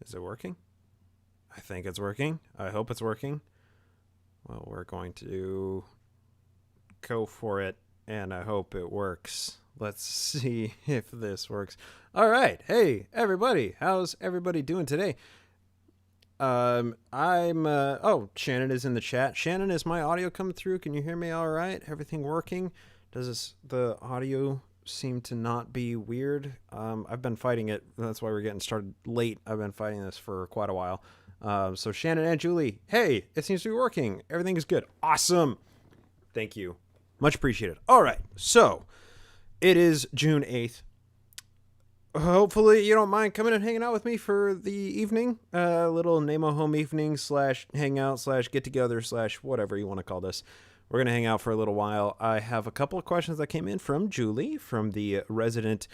Is it working? I think it's working. I hope it's working. Well, we're going to go for it, and I hope it works. Let's see if this works. All right. Hey, everybody. How's everybody doing today? Shannon is in the chat. Shannon, is my audio coming through? Can you hear me all right? Everything working? The audio seem to not be weird? I've been fighting it. That's why we're getting started late. I've been fighting this for quite a while. So Shannon and Julie, hey, it seems to be working. Everything is good. Awesome. Thank you. Much appreciated. All right. So it is June 8th. Hopefully you don't mind coming and hanging out with me for the evening. Little Nemo home evening / hangout / get together / whatever you want to call this. We're going to hang out for a little while. I have a couple of questions that came in from Julie, from the resident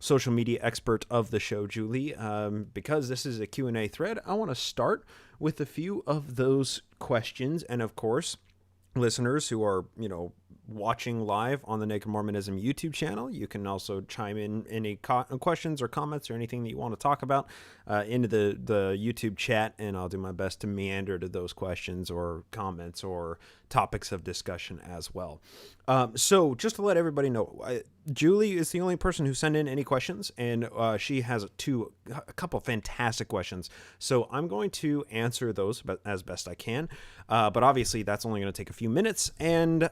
social media expert of the show, Julie. Because this is a Q&A thread, I want to start with a few of those questions. And of course, listeners who are, watching live on the Naked Mormonism YouTube channel, you can also chime in any questions or comments or anything that you want to talk about into the YouTube chat, and I'll do my best to meander to those questions or comments or topics of discussion as well. So just to let everybody know, Julie is the only person who sent in any questions, and she has a couple fantastic questions. So I'm going to answer those as best I can, but obviously that's only going to take a few minutes, and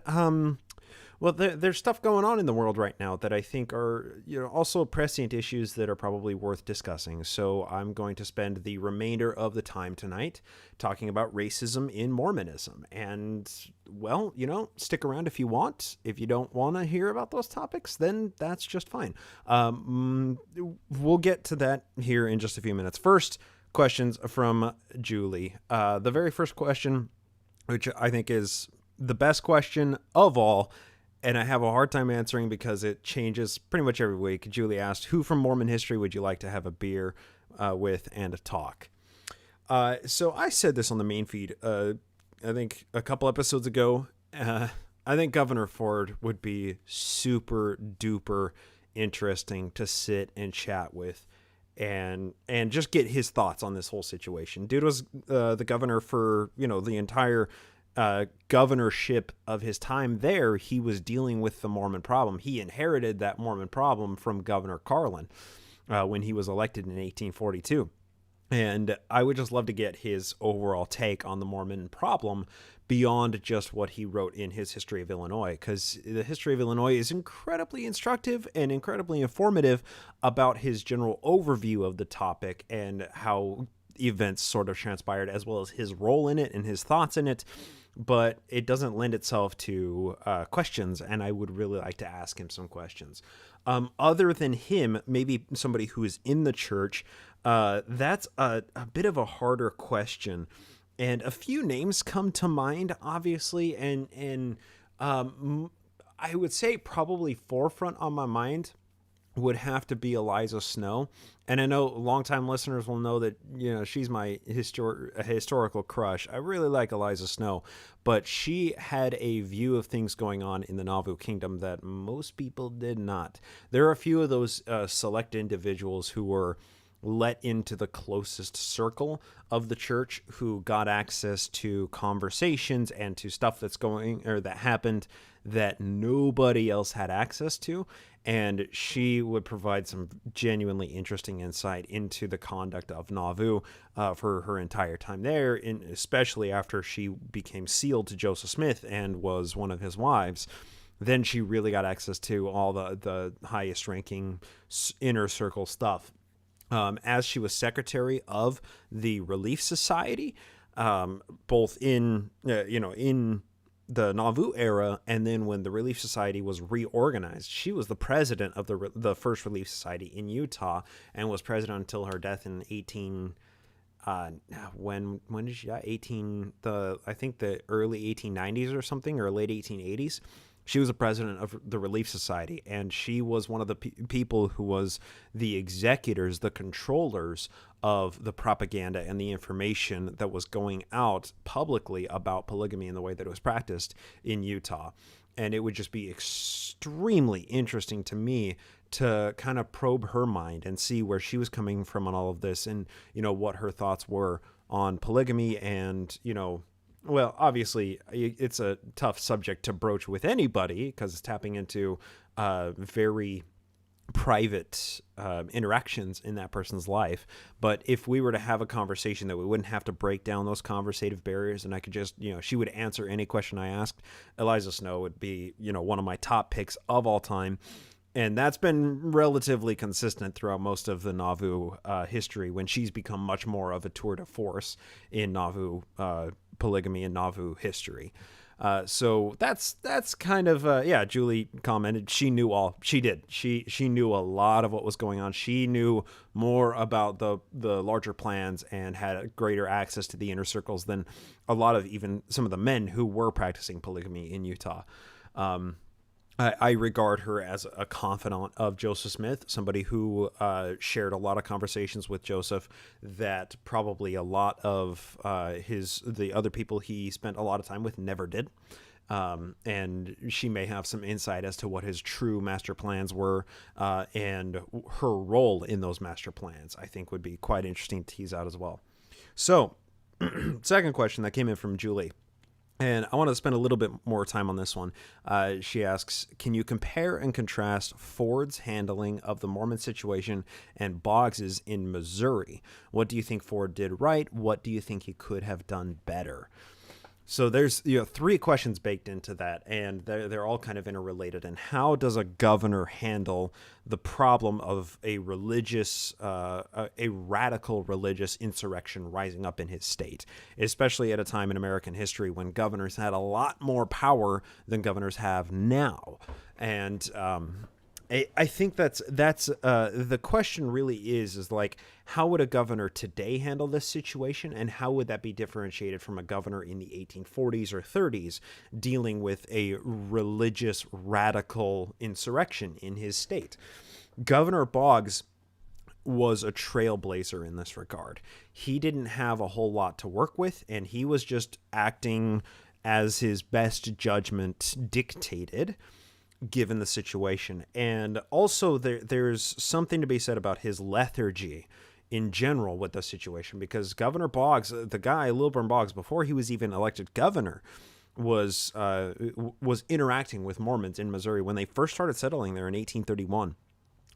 well, there's stuff going on in the world right now that I think are, also prescient issues that are probably worth discussing. So I'm going to spend the remainder of the time tonight talking about racism in Mormonism. And, well, stick around if you want. If you don't want to hear about those topics, then that's just fine. We'll get to that here in just a few minutes. First, questions from Julie. The very first question, which I think is the best question of all, and I have a hard time answering because it changes pretty much every week. Julie asked, who from Mormon history would you like to have a beer with and talk? So I said this on the main feed, I think a couple episodes ago. I think Governor Ford would be super duper interesting to sit and chat with and just get his thoughts on this whole situation. Dude was the governor for, the entire governorship of his time there. He was dealing with the Mormon problem. He inherited that Mormon problem from Governor Carlin when he was elected in 1842. And I would just love to get his overall take on the Mormon problem beyond just what he wrote in his History of Illinois, because the History of Illinois is incredibly instructive and incredibly informative about his general overview of the topic and how events sort of transpired, as well as his role in it and his thoughts in it. But it doesn't lend itself to questions, and I would really like to ask him some questions. Other than him, maybe somebody who is in the church, that's a bit of a harder question. And a few names come to mind, obviously, and I would say probably forefront on my mind would have to be Eliza Snow. And I know longtime listeners will know that, she's my historical crush. I really like Eliza Snow, but she had a view of things going on in the Nauvoo Kingdom that most people did not. There are a few of those select individuals who were let into the closest circle of the church, who got access to conversations and to stuff that happened that nobody else had access to. And she would provide some genuinely interesting insight into the conduct of Nauvoo for her entire time there, especially after she became sealed to Joseph Smith and was one of his wives. Then she really got access to all the highest ranking inner circle stuff. As she was secretary of the Relief Society, both in the Nauvoo era, and then when the Relief Society was reorganized, she was the president of the first Relief Society in Utah, and was president until her death in when did she die? I think the early 1890s or something, or late 1880s. She was the president of the Relief Society, and she was one of the people who was the executors, the controllers of the propaganda and the information that was going out publicly about polygamy and the way that it was practiced in Utah. And it would just be extremely interesting to me to kind of probe her mind and see where she was coming from on all of this, and, what her thoughts were on polygamy. And, well, obviously it's a tough subject to broach with anybody because it's tapping into very private interactions in that person's life. But if we were to have a conversation that we wouldn't have to break down those conversative barriers, and I could just, she would answer any question I asked, Eliza Snow would be, one of my top picks of all time. And that's been relatively consistent throughout most of the Nauvoo history, when she's become much more of a tour de force in Nauvoo polygamy and Nauvoo history. So that's kind of, Julie commented she knew she knew a lot of what was going on. She knew more about the larger plans and had greater access to the inner circles than a lot of even some of the men who were practicing polygamy in Utah. I regard her as a confidant of Joseph Smith, somebody who shared a lot of conversations with Joseph that probably a lot of the other people he spent a lot of time with never did. And she may have some insight as to what his true master plans were, and her role in those master plans, I think, would be quite interesting to tease out as well. So, second question that came in from Julie. And I want to spend a little bit more time on this one. She asks, can you compare and contrast Ford's handling of the Mormon situation and Boggs's in Missouri? What do you think Ford did right? What do you think he could have done better? So there's three questions baked into that, and they're all kind of interrelated. And how does a governor handle the problem of a radical religious insurrection rising up in his state, especially at a time in American history when governors had a lot more power than governors have now? And I think that's the question really is like, how would a governor today handle this situation, and how would that be differentiated from a governor in the 1840s or 30s dealing with a religious radical insurrection in his state? Governor Boggs was a trailblazer in this regard. He didn't have a whole lot to work with, and he was just acting as his best judgment dictated, given the situation. And also there's something to be said about his lethargy in general with the situation, because Governor Boggs, the guy, Lilburn Boggs, before he was even elected governor, was interacting with Mormons in Missouri when they first started settling there in 1831.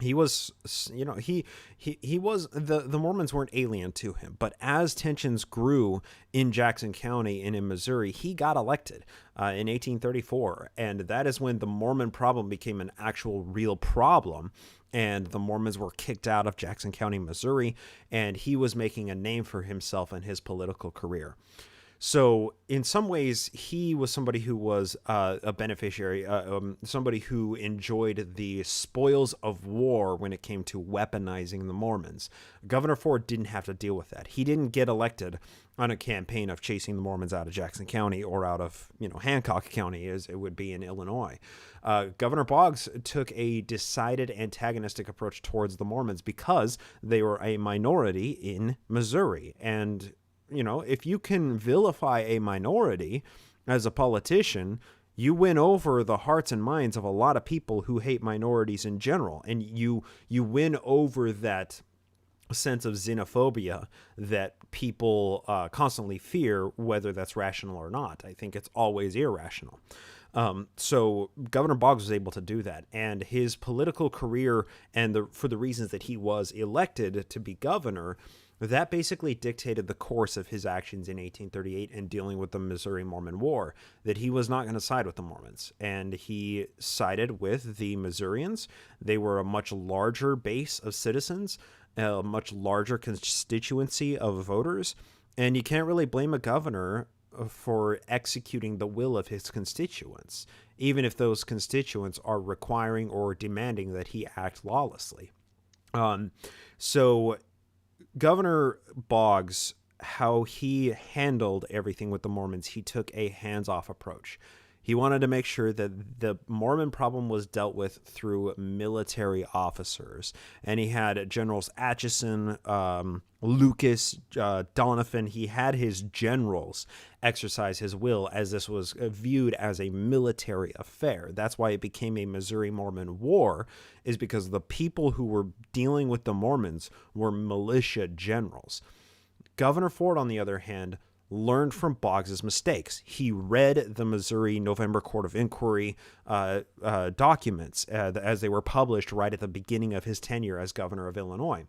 He was, he was, the Mormons weren't alien to him, but as tensions grew in Jackson County and in Missouri, he got elected in 1834. And that is when the Mormon problem became an actual real problem. And the Mormons were kicked out of Jackson County, Missouri, and he was making a name for himself and his political career. So in some ways, he was somebody who was a beneficiary, somebody who enjoyed the spoils of war when it came to weaponizing the Mormons. Governor Ford didn't have to deal with that. He didn't get elected on a campaign of chasing the Mormons out of Jackson County or out of, Hancock County, as it would be in Illinois. Governor Boggs took a decided antagonistic approach towards the Mormons because they were a minority in Missouri. And if you can vilify a minority as a politician, you win over the hearts and minds of a lot of people who hate minorities in general. And you win over that sense of xenophobia that people constantly fear, whether that's rational or not. I think it's always irrational. So Governor Boggs was able to do that, and his political career, and for the reasons that he was elected to be governor, that basically dictated the course of his actions in 1838 in dealing with the Missouri Mormon War, that he was not going to side with the Mormons. And he sided with the Missourians. They were a much larger base of citizens, a much larger constituency of voters. And you can't really blame a governor for executing the will of his constituents, even if those constituents are requiring or demanding that he act lawlessly. So Governor Boggs, how he handled everything with the Mormons, he took a hands-off approach. He wanted to make sure that the Mormon problem was dealt with through military officers. And he had Generals Atchison, Lucas, Donovan. He had his generals exercise his will, as this was viewed as a military affair. That's why it became a Missouri Mormon War, is because the people who were dealing with the Mormons were militia generals. Governor Ford, on the other hand, learned from Boggs's mistakes. He read the Missouri November Court of Inquiry documents as they were published right at the beginning of his tenure as governor of Illinois.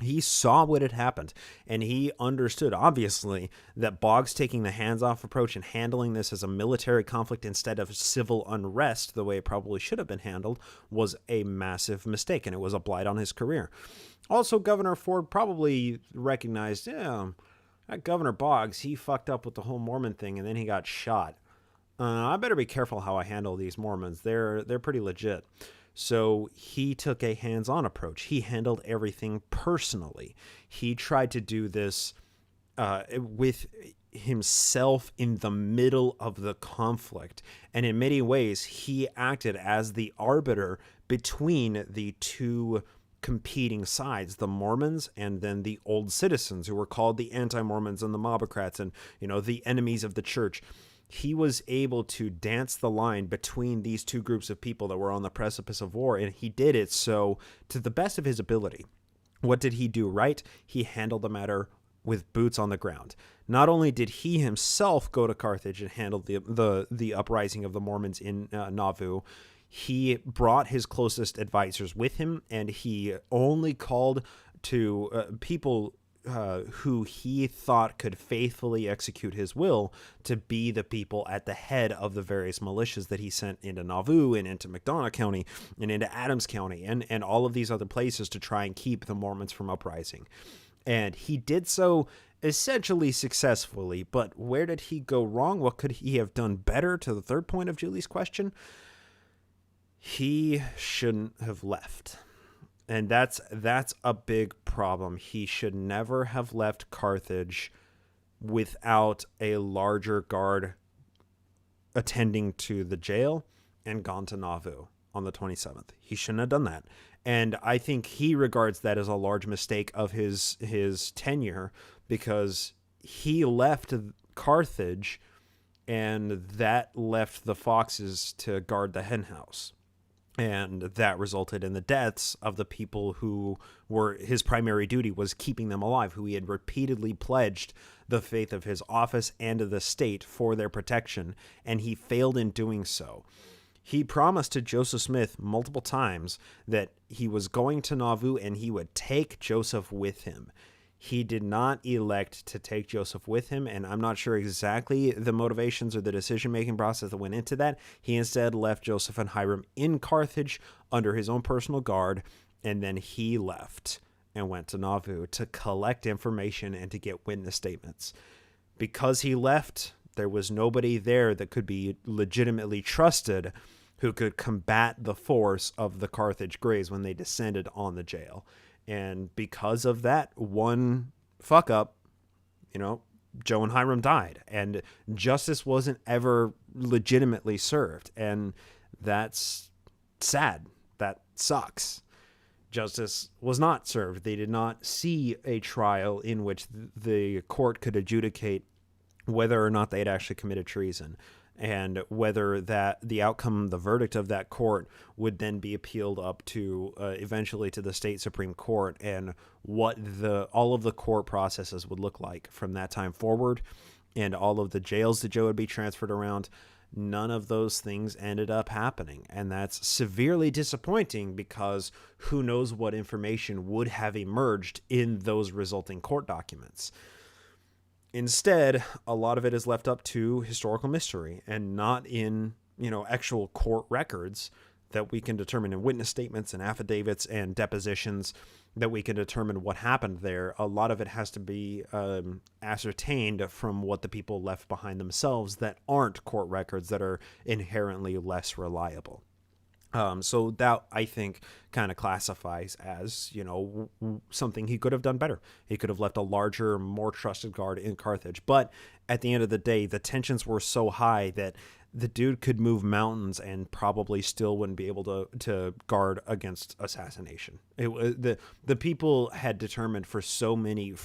He saw what had happened, and he understood, obviously, that Boggs taking the hands-off approach and handling this as a military conflict instead of civil unrest, the way it probably should have been handled, was a massive mistake, and it was a blight on his career. Also, Governor Ford probably recognized, that Governor Boggs, he fucked up with the whole Mormon thing, and then he got shot. I better be careful how I handle these Mormons. They're pretty legit. So he took a hands-on approach. He handled everything personally. He tried to do this with himself in the middle of the conflict. And in many ways, he acted as the arbiter between the two competing sides, the Mormons and then the old citizens, who were called the anti-Mormons and the mobocrats and, the enemies of the church. He was able to dance the line between these two groups of people that were on the precipice of war, and he did it so to the best of his ability. What did he do right? He handled the matter with boots on the ground. Not only did he himself go to Carthage and handle the uprising of the Mormons in Nauvoo, he brought his closest advisors with him, and he only called to people who he thought could faithfully execute his will to be the people at the head of the various militias that he sent into Nauvoo and into McDonough County and into Adams County and all of these other places to try and keep the Mormons from uprising. And he did so essentially successfully, but where did he go wrong? What could he have done better, to the third point of Julie's question? He shouldn't have left. And that's a big problem. He should never have left Carthage without a larger guard attending to the jail and gone to Nauvoo on the 27th. He shouldn't have done that. And I think he regards that as a large mistake of his tenure, because he left Carthage and that left the foxes to guard the henhouse. And that resulted in the deaths of the people who were his primary duty was keeping them alive, who he had repeatedly pledged the faith of his office and of the state for their protection, and he failed in doing so. He promised to Joseph Smith multiple times that he was going to Nauvoo and he would take Joseph with him. He did not elect to take Joseph with him, and I'm not sure exactly the motivations or the decision-making process that went into that. He instead left Joseph and Hiram in Carthage under his own personal guard, and then he left and went to Nauvoo to collect information and to get witness statements. Because he left, there was nobody there that could be legitimately trusted who could combat the force of the Carthage Greys when they descended on the jail. And because of that one fuck up, Joe and Hiram died, and justice wasn't ever legitimately served. And that's sad. That sucks. Justice was not served. They did not see a trial in which the court could adjudicate whether or not they had actually committed treason, and whether that the outcome, the verdict of that court would then be appealed up to eventually to the state Supreme Court, and what all of the court processes would look like from that time forward, and all of the jails that Joe would be transferred around. None of those things ended up happening, and that's severely disappointing, because who knows what information would have emerged in those resulting court documents. Instead, a lot of it is left up to historical mystery and not in, actual court records that we can determine, in witness statements and affidavits and depositions that we can determine what happened there. A lot of it has to be ascertained from what the people left behind themselves that aren't court records, that are inherently less reliable. So that, I think, kind of classifies as, something he could have done better. He could have left a larger, more trusted guard in Carthage. But at the end of the day, the tensions were so high that the dude could move mountains and probably still wouldn't be able to guard against assassination. It was the people had determined for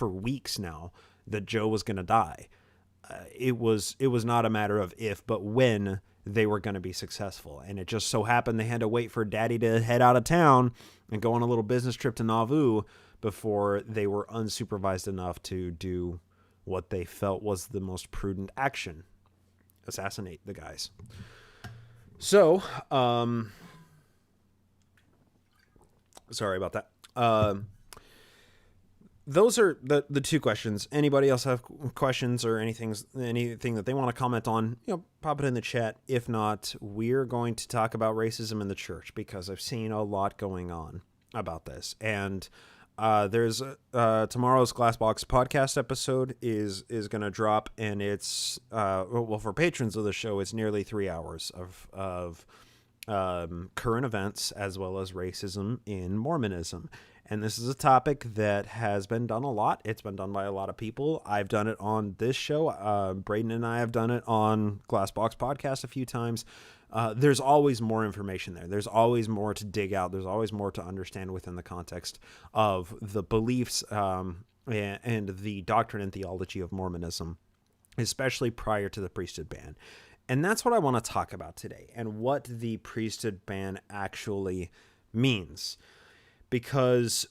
weeks now that Joe was going to die. It was not a matter of if, but when they were going to be successful. And it just so happened they had to wait for Daddy to head out of town and go on a little business trip to Nauvoo before they were unsupervised enough to do what they felt was the most prudent action: assassinate the guys. So, sorry about that. Those are the two questions. Anybody else have questions or anything that they want to comment on, pop it in the chat. If not, we're going to talk about racism in the church, because I've seen a lot going on about this. And there's tomorrow's Glassbox podcast episode is going to drop, and it's for patrons of the show, it's nearly 3 hours of current events as well as racism in Mormonism. And this is a topic that has been done a lot. It's been done by a lot of people. I've done it on this show. Braden and I have done it on Glassbox podcast a few times. There's always more information there. There's always more to dig out. There's always more to understand within the context of the beliefs and the doctrine and theology of Mormonism, especially prior to the priesthood ban. And that's what I want to talk about today, and what the priesthood ban actually means. Because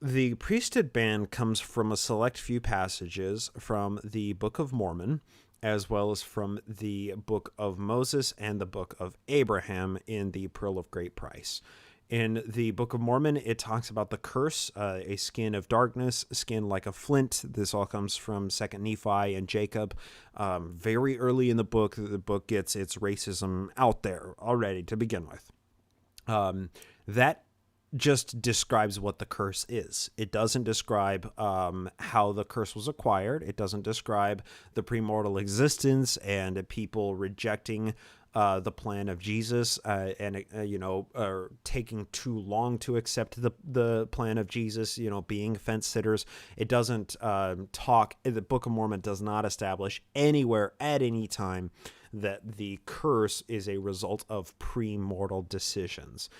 the priesthood ban comes from a select few passages from the Book of Mormon, as well as from the Book of Moses and the Book of Abraham in the Pearl of Great Price. In the Book of Mormon, it talks about the curse, a skin of darkness, skin like a flint. This all comes from 2 Nephi and Jacob. Very early in the book gets its racism out there already to begin with. That just describes what the curse is. It doesn't describe how the curse was acquired. It doesn't describe the premortal existence and people rejecting the plan of Jesus and taking too long to accept the plan of Jesus, being fence sitters. It doesn't the Book of Mormon does not establish anywhere at any time that the curse is a result of premortal decisions,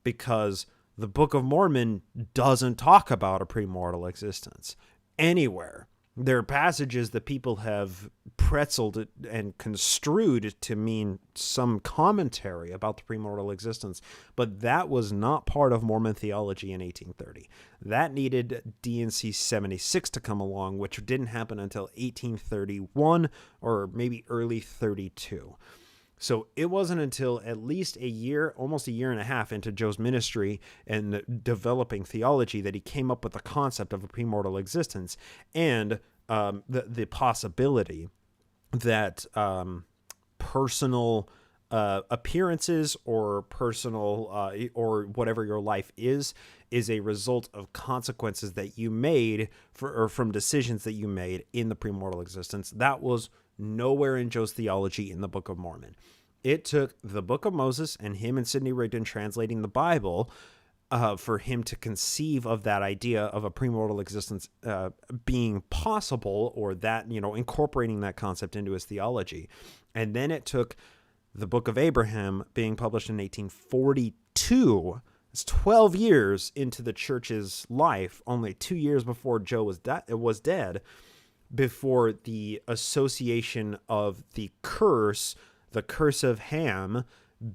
because the Book of Mormon doesn't talk about a premortal existence anywhere. There are passages that people have pretzeled and construed to mean some commentary about the premortal existence, but that was not part of Mormon theology in 1830. That needed D&C 76 to come along, which didn't happen until 1831 or maybe early 32. So it wasn't until at least almost a year and a half into Joe's ministry and developing theology that he came up with the concept of a premortal existence and the possibility that personal appearances or personal or whatever your life is a result of consequences that you made from decisions that you made in the premortal existence. That was nowhere in Joe's theology in the Book of Mormon. It took the Book of Moses and him and Sidney Rigdon translating the Bible for him to conceive of that idea of a premortal existence being possible, or that, incorporating that concept into his theology. And then it took the Book of Abraham being published in 1842. It's 12 years into the church's life, only 2 years before Joe was dead, before the association of the curse of Ham,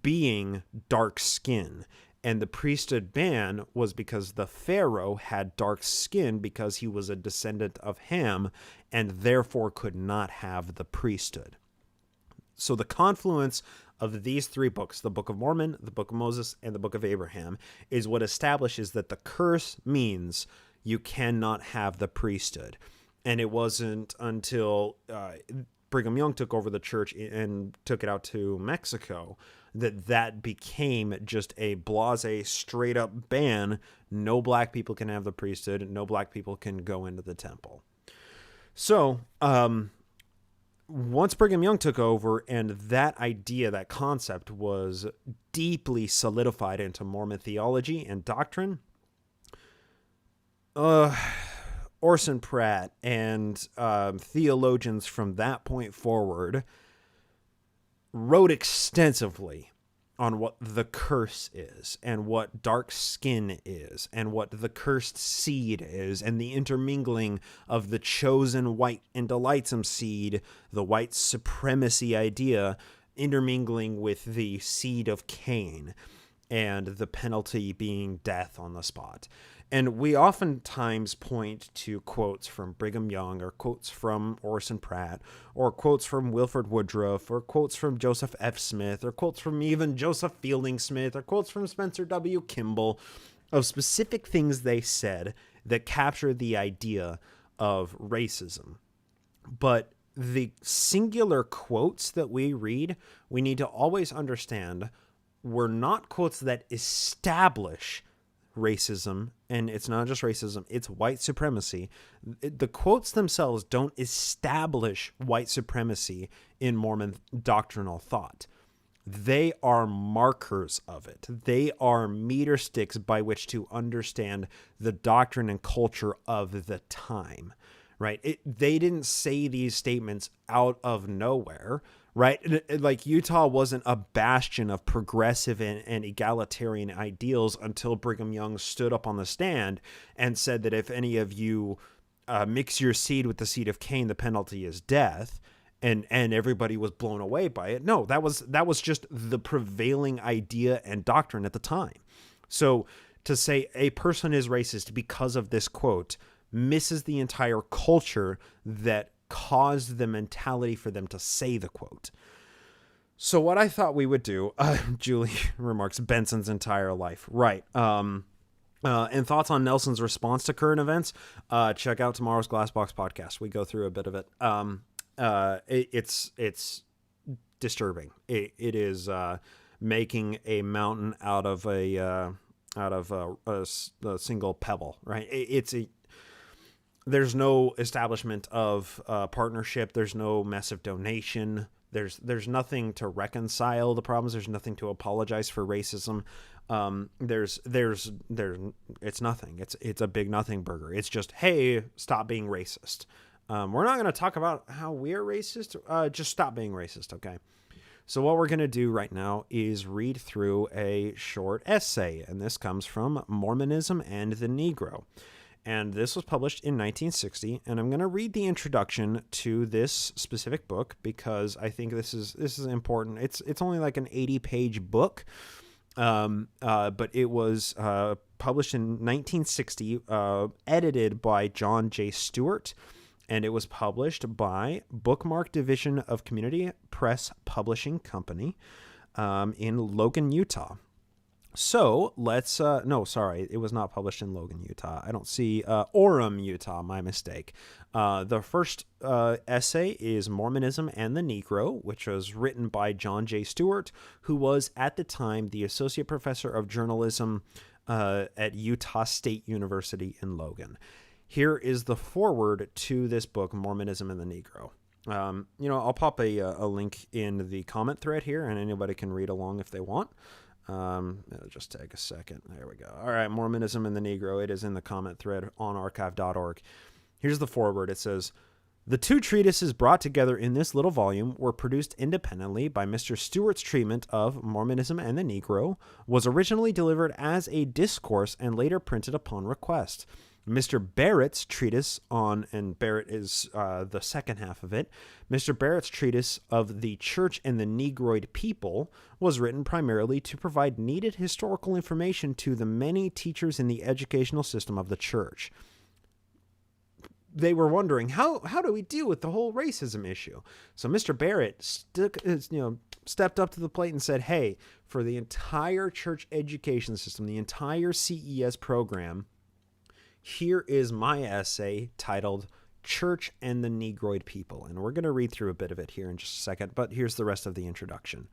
being dark skin. And the priesthood ban was because the Pharaoh had dark skin because he was a descendant of Ham and therefore could not have the priesthood. So the confluence of these three books, the Book of Mormon, the Book of Moses, and the Book of Abraham, is what establishes that the curse means you cannot have the priesthood. And it wasn't until Brigham Young took over the church and took it out to Mexico that became just a blasé, straight-up ban. No black people can have the priesthood. No black people can go into the temple. So, once Brigham Young took over and that idea, that concept was deeply solidified into Mormon theology and doctrine, Orson Pratt and theologians from that point forward wrote extensively on what the curse is and what dark skin is and what the cursed seed is and the intermingling of the chosen white and delightsome seed, the white supremacy idea, intermingling with the seed of Cain, and the penalty being death on the spot. And we oftentimes point to quotes from Brigham Young or quotes from Orson Pratt or quotes from Wilford Woodruff or quotes from Joseph F. Smith or quotes from even Joseph Fielding Smith or quotes from Spencer W. Kimball of specific things they said that capture the idea of racism. But the singular quotes that we read, we need to always understand were not quotes that establish racism, and it's not just racism, it's white supremacy. The quotes themselves don't establish white supremacy in Mormon doctrinal thought. They are markers of it. They are meter sticks by which to understand the doctrine and culture of the time, right? They didn't say these statements out of nowhere, right? Like Utah wasn't a bastion of progressive and egalitarian ideals until Brigham Young stood up on the stand and said that if any of you mix your seed with the seed of Cain, the penalty is death. And everybody was blown away by it. No, that was just the prevailing idea and doctrine at the time. So to say a person is racist because of this quote misses the entire culture that caused the mentality for them to say the quote. So what I thought we would do, Julie remarks, Benson's entire life. Right. And thoughts on Nelson's response to current events, check out tomorrow's Glassbox podcast. We go through a bit of it. It's disturbing. It is making a mountain out of a single pebble, right? There's no establishment of partnership. There's no massive donation. There's nothing to reconcile the problems. There's nothing to apologize for racism. It's nothing. It's a big nothing burger. It's just, hey, stop being racist. We're not going to talk about how we're racist. Just stop being racist. Okay. So what we're going to do right now is read through a short essay, and this comes from Mormonism and the Negro. And this was published in 1960, and I'm going to read the introduction to this specific book because I think this is important. It's only like an 80-page book, but it was published in 1960, edited by John J. Stewart, and it was published by Bookmark Division of Community Press Publishing Company in Logan, Utah. So let's, it was not published in Logan, Utah. I don't see, Orem, Utah, my mistake. The first essay is Mormonism and the Negro, which was written by John J. Stewart, who was at the time the Associate Professor of Journalism at Utah State University in Logan. Here is the foreword to this book, Mormonism and the Negro. I'll pop a link in the comment thread here, and anybody can read along if they want. It'll just take a second. There we go. All right, Mormonism and the Negro. It is in the comment thread on archive.org. Here's the foreword. It says, "The two treatises brought together in this little volume were produced independently by Mr. Stewart's treatment of Mormonism and the Negro, was originally delivered as a discourse and later printed upon request. Mr. Barrett's treatise on," and Barrett is the second half of it, "Mr. Barrett's treatise of the Church and the Negroid people was written primarily to provide needed historical information to the many teachers in the educational system of the Church." They were wondering, how do we deal with the whole racism issue? So Mr. Barrett stepped up to the plate and said, hey, for the entire church education system, the entire CES program, here is my essay titled Church and the Negroid People. And we're going to read through a bit of it here in just a second, but here's the rest of the introduction.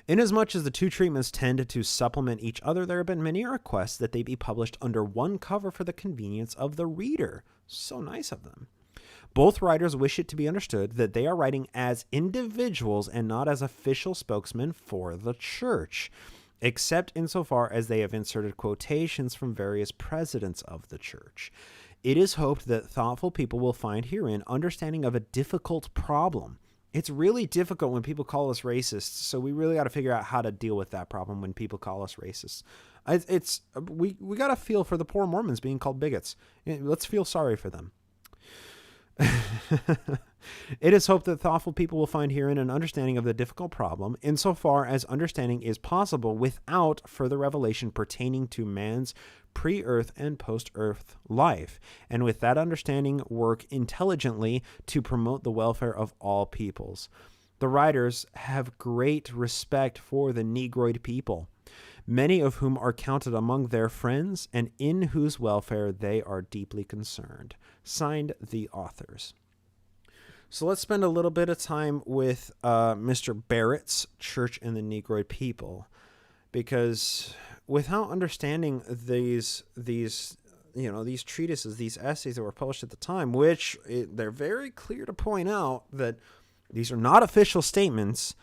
"Inasmuch as the two treatments tend to supplement each other, there have been many requests that they be published under one cover for the convenience of the reader." So nice of them. "Both writers wish it to be understood that they are writing as individuals and not as official spokesmen for the church, except insofar as they have inserted quotations from various presidents of the church. It is hoped that thoughtful people will find herein understanding of a difficult problem, It's really difficult when people call us racists, so we really got to figure out how to deal with that problem when people call us racists. We got to feel for the poor Mormons being called bigots. Let's feel sorry for them. It is hoped that thoughtful people will find herein an understanding of the difficult problem, insofar as understanding is possible without further revelation pertaining to man's pre-earth and post-earth life, and with that understanding work intelligently to promote the welfare of all peoples. The writers have great respect for the Negroid people, many of whom are counted among their friends, and in whose welfare they are deeply concerned. Signed, the authors. So let's spend a little bit of time with Mr. Barrett's Church and the Negroid People, because without understanding these treatises, these essays that were published at the time, they're very clear to point out that these are not official statements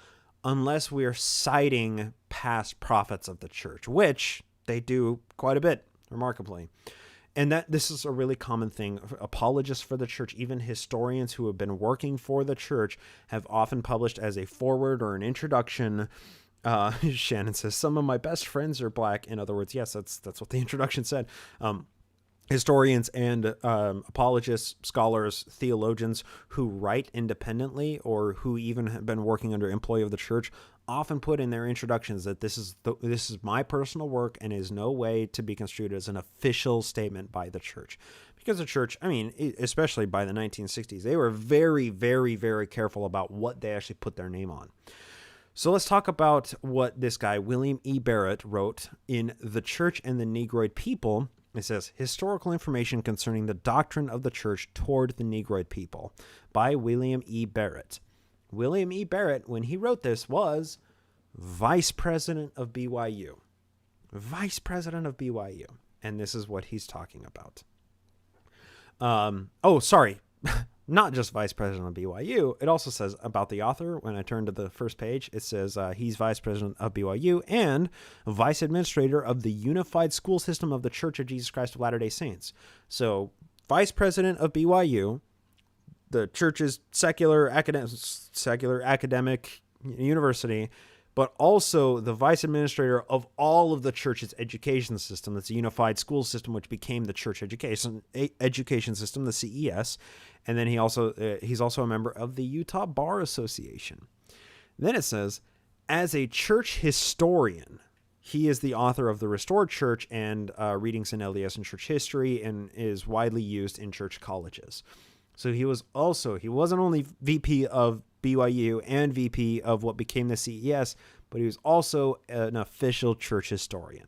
unless we are citing past prophets of the church, which they do quite a bit, remarkably. And that this is a really common thing. Apologists for the church, even historians who have been working for the church, have often published as a foreword or an introduction. Shannon says, some of my best friends are black. In other words, yes, that's what the introduction said. Historians and apologists, scholars, theologians who write independently or who even have been working under employ of the church often put in their introductions that this is my personal work and is no way to be construed as an official statement by the church. Because the church, I mean, especially by the 1960s, they were very, very, very careful about what they actually put their name on. So let's talk about what this guy, William E. Barrett, wrote in The Church and the Negroid People. It says, Historical Information Concerning the Doctrine of the Church Toward the Negroid People by William E. Barrett. William E. Barrett, when he wrote this, was vice president of BYU. Vice president of BYU. And this is what he's talking about. Not just vice president of BYU. It also says about the author. When I turn to the first page, it says he's vice president of BYU and vice administrator of the Unified School System of the Church of Jesus Christ of Latter-day Saints. So vice president of BYU, the church's secular academic university, but also the vice administrator of all of the church's education system. That's a unified school system, which became the church education system, the CES. And then he's also a member of the Utah Bar Association. Then it says, as a church historian, he is the author of The Restored Church and Readings in LDS and Church History, and is widely used in church colleges. So he wasn't only VP of BYU and VP of what became the CES, but he was also an official church historian.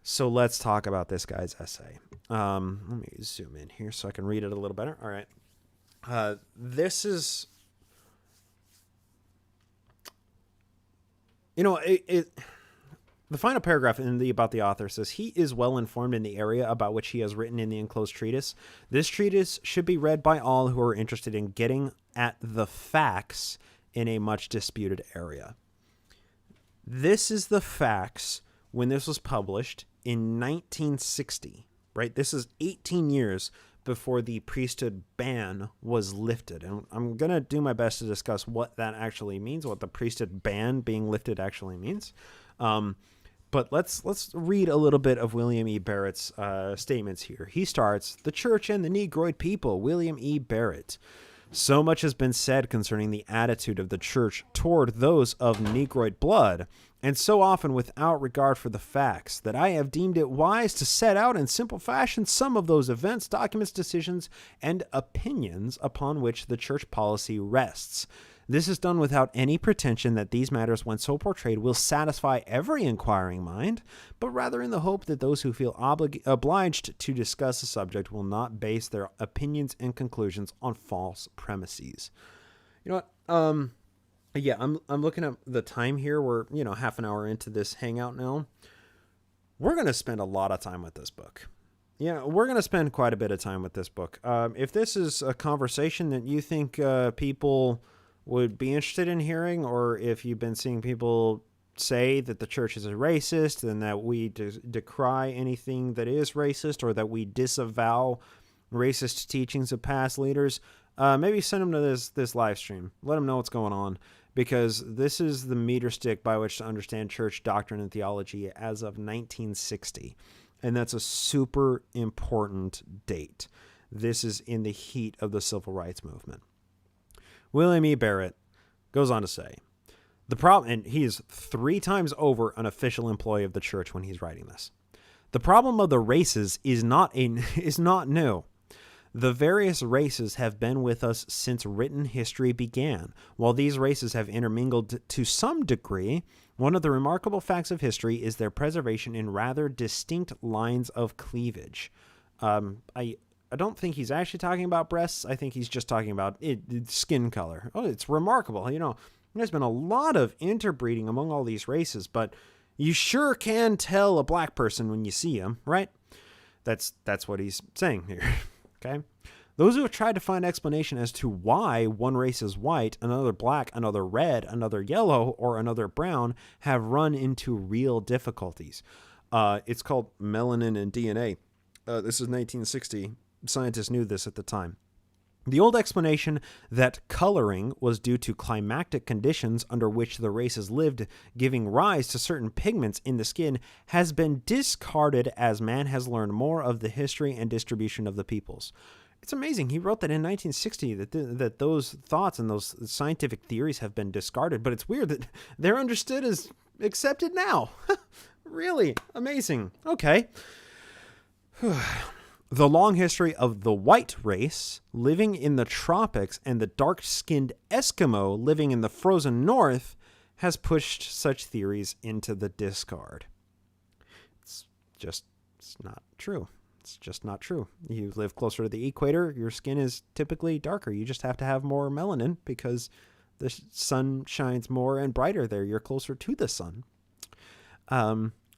So let's talk about this guy's essay. Let me zoom in here so I can read it a little better. All right. This is, the final paragraph about the author says, he is well informed in the area about which he has written in the enclosed treatise. This treatise should be read by all who are interested in getting at the facts in a much disputed area. This is the facts when this was published in 1960, right? This is 18 years before the priesthood ban was lifted. And I'm going to do my best to discuss what that actually means, what the priesthood ban being lifted actually means. But let's read a little bit of William E. Barrett's statements here. He starts, The Church and the Negroid People, William E. Barrett. So much has been said concerning the attitude of the church toward those of Negroid blood, and so often without regard for the facts, that I have deemed it wise to set out in simple fashion some of those events, documents, decisions, and opinions upon which the church policy rests. This is done without any pretension that these matters, when so portrayed, will satisfy every inquiring mind, but rather in the hope that those who feel obliged to discuss the subject will not base their opinions and conclusions on false premises. You know what? I'm looking at the time here. We're, half an hour into this hangout now. We're going to spend a lot of time with this book. Yeah, we're going to spend quite a bit of time with this book. If this is a conversation that you think people would be interested in hearing, or if you've been seeing people say that the church is a racist and that we decry anything that is racist, or that we disavow racist teachings of past leaders, maybe send him to this live stream. Let him know what's going on, because this is the meter stick by which to understand church doctrine and theology as of 1960. And that's a super important date. This is in the heat of the civil rights movement. William E. Barrett goes on to say, the problem, and he is 3 times over an official employee of the church when he's writing this. The problem of the races is not new. The various races have been with us since written history began. While these races have intermingled to some degree, one of the remarkable facts of history is their preservation in rather distinct lines of cleavage. I don't think he's actually talking about breasts. I think he's just talking about skin color. Oh, it's remarkable. There's been a lot of interbreeding among all these races, but you sure can tell a black person when you see him, right? That's what he's saying here. Okay. Those who have tried to find explanation as to why one race is white, another black, another red, another yellow, or another brown have run into real difficulties. It's called melanin and DNA. This is 1960. Scientists knew this at the time. The old explanation that coloring was due to climatic conditions under which the races lived, giving rise to certain pigments in the skin, has been discarded as man has learned more of the history and distribution of the peoples. It's amazing. He wrote that in 1960, that those thoughts and those scientific theories have been discarded, but it's weird that they're understood as accepted now. Really amazing. Okay. The long history of the white race living in the tropics and the dark-skinned Eskimo living in the frozen north has pushed such theories into the discard. It's not true. It's just not true. You live closer to the equator, your skin is typically darker. You just have to have more melanin because the sun shines more and brighter there. You're closer to the sun.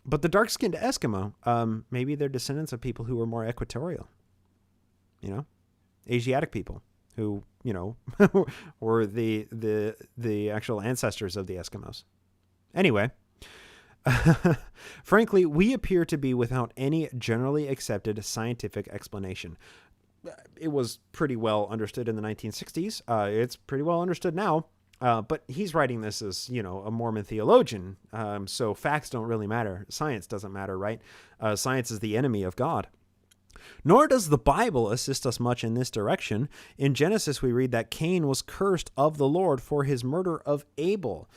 But the dark-skinned Eskimo, maybe they're descendants of people who were more equatorial. Asiatic people who, were the actual ancestors of the Eskimos. Anyway, frankly, we appear to be without any generally accepted scientific explanation. It was pretty well understood in the 1960s. It's pretty well understood now. But he's writing this as, a Mormon theologian. So facts don't really matter. Science doesn't matter, right? Science is the enemy of God. Nor does the Bible assist us much in this direction. In Genesis, we read that Cain was cursed of the Lord for his murder of Abel.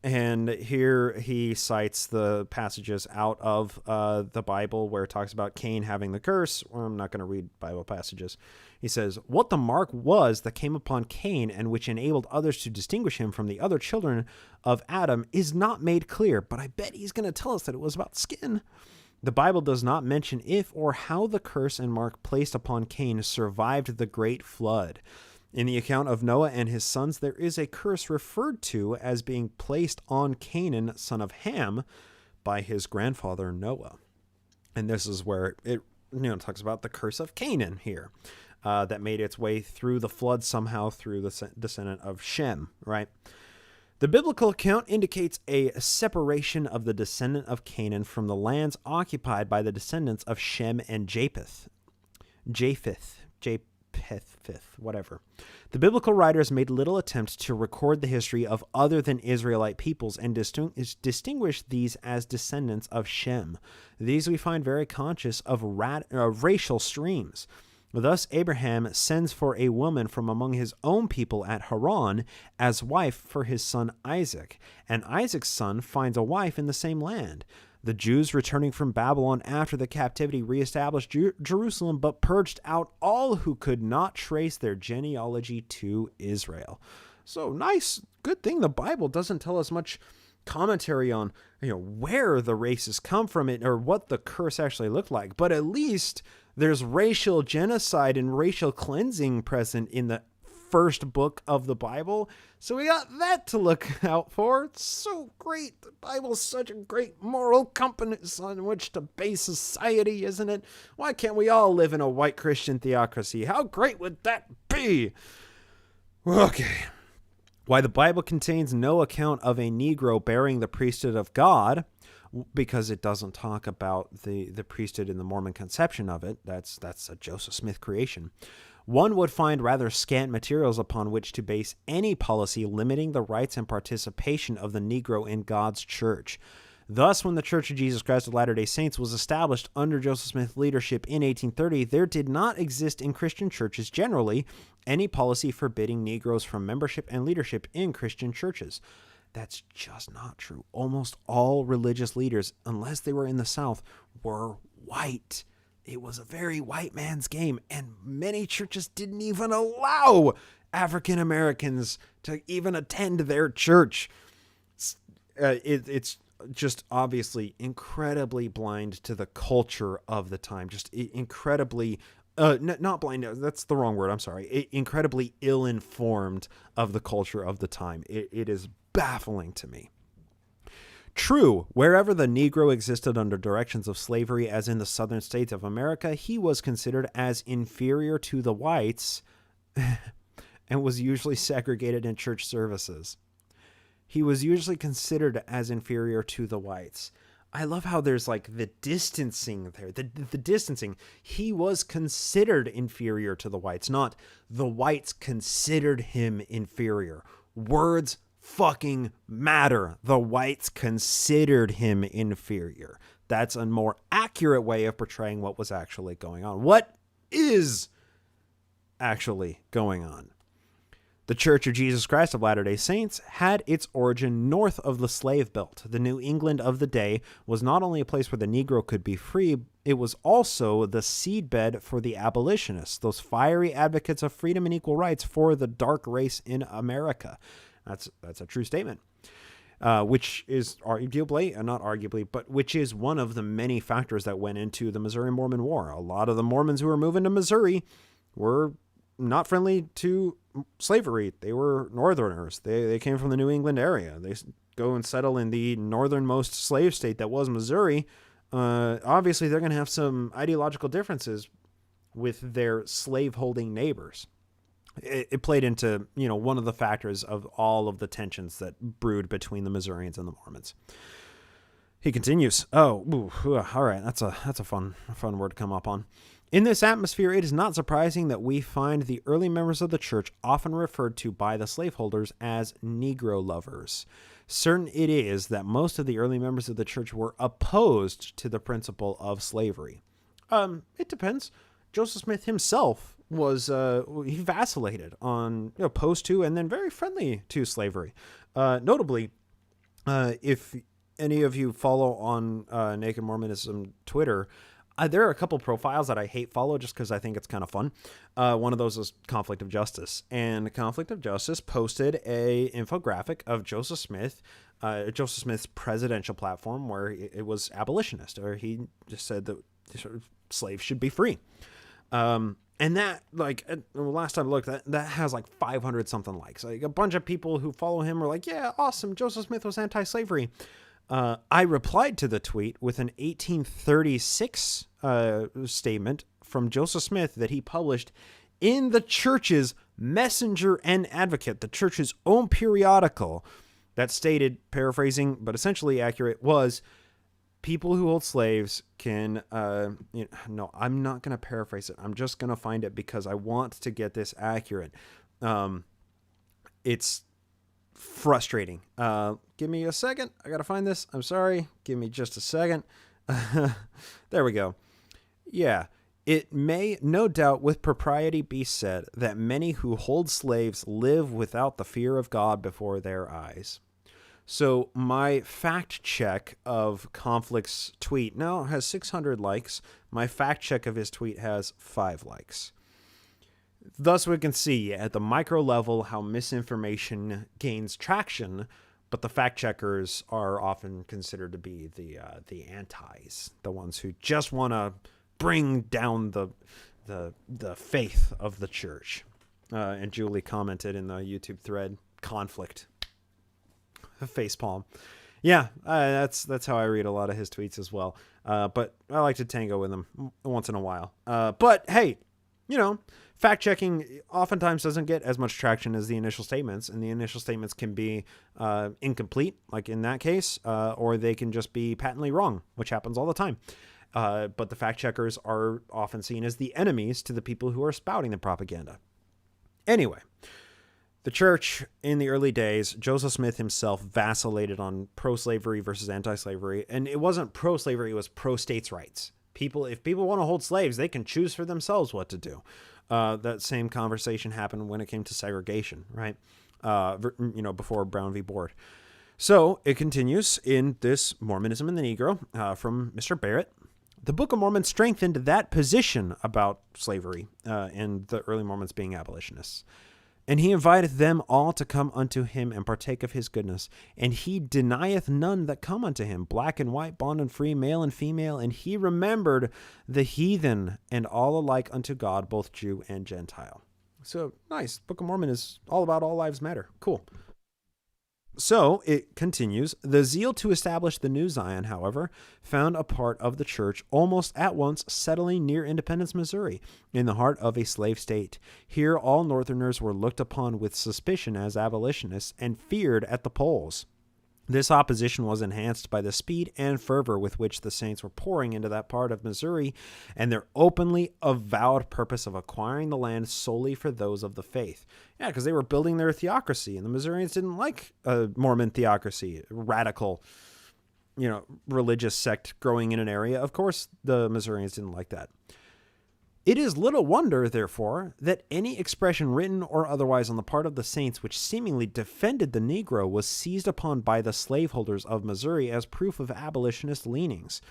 And here he cites the passages out of the Bible where it talks about Cain having the curse. Well, I'm not going to read Bible passages. He says, what the mark was that came upon Cain and which enabled others to distinguish him from the other children of Adam is not made clear, but I bet he's going to tell us that it was about skin. The Bible does not mention if or how the curse and mark placed upon Cain survived the great flood. In the account of Noah and his sons, there is a curse referred to as being placed on Canaan, son of Ham, by his grandfather Noah. And this is where it talks about the curse of Canaan here, that made its way through the flood somehow through the descendant of Shem, right? The biblical account indicates a separation of the descendant of Canaan from the lands occupied by the descendants of Shem and Japheth, whatever. The biblical writers made little attempt to record the history of other than Israelite peoples and distinguish these as descendants of Shem. These we find very conscious of racial streams. Thus, Abraham sends for a woman from among his own people at Haran as wife for his son Isaac, and Isaac's son finds a wife in the same land. The Jews returning from Babylon after the captivity reestablished Jerusalem, but purged out all who could not trace their genealogy to Israel. So nice, good thing the Bible doesn't tell us much commentary on where the races come from it or what the curse actually looked like, but at least there's racial genocide and racial cleansing present in the first book of the Bible. So we got that to look out for. It's so great. The Bible's such a great moral compass on which to base society, isn't it? Why can't we all live in a white Christian theocracy? How great would that be? Okay. Why the Bible contains no account of a Negro bearing the priesthood of God, because it doesn't talk about the priesthood in the Mormon conception of it. That's a Joseph Smith creation. one would find rather scant materials upon which to base any policy limiting the rights and participation of the Negro in God's church. Thus, when the Church of Jesus Christ of Latter-day Saints was established under Joseph Smith's leadership in 1830, there did not exist in Christian churches generally any policy forbidding Negroes from membership and leadership in Christian churches. That's just not true. Almost all religious leaders, unless they were in the South, were white. It was a very white man's game, and many churches didn't even allow African Americans to even attend their church. It's just obviously incredibly blind to the culture of the time. Just incredibly, not blind, that's the wrong word, I'm sorry. Incredibly ill-informed of the culture of the time. It is baffling to me. True, wherever the Negro existed under directions of slavery, as in the southern states of America, he was considered as inferior to the whites and was usually segregated in church services. He was usually considered as inferior to the whites. I love how there's like the distancing there. The distancing. He was considered inferior to the whites, not the whites considered him inferior. Words fucking matter. The whites considered him inferior. That's a more accurate way of portraying what was actually going on. What is actually going on? The Church of Jesus Christ of Latter-day Saints had its origin north of the slave belt. The New England of the day was not only a place where the Negro could be free, it was also the seedbed for the abolitionists, those fiery advocates of freedom and equal rights for the dark race in America. That's a true statement, which is arguably, not arguably, but which is one of the many factors that went into the Missouri-Mormon War. A lot of the Mormons who were moving to Missouri were not friendly to slavery. They were Northerners. They came from the New England area. They go and settle in the northernmost slave state that was Missouri. Obviously, they're going to have some ideological differences with their slave-holding neighbors. It played into, one of the factors of all of the tensions that brewed between the Missourians and the Mormons. He continues. All right. That's a fun word to come up on. In this atmosphere, it is not surprising that we find the early members of the church often referred to by the slaveholders as Negro lovers. Certain it is that most of the early members of the church were opposed to the principle of slavery. It depends. Joseph Smith himself was he vacillated on opposed to and then very friendly to slavery. Notably, if any of you follow on Naked Mormonism Twitter, there are a couple profiles that I hate follow just because I think it's kind of fun. One of those is Conflict of Justice, and Conflict of Justice posted a infographic of Joseph Smith's presidential platform where it was abolitionist, or he just said that slaves should be free. And that, last time I looked, that has like 500 something likes. Like a bunch of people who follow him were like, yeah, awesome, Joseph Smith was anti-slavery. I replied to the tweet with an 1836 statement from Joseph Smith that he published in the church's Messenger and Advocate, the church's own periodical, that stated, paraphrasing, but essentially accurate, was people who hold slaves can, no, I'm not going to paraphrase it. I'm just going to find it because I want to get this accurate. It's frustrating. Give me a second. I got to find this. I'm sorry. Give me just a second. There we go. Yeah. It may, no doubt, with propriety be said that many who hold slaves live without the fear of God before their eyes. So my fact check of Conflict's tweet now has 600 likes. My fact check of his tweet has 5 likes. Thus, we can see at the micro level how misinformation gains traction, but the fact checkers are often considered to be the antis, the ones who just want to bring down the faith of the church. And Julie commented in the YouTube thread, conflict. Facepalm. Yeah, that's how I read a lot of his tweets as well. But I like to tango with him once in a while. But hey, fact checking oftentimes doesn't get as much traction as the initial statements, and the initial statements can be incomplete, like in that case, or they can just be patently wrong, which happens all the time. But the fact checkers are often seen as the enemies to the people who are spouting the propaganda. Anyway, the church in the early days, Joseph Smith himself vacillated on pro-slavery versus anti-slavery. And it wasn't pro-slavery, it was pro-states' rights. If people want to hold slaves, they can choose for themselves what to do. That same conversation happened when it came to segregation, right? Before Brown v. Board. So it continues in this Mormonism and the Negro from Mr. Barrett. The Book of Mormon strengthened that position about slavery and the early Mormons being abolitionists. And he inviteth them all to come unto him and partake of his goodness. And he denieth none that come unto him, black and white, bond and free, male and female. And he remembered the heathen and all alike unto God, both Jew and Gentile. So nice. Book of Mormon is all about all lives matter. Cool. So it continues. The zeal to establish the new Zion, however, found a part of the church almost at once settling near Independence, Missouri, in the heart of a slave state. Here all Northerners were looked upon with suspicion as abolitionists and feared at the polls. This opposition was enhanced by the speed and fervor with which the saints were pouring into that part of Missouri and their openly avowed purpose of acquiring the land solely for those of the faith. Yeah, because they were building their theocracy, and the Missourians didn't like a Mormon theocracy, radical, religious sect growing in an area. Of course, the Missourians didn't like that. It is little wonder, therefore, that any expression written or otherwise on the part of the saints which seemingly defended the Negro was seized upon by the slaveholders of Missouri as proof of abolitionist leanings.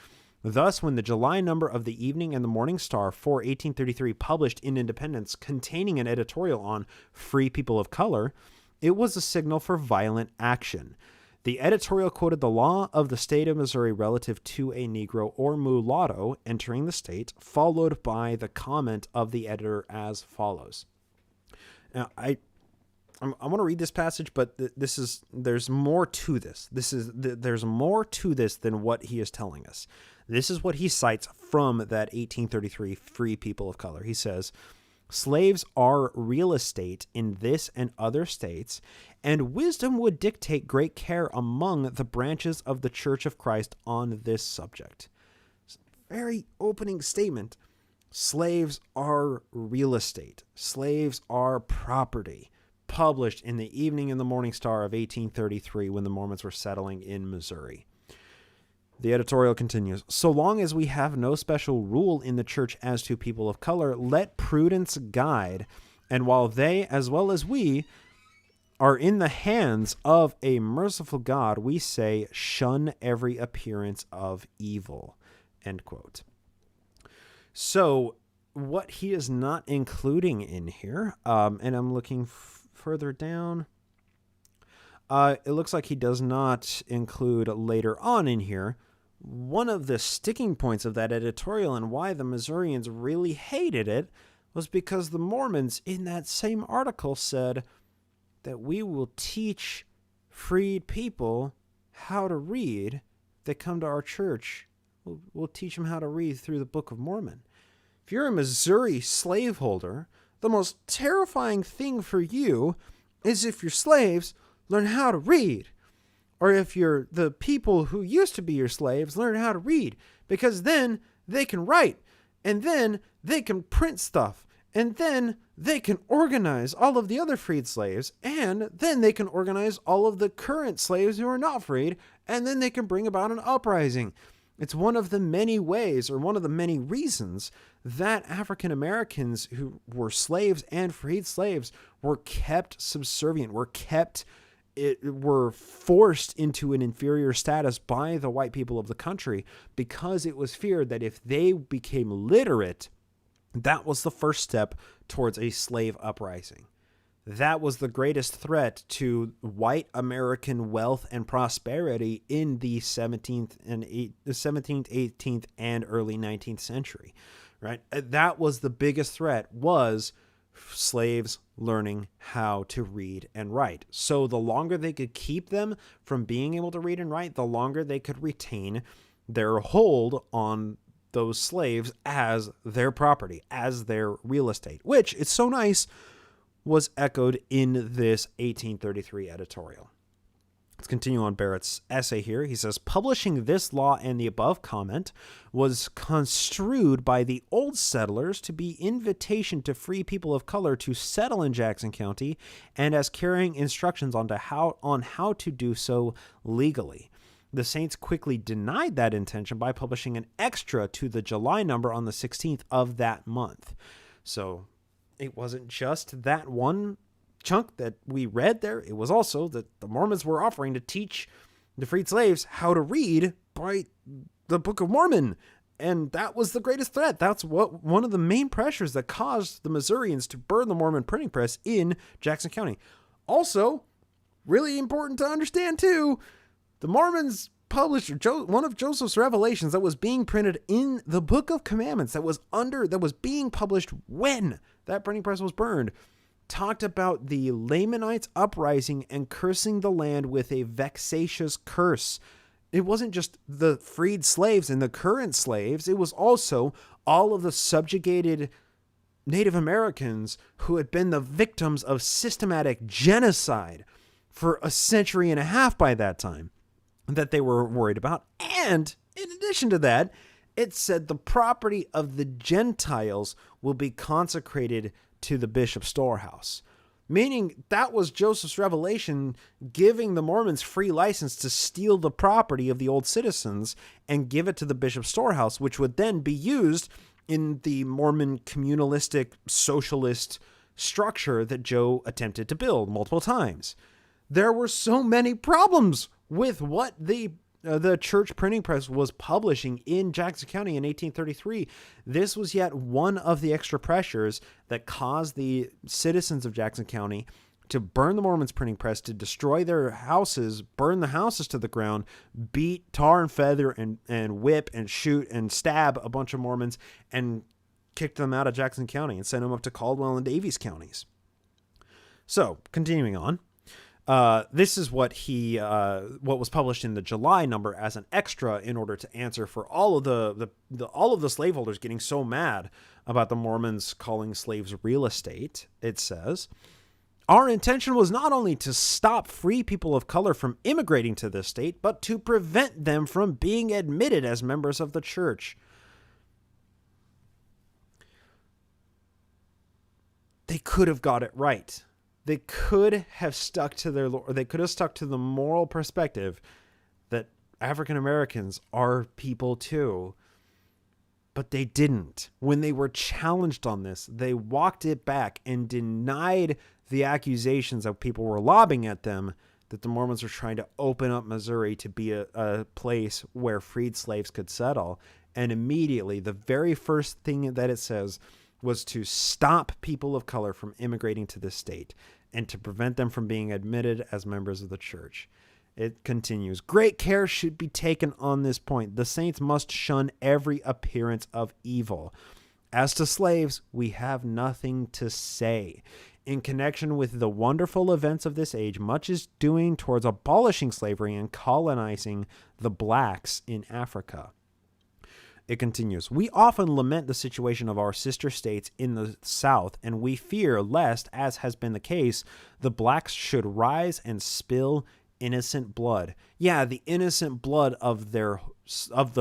Thus, when the July number of the Evening and the Morning Star for 1833 published in Independence containing an editorial on free people of color, it was a signal for violent action. The editorial quoted the law of the state of Missouri relative to a Negro or mulatto entering the state, followed by the comment of the editor as follows. Now, I want to read this passage, but there's more to this. There's more to this than what he is telling us. This is what he cites from that 1833 Free People of Color. He says, slaves are real estate in this and other states, and wisdom would dictate great care among the branches of the Church of Christ on this subject. Very opening statement. Slaves are real estate. Slaves are property. Published in the Evening and the Morning Star of 1833 when the Mormons were settling in Missouri. The editorial continues, so long as we have no special rule in the church as to people of color, let prudence guide, and while they, as well as we, are in the hands of a merciful God, we say, shun every appearance of evil, end quote. So what he is not including in here, and I'm looking further down, it looks like he does not include later on in here one of the sticking points of that editorial and why the Missourians really hated it was because the Mormons in that same article said that we will teach freed people how to read that come to our church. We'll teach them how to read through the Book of Mormon. If you're a Missouri slaveholder, the most terrifying thing for you is if your slaves learn how to read. Or if the people who used to be your slaves learn how to read, because then they can write, and then they can print stuff, and then they can organize all of the other freed slaves, and then they can organize all of the current slaves who are not freed, and then they can bring about an uprising. It's one of the many ways, or one of the many reasons, that African Americans who were slaves and freed slaves were kept subservient, were forced into an inferior status by the white people of the country, because it was feared that if they became literate, that was the first step towards a slave uprising. That was the greatest threat to white American wealth and prosperity in the 17th, 18th, and early 19th century, right? That was the biggest threat, was slaves learning how to read and write. So the longer they could keep them from being able to read and write, the longer they could retain their hold on those slaves as their property, as their real estate, which, it's so nice, was echoed in this 1833 editorial. Let's continue on Barrett's essay here. He says, publishing this law and the above comment was construed by the old settlers to be invitation to free people of color to settle in Jackson County and as carrying instructions on how to do so legally. The Saints quickly denied that intention by publishing an extra to the July number on the 16th of that month. So it wasn't just that one chunk that we read there. It was also that the Mormons were offering to teach the freed slaves how to read by the Book of Mormon. And that was the greatest threat. That's what one of the main pressures that caused the Missourians to burn the Mormon printing press in Jackson County. Also, really important to understand too, the Mormons published one of Joseph's revelations that was being printed in the Book of Commandments that was being published when that printing press was burned, talked about the Lamanites uprising and cursing the land with a vexatious curse. It wasn't just the freed slaves and the current slaves. It was also all of the subjugated Native Americans who had been the victims of systematic genocide for a century and a half by that time that they were worried about. And in addition to that, it said the property of the Gentiles will be consecrated to the bishop's storehouse, meaning that was Joseph's revelation giving the Mormons free license to steal the property of the old citizens and give it to the bishop's storehouse, which would then be used in the Mormon communalistic socialist structure that Joe attempted to build multiple times. There were so many problems with what the church printing press was publishing in Jackson County in 1833. This was yet one of the extra pressures that caused the citizens of Jackson County to burn the Mormons' printing press, to destroy their houses, burn the houses to the ground, beat, tar and feather, and whip and shoot and stab a bunch of Mormons, and kicked them out of Jackson County and sent them up to Caldwell and Daviess counties. So, continuing on. This is what what was published in the July number as an extra in order to answer for all of the slaveholders getting so mad about the Mormons calling slaves real estate. It says, our intention was not only to stop free people of color from immigrating to this state, but to prevent them from being admitted as members of the church. They could have got it right. They could have stuck to the moral perspective that African Americans are people too, but they didn't. When they were challenged on this, they walked it back and denied the accusations that people were lobbing at them that the Mormons were trying to open up Missouri to be a place where freed slaves could settle. And immediately, the very first thing that it says was to stop people of color from immigrating to this state and to prevent them from being admitted as members of the church. It continues, great care should be taken on this point. The saints must shun every appearance of evil. As to slaves, we have nothing to say. In connection with the wonderful events of this age, much is doing towards abolishing slavery and colonizing the blacks in Africa. It continues, we often lament the situation of our sister states in the South, and we fear lest, as has been the case, the blacks should rise and spill innocent blood. Yeah, the innocent blood of the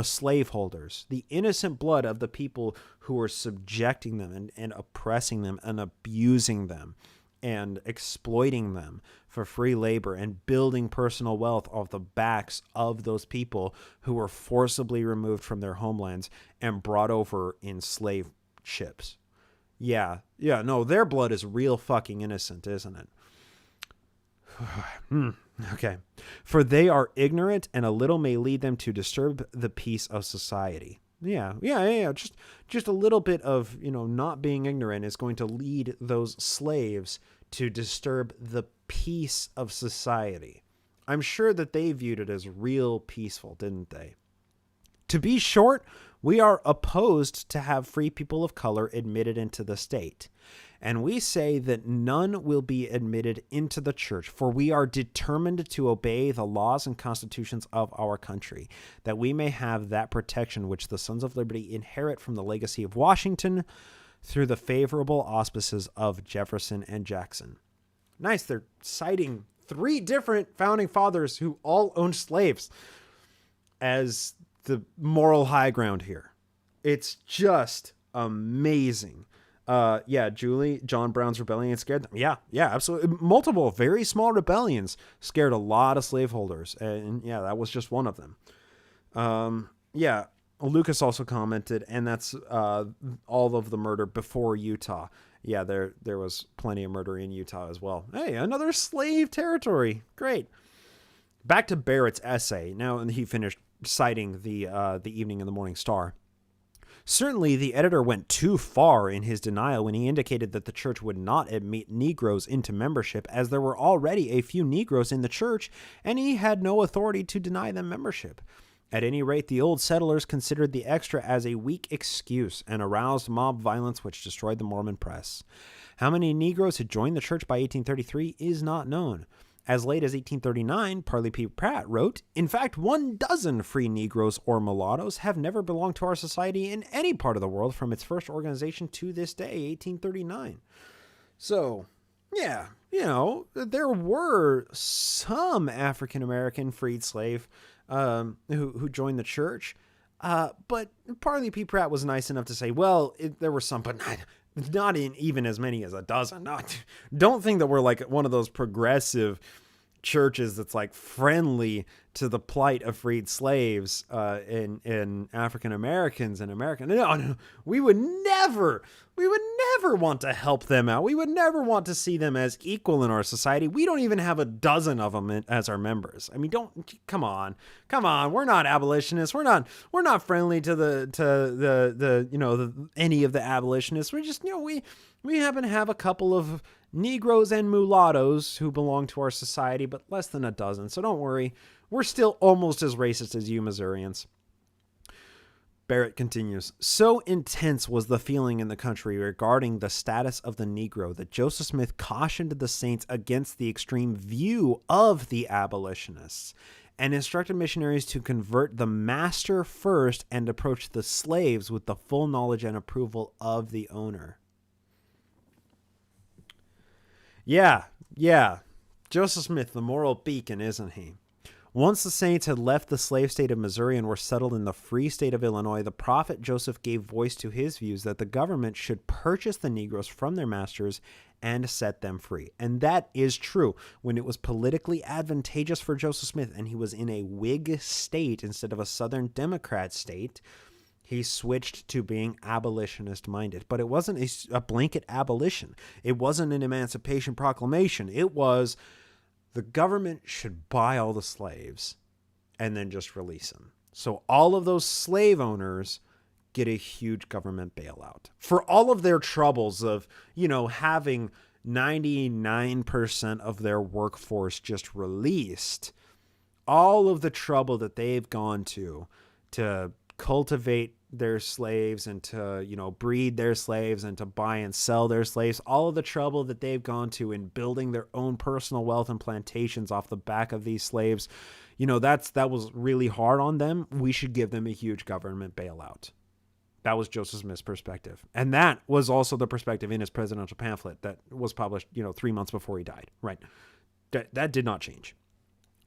slaveholders, the innocent blood of the people who were subjecting them and oppressing them and abusing them and exploiting them for free labor and building personal wealth off the backs of those people who were forcibly removed from their homelands and brought over in slave ships. Yeah, no, their blood is real fucking innocent, isn't it? Okay. For they are ignorant, and a little may lead them to disturb the peace of society. Yeah. Just a little bit of, not being ignorant is going to lead those slaves to disturb the peace of society. I'm sure that they viewed it as real peaceful, didn't they? To be short, we are opposed to have free people of color admitted into the state. And we say that none will be admitted into the church, for we are determined to obey the laws and constitutions of our country, that we may have that protection which the Sons of Liberty inherit from the legacy of Washington through the favorable auspices of Jefferson and Jackson. Nice, they're citing 3 different founding fathers who all owned slaves as the moral high ground here. It's just amazing. Julie, John Brown's rebellion scared them. Yeah, absolutely. Multiple very small rebellions scared a lot of slaveholders. And yeah, that was just one of them. Lucas also commented, and that's all of the murder before Utah. Yeah, there was plenty of murder in Utah as well. Hey, another slave territory. Great. Back to Barrett's essay. Now he finished citing the Evening and the Morning Star. Certainly, the editor went too far in his denial when he indicated that the church would not admit Negroes into membership, as there were already a few Negroes in the church, and he had no authority to deny them membership. At any rate, the old settlers considered the extra as a weak excuse and aroused mob violence which destroyed the Mormon press. How many Negroes had joined the church by 1833 is not known. As late as 1839, Parley P. Pratt wrote, "In fact, 12 free Negroes or mulattoes have never belonged to our society in any part of the world from its first organization to this day, 1839. So, yeah, there were some African-American freed slave who joined the church. But Parley P. Pratt was nice enough to say, well, there were some, but not in even as many as a dozen. Don't think that we're like one of those progressive churches that's like friendly to the plight of freed slaves in African Americans and American. No, we would never want to help them out. We would never want to see them as equal in our society. We don't even have a dozen of them as our members. I mean, come on. We're not abolitionists. We're not friendly to any of the abolitionists. We're just, we happen to have a couple of Negroes and mulattoes who belong to our society, but less than a dozen. So don't worry. We're still almost as racist as you Missourians. Barrett continues, so intense was the feeling in the country regarding the status of the Negro that Joseph Smith cautioned the saints against the extreme view of the abolitionists and instructed missionaries to convert the master first and approach the slaves with the full knowledge and approval of the owner. Yeah. Joseph Smith, the moral beacon, isn't he? Once the saints had left the slave state of Missouri and were settled in the free state of Illinois, the prophet Joseph gave voice to his views that the government should purchase the Negroes from their masters and set them free. And that is true. When it was politically advantageous for Joseph Smith and he was in a Whig state instead of a Southern Democrat state, he switched to being abolitionist-minded. But it wasn't a blanket abolition. It wasn't an Emancipation Proclamation. It was the government should buy all the slaves and then just release them. So all of those slave owners get a huge government bailout for all of their troubles of, having 99% of their workforce just released. All of the trouble that they've gone to cultivate their slaves and to, breed their slaves and to buy and sell their slaves, all of the trouble that they've gone to in building their own personal wealth and plantations off the back of these slaves, that was really hard on them. We should give them a huge government bailout. That was Joseph Smith's perspective. And that was also the perspective in his presidential pamphlet that was published, 3 months before he died, right? That did not change.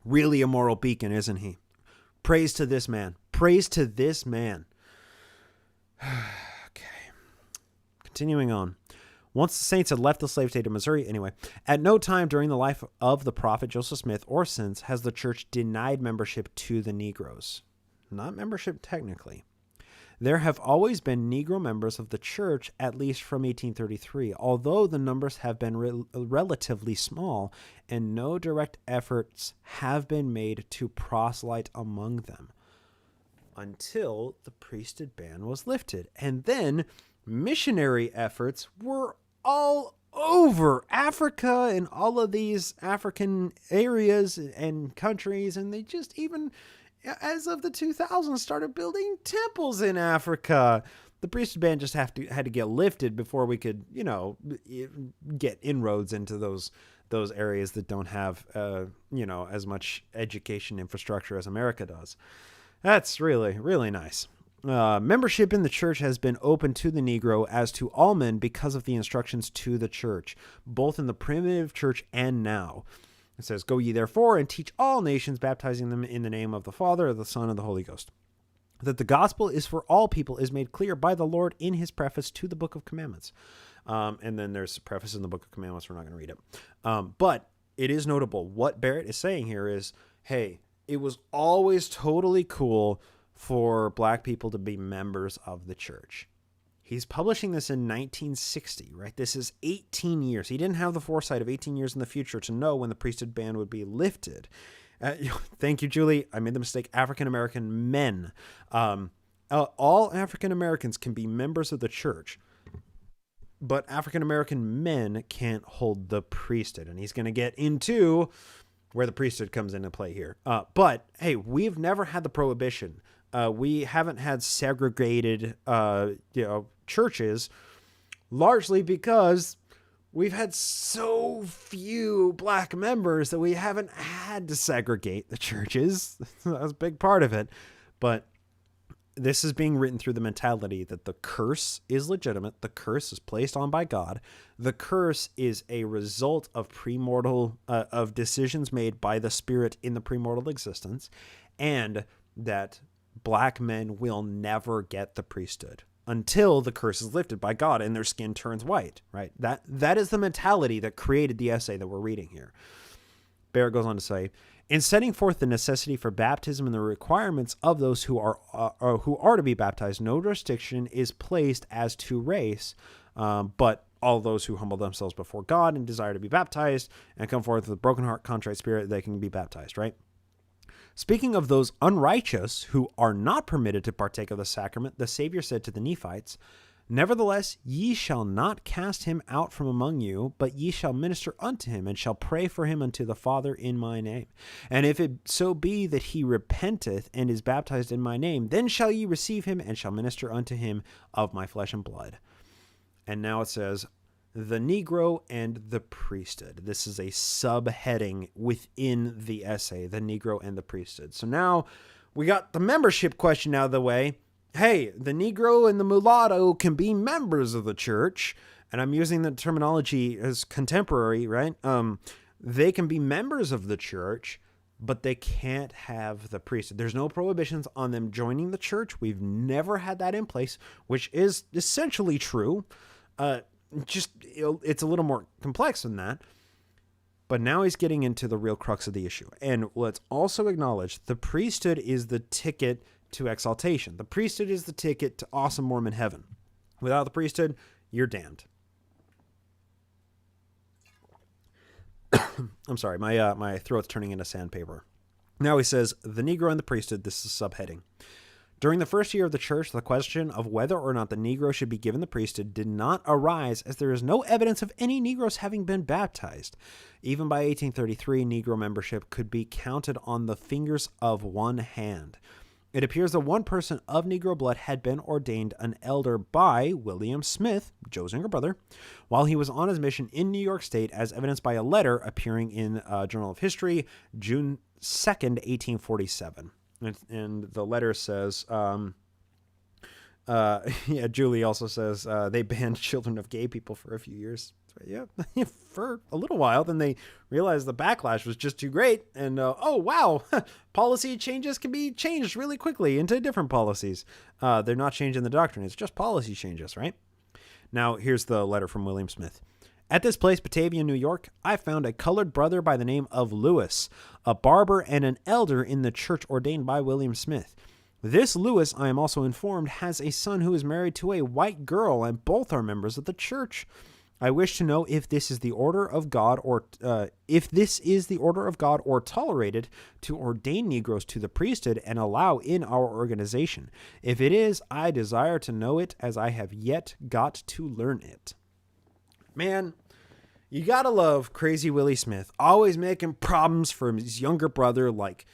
Really a moral beacon, isn't he? Praise to this man. Praise to this man. Okay. Continuing on. Once the saints had left the slave state of Missouri, at no time during the life of the prophet Joseph Smith or since has the church denied membership to the Negroes. Not membership technically. There have always been Negro members of the church, at least from 1833, although the numbers have been relatively small and no direct efforts have been made to proselyte among them until the priesthood ban was lifted. And then missionary efforts were all over Africa and all of these African areas and countries, and they just even, as of the 2000s, started building temples in Africa. The priesthood ban just had to get lifted before we could, get inroads into those areas that don't have, as much education infrastructure as America does. That's really, really nice. Membership in the church has been open to the Negro as to all men because of the instructions to the church, both in the primitive church and now. It says, "Go ye therefore and teach all nations, baptizing them in the name of the Father, of the Son, and the Holy Ghost. That the gospel is for all people is made clear by the Lord in his preface to the Book of Commandments." And then there's a preface in the Book of Commandments. We're not going to read it. But it is notable. What Barrett is saying here is, hey, it was always totally cool for black people to be members of the church. He's publishing this in 1960, right? This is 18 years. He didn't have the foresight of 18 years in the future to know when the priesthood ban would be lifted. Thank you, Julie. I made the mistake. African-American men. All African-Americans can be members of the church, but African-American men can't hold the priesthood. And he's going to get into where the priesthood comes into play here. But, hey, we've never had the prohibition. We haven't had segregated, churches, largely because we've had so few black members that we haven't had to segregate the churches. That's a big part of it. But this is being written through the mentality that the curse is legitimate. The curse is placed on by God. The curse is a result of premortal, of decisions made by the Spirit in the premortal existence, and that black men will never get the priesthood until the curse is lifted by God and their skin turns white, right? That is the mentality that created the essay that we're reading here. Barrett goes on to say, in setting forth the necessity for baptism and the requirements of those who are to be baptized, no restriction is placed as to race, but all those who humble themselves before God and desire to be baptized and come forth with a broken heart, contrite spirit, they can be baptized, right? Speaking of those unrighteous who are not permitted to partake of the sacrament, the Savior said to the Nephites, "Nevertheless, ye shall not cast him out from among you, but ye shall minister unto him, and shall pray for him unto the Father in my name. And if it so be that he repenteth and is baptized in my name, then shall ye receive him, and shall minister unto him of my flesh and blood." And now it says, the Negro and the priesthood. This is a subheading within the essay, the Negro and the priesthood. So now we got the membership question out of the way. Hey, the Negro and the mulatto can be members of the church. And I'm using the terminology as contemporary, right? They can be members of the church, but they can't have the priesthood. There's no prohibitions on them joining the church. We've never had that in place, which is essentially true. It's a little more complex than that. But now he's getting into the real crux of the issue. And let's also acknowledge the priesthood is the ticket to exaltation. The priesthood is the ticket to awesome Mormon heaven. Without the priesthood, you're damned. I'm sorry, my throat's turning into sandpaper. Now he says, the Negro and the priesthood, this is subheading. During the first year of the church, the question of whether or not the Negro should be given the priesthood did not arise, as there is no evidence of any Negroes having been baptized. Even by 1833, Negro membership could be counted on the fingers of one hand. It appears that one person of Negro blood had been ordained an elder by William Smith, Joe's younger brother, while he was on his mission in New York State, as evidenced by a letter appearing in Journal of History, June 2nd, 1847. And the letter says, Julie also says they banned children of gay people for a few years. Yeah, for a little while. Then they realized the backlash was just too great. And, oh, wow, policy changes can be changed really quickly into different policies. They're not changing the doctrine. It's just policy changes, right? Now, here's the letter from William Smith. At this place, Batavia, New York, I found a colored brother by the name of Lewis, a barber and an elder in the church ordained by William Smith. This Lewis, I am also informed, has a son who is married to a white girl, and both are members of the church. I wish to know if this is the order of God, or tolerated to ordain Negroes to the priesthood and allow in our organization. If it is, I desire to know it, as I have yet got to learn it. Man, you gotta love Crazy Willie Smith, always making problems for his younger brother, like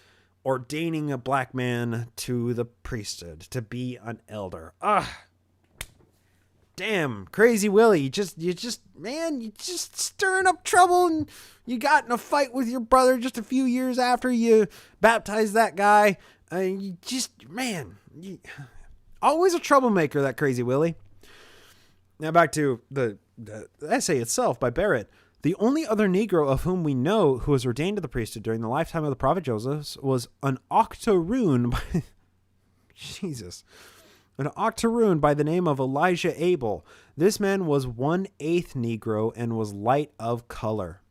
ordaining a black man to the priesthood to be an elder. Damn, Crazy Willie, you just stirring up trouble, and you got in a fight with your brother just a few years after you baptized that guy. Always a troublemaker, that Crazy Willie. Now back to the essay itself by Barrett. The only other Negro of whom we know who was ordained to the priesthood during the lifetime of the prophet Joseph was an octoroon by Jesus. An octoroon by the name of Elijah Abel. This man was 1/8 Negro and was light of color.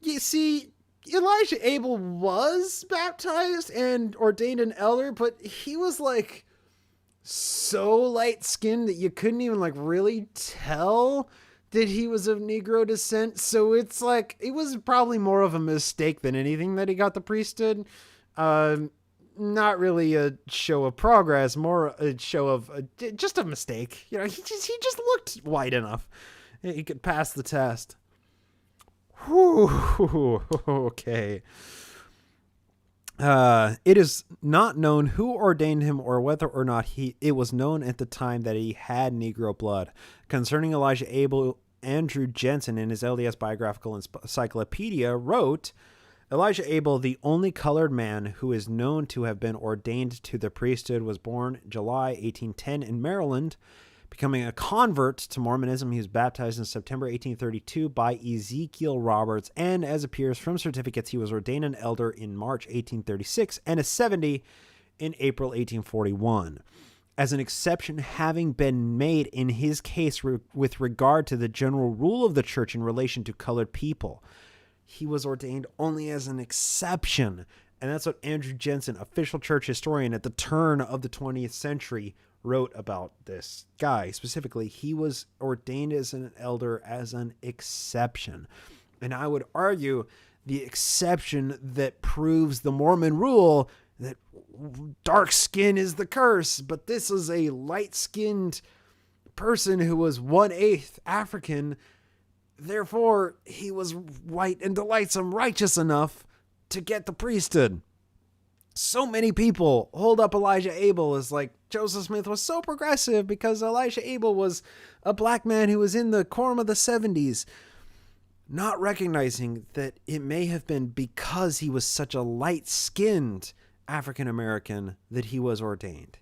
You see, Elijah Abel was baptized and ordained an elder, but he was like so light-skinned that you couldn't even like really tell that he was of Negro descent. So it's like, it was probably more of a mistake than anything that he got the priesthood. Not really a show of progress, more a show of just a mistake. You know, he just looked white enough. He could pass the test. Whew, okay. It is not known who ordained him or whether or not it was known at the time that he had Negro blood. Concerning Elijah Abel, Andrew Jensen in his LDS Biographical Encyclopedia wrote, Elijah Abel, the only colored man who is known to have been ordained to the priesthood, was born July 1810 in Maryland. Becoming a convert to Mormonism, he was baptized in September 1832 by Ezekiel Roberts, and as appears from certificates, he was ordained an elder in March 1836 and a 70 in April 1841. As an exception having been made in his case with regard to the general rule of the church in relation to colored people. He was ordained only as an exception. And that's what Andrew Jensen, official church historian at the turn of the 20th century, wrote about this guy. Specifically, he was ordained as an elder as an exception. And I would argue the exception that proves the Mormon rule that dark skin is the curse. But this is a light-skinned person who was 1/8 African. Therefore, he was white and delightsome, righteous enough to get the priesthood. So many people hold up Elijah Abel as like Joseph Smith was so progressive because Elijah Abel was a black man who was in the quorum of the 70s, not recognizing that it may have been because he was such a light-skinned African American that he was ordained.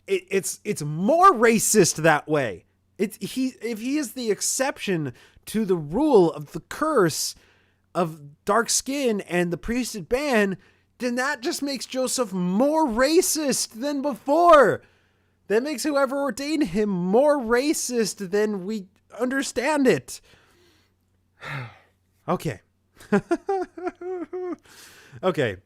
It's more racist that way. If he is the exception to the rule of the curse of dark skin and the priesthood ban, then that just makes Joseph more racist than before. That makes whoever ordained him more racist than we understand it. Okay. Okay.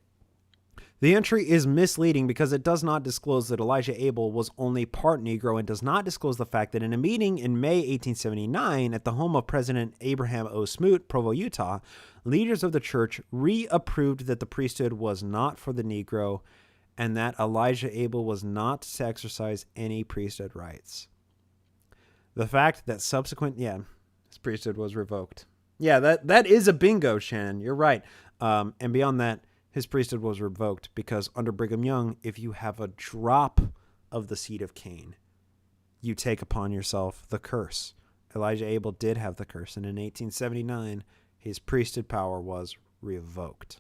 The entry is misleading because it does not disclose that Elijah Abel was only part Negro and does not disclose the fact that in a meeting in May 1879 at the home of President Abraham O. Smoot, Provo, Utah, leaders of the church reapproved that the priesthood was not for the Negro and that Elijah Abel was not to exercise any priesthood rights. The fact that his priesthood was revoked. Yeah, that is a bingo, Shannon. You're right. And beyond that, his priesthood was revoked because under Brigham Young, if you have a drop of the seed of Cain, you take upon yourself the curse. Elijah Abel did have the curse, and in 1879, his priesthood power was revoked.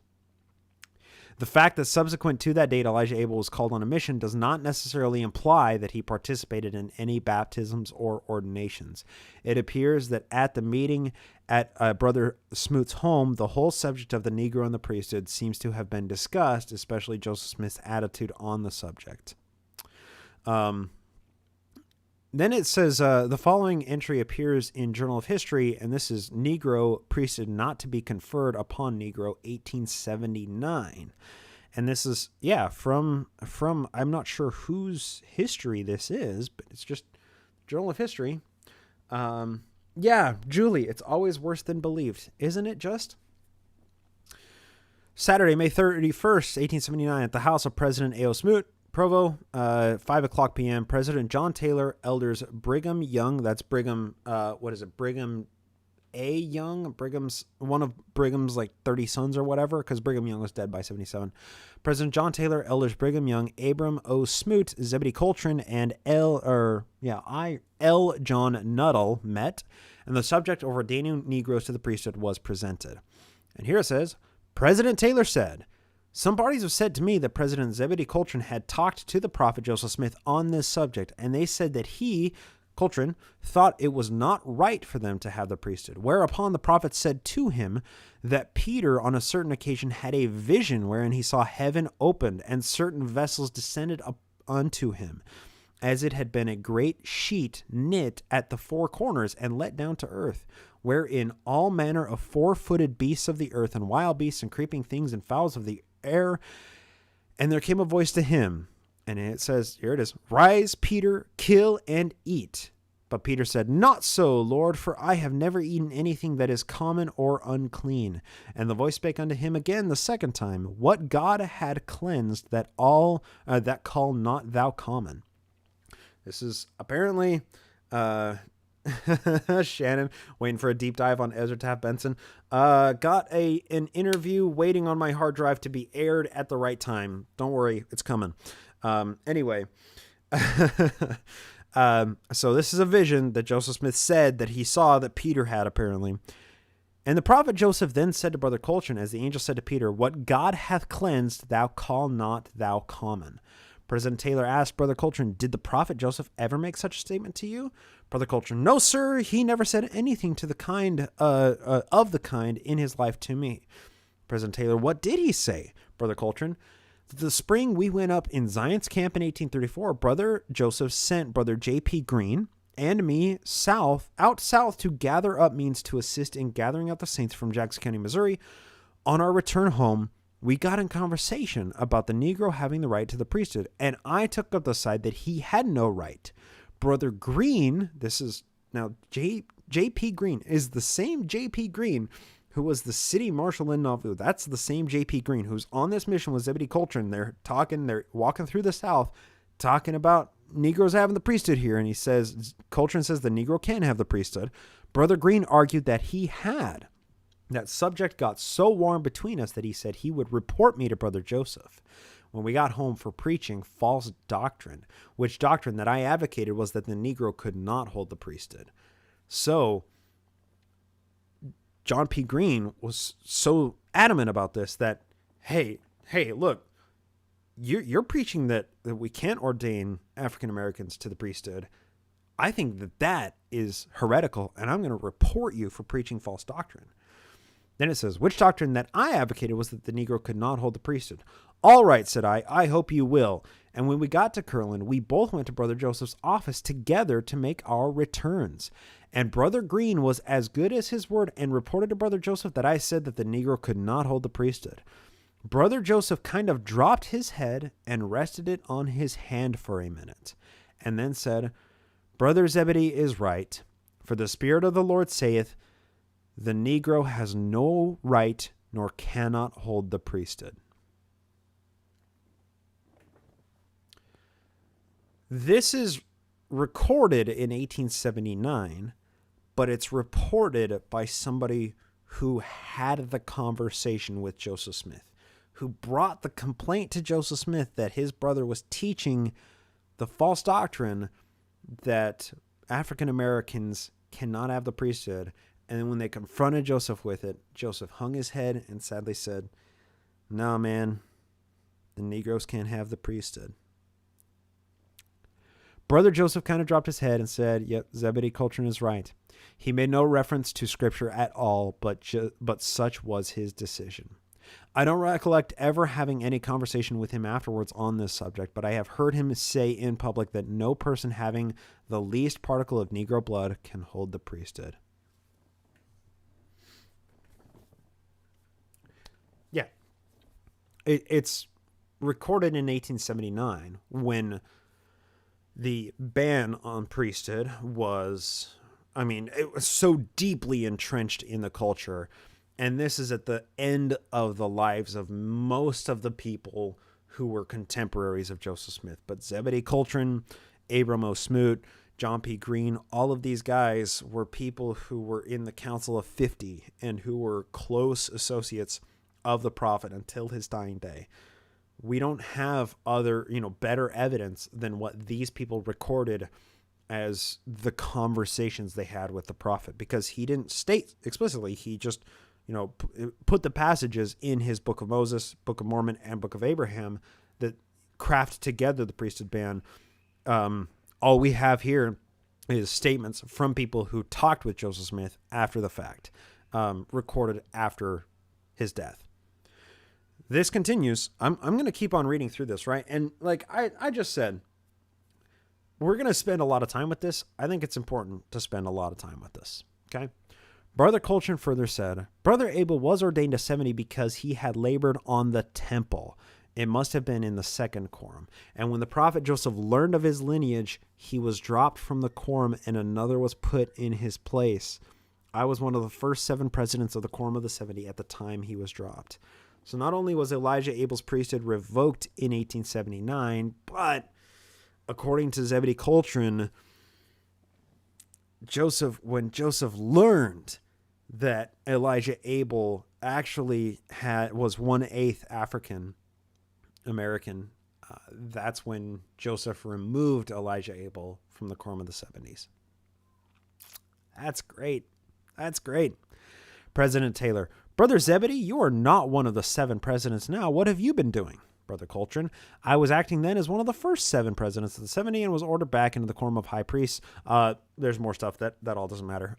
The fact that subsequent to that date, Elijah Abel was called on a mission does not necessarily imply that he participated in any baptisms or ordinations. It appears that at the meeting at Brother Smoot's home, the whole subject of the Negro and the priesthood seems to have been discussed, especially Joseph Smith's attitude on the subject. Then it says, the following entry appears in Journal of History, and this is Negro priesthood not to be conferred upon Negro, 1879. And this is, from I'm not sure whose history this is, but it's just Journal of History. Julie, it's always worse than believed, isn't it just? Saturday, May 31st, 1879, at the house of President A.O. Smoot, Provo, 5:00 p.m. President John Taylor, elders Brigham Young. That's Brigham. Brigham A. Young. One of Brigham's like 30 sons or whatever, because Brigham Young was dead by 77. President John Taylor, elders Brigham Young, Abram O. Smoot, Zebedee Coltrane, and L. John Nuttall met, and the subject of ordaining Negroes to the priesthood was presented. And here it says, President Taylor said, some parties have said to me that President Zebedee Coltrane had talked to the prophet Joseph Smith on this subject, and they said that he, Coltrane, thought it was not right for them to have the priesthood. Whereupon the prophet said to him that Peter on a certain occasion had a vision wherein he saw heaven opened and certain vessels descended up unto him, as it had been a great sheet knit at the four corners and let down to earth, wherein all manner of four-footed beasts of the earth and wild beasts and creeping things and fowls of the air. And there came a voice to him, and it says, here it is, Rise, Peter, kill and eat. But Peter said, Not so, Lord, for I have never eaten anything that is common or unclean. And the voice spake unto him again the second time, What God had cleansed, that call not thou common. This is apparently Shannon waiting for a deep dive on Ezra Taft Benson. Got an interview waiting on my hard drive to be aired at the right time. Don't worry, it's coming. Anyway, so this is a vision that Joseph Smith said that he saw that Peter had apparently. And the prophet Joseph then said to Brother Coltrane, as the angel said to Peter, What God hath cleansed, thou call not thou common. President Taylor asked Brother Coltrane, Did the prophet Joseph ever make such a statement to you? Brother Coltrane, No, sir, he never said anything to the kind of the kind in his life to me. President Taylor, What did he say? Brother Coltrane, The spring we went up in Zion's camp in 1834, Brother Joseph sent Brother J.P. Green and me out south to gather up means to assist in gathering out the saints from Jackson County, Missouri. On our return home, we got in conversation about the Negro having the right to the priesthood, and I took up the side that he had no right. Brother Green, this is now J.P. Green, is the same J.P. Green who was the city marshal in Nauvoo. That's the same J.P. Green who's on this mission with Zebedee Coltrane. They're walking through the South, talking about Negroes having the priesthood here, and Coltrane says the Negro can have the priesthood. Brother Green argued that he had. That subject got so warm between us that he said he would report me to Brother Joseph when we got home for preaching false doctrine, which doctrine that I advocated was that the Negro could not hold the priesthood. So John P. Green was so adamant about this that, hey, look, you're preaching that we can't ordain African Americans to the priesthood. I think that is heretical, and I'm going to report you for preaching false doctrine. Then it says, which doctrine that I advocated was that the Negro could not hold the priesthood. All right, said I hope you will. And when we got to Kirtland, we both went to Brother Joseph's office together to make our returns. And Brother Green was as good as his word and reported to Brother Joseph that I said that the Negro could not hold the priesthood. Brother Joseph kind of dropped his head and rested it on his hand for a minute, and then said, Brother Zebedee is right, for the Spirit of the Lord saith, the Negro has no right nor cannot hold the priesthood. This is recorded in 1879, but it's reported by somebody who had the conversation with Joseph Smith, who brought the complaint to Joseph Smith that his brother was teaching the false doctrine that African Americans cannot have the priesthood. And then when they confronted Joseph with it, Joseph hung his head and sadly said, "No, man, the Negroes can't have the priesthood." Brother Joseph kind of dropped his head and said, "Yep, Zebedee Coltrane is right." He made no reference to Scripture at all, but such was his decision. I don't recollect ever having any conversation with him afterwards on this subject, but I have heard him say in public that no person having the least particle of Negro blood can hold the priesthood. Yeah. It's recorded in 1879 when the ban on priesthood was, it was so deeply entrenched in the culture. And this is at the end of the lives of most of the people who were contemporaries of Joseph Smith. But Zebedee Coltrane, Abram O. Smoot, John P. Green, all of these guys were people who were in the Council of 50 and who were close associates of the prophet until his dying day. We don't have other, better evidence than what these people recorded as the conversations they had with the prophet, because he didn't state explicitly. He just, put the passages in his Book of Moses, Book of Mormon, and Book of Abraham that craft together the priesthood ban. All we have here is statements from people who talked with Joseph Smith after the fact, recorded after his death. This continues. I'm going to keep on reading through this, right? And like I just said, we're going to spend a lot of time with this. I think it's important to spend a lot of time with this, okay? Brother Coltrane further said, Brother Abel was ordained to 70 because he had labored on the temple. It must have been in the second quorum. And when the prophet Joseph learned of his lineage, he was dropped from the quorum and another was put in his place. I was one of the first 7 presidents of the quorum of the 70 at the time he was dropped. So not only was Elijah Abel's priesthood revoked in 1879, but according to Zebedee Coltrane, when Joseph learned that Elijah Abel actually was 1/8 African American, that's when Joseph removed Elijah Abel from the quorum of the 70s. That's great. That's great. President Taylor, Brother Zebedee, you are not one of the 7 presidents now. What have you been doing? Brother Coltrane, I was acting then as one of the first 7 presidents of the 70 and was ordered back into the quorum of high priests. There's more stuff that all doesn't matter.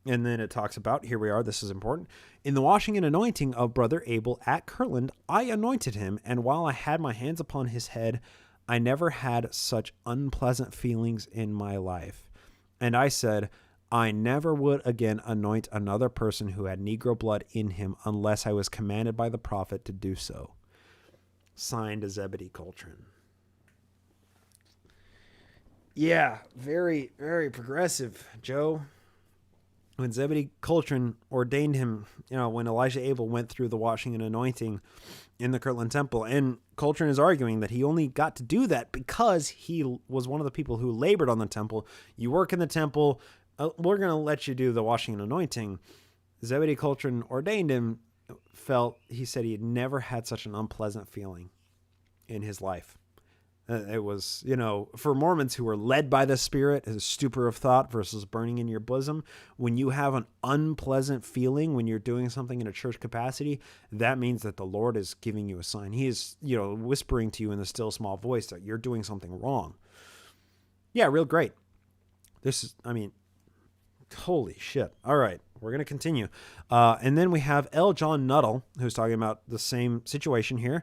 And then it talks about, here we are, this is important. In the washing and anointing of Brother Abel at Kirtland, I anointed him, and while I had my hands upon his head, I never had such unpleasant feelings in my life. And I said, I never would again anoint another person who had Negro blood in him unless I was commanded by the prophet to do so. Signed, Zebedee Coltrane. Yeah, very, very progressive, Joe. When Zebedee Coltrane ordained him, when Elijah Abel went through the washing and anointing in the Kirtland Temple, and Coltrane is arguing that he only got to do that because he was one of the people who labored on the temple. You work in the temple, we're going to let you do the washing and anointing. Zebedee Coltrane ordained him, he said he had never had such an unpleasant feeling in his life. It was, for Mormons who were led by the Spirit, as a stupor of thought versus burning in your bosom, when you have an unpleasant feeling when you're doing something in a church capacity, that means that the Lord is giving you a sign. He is, whispering to you in the still small voice that you're doing something wrong. Yeah, real great. Holy shit. All right, we're going to continue. And then we have L. John Nuttall, who's talking about the same situation here.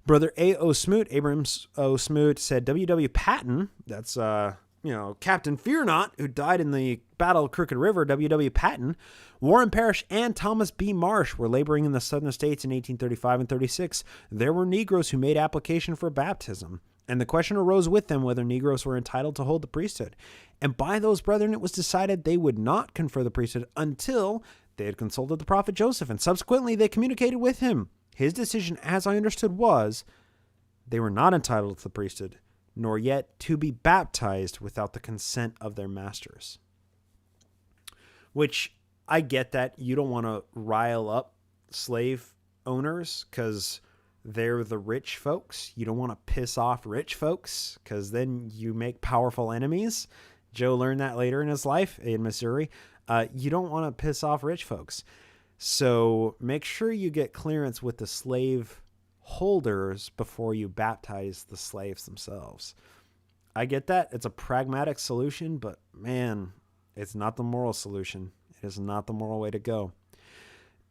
Brother A.O. Smoot, Abraham O. Smoot, said W.W. Patton, that's, Captain Fear Not, who died in the Battle of Crooked River, W.W. Patton, Warren Parrish, and Thomas B. Marsh were laboring in the southern states in 1835 and 36. There were Negroes who made application for baptism, and the question arose with them whether Negroes were entitled to hold the priesthood. And by those brethren it was decided they would not confer the priesthood until they had consulted the prophet Joseph, and subsequently they communicated with him. His decision, as I understood, was they were not entitled to the priesthood, nor yet to be baptized without the consent of their masters. Which, I get that you don't want to rile up slave owners because they're the rich folks. You don't want to piss off rich folks because then you make powerful enemies. Joe learned that later in his life in Missouri. You don't want to piss off rich folks. So make sure you get clearance with the slave holders before you baptize the slaves themselves. I get that. It's a pragmatic solution, but man, it's not the moral solution. It is not the moral way to go.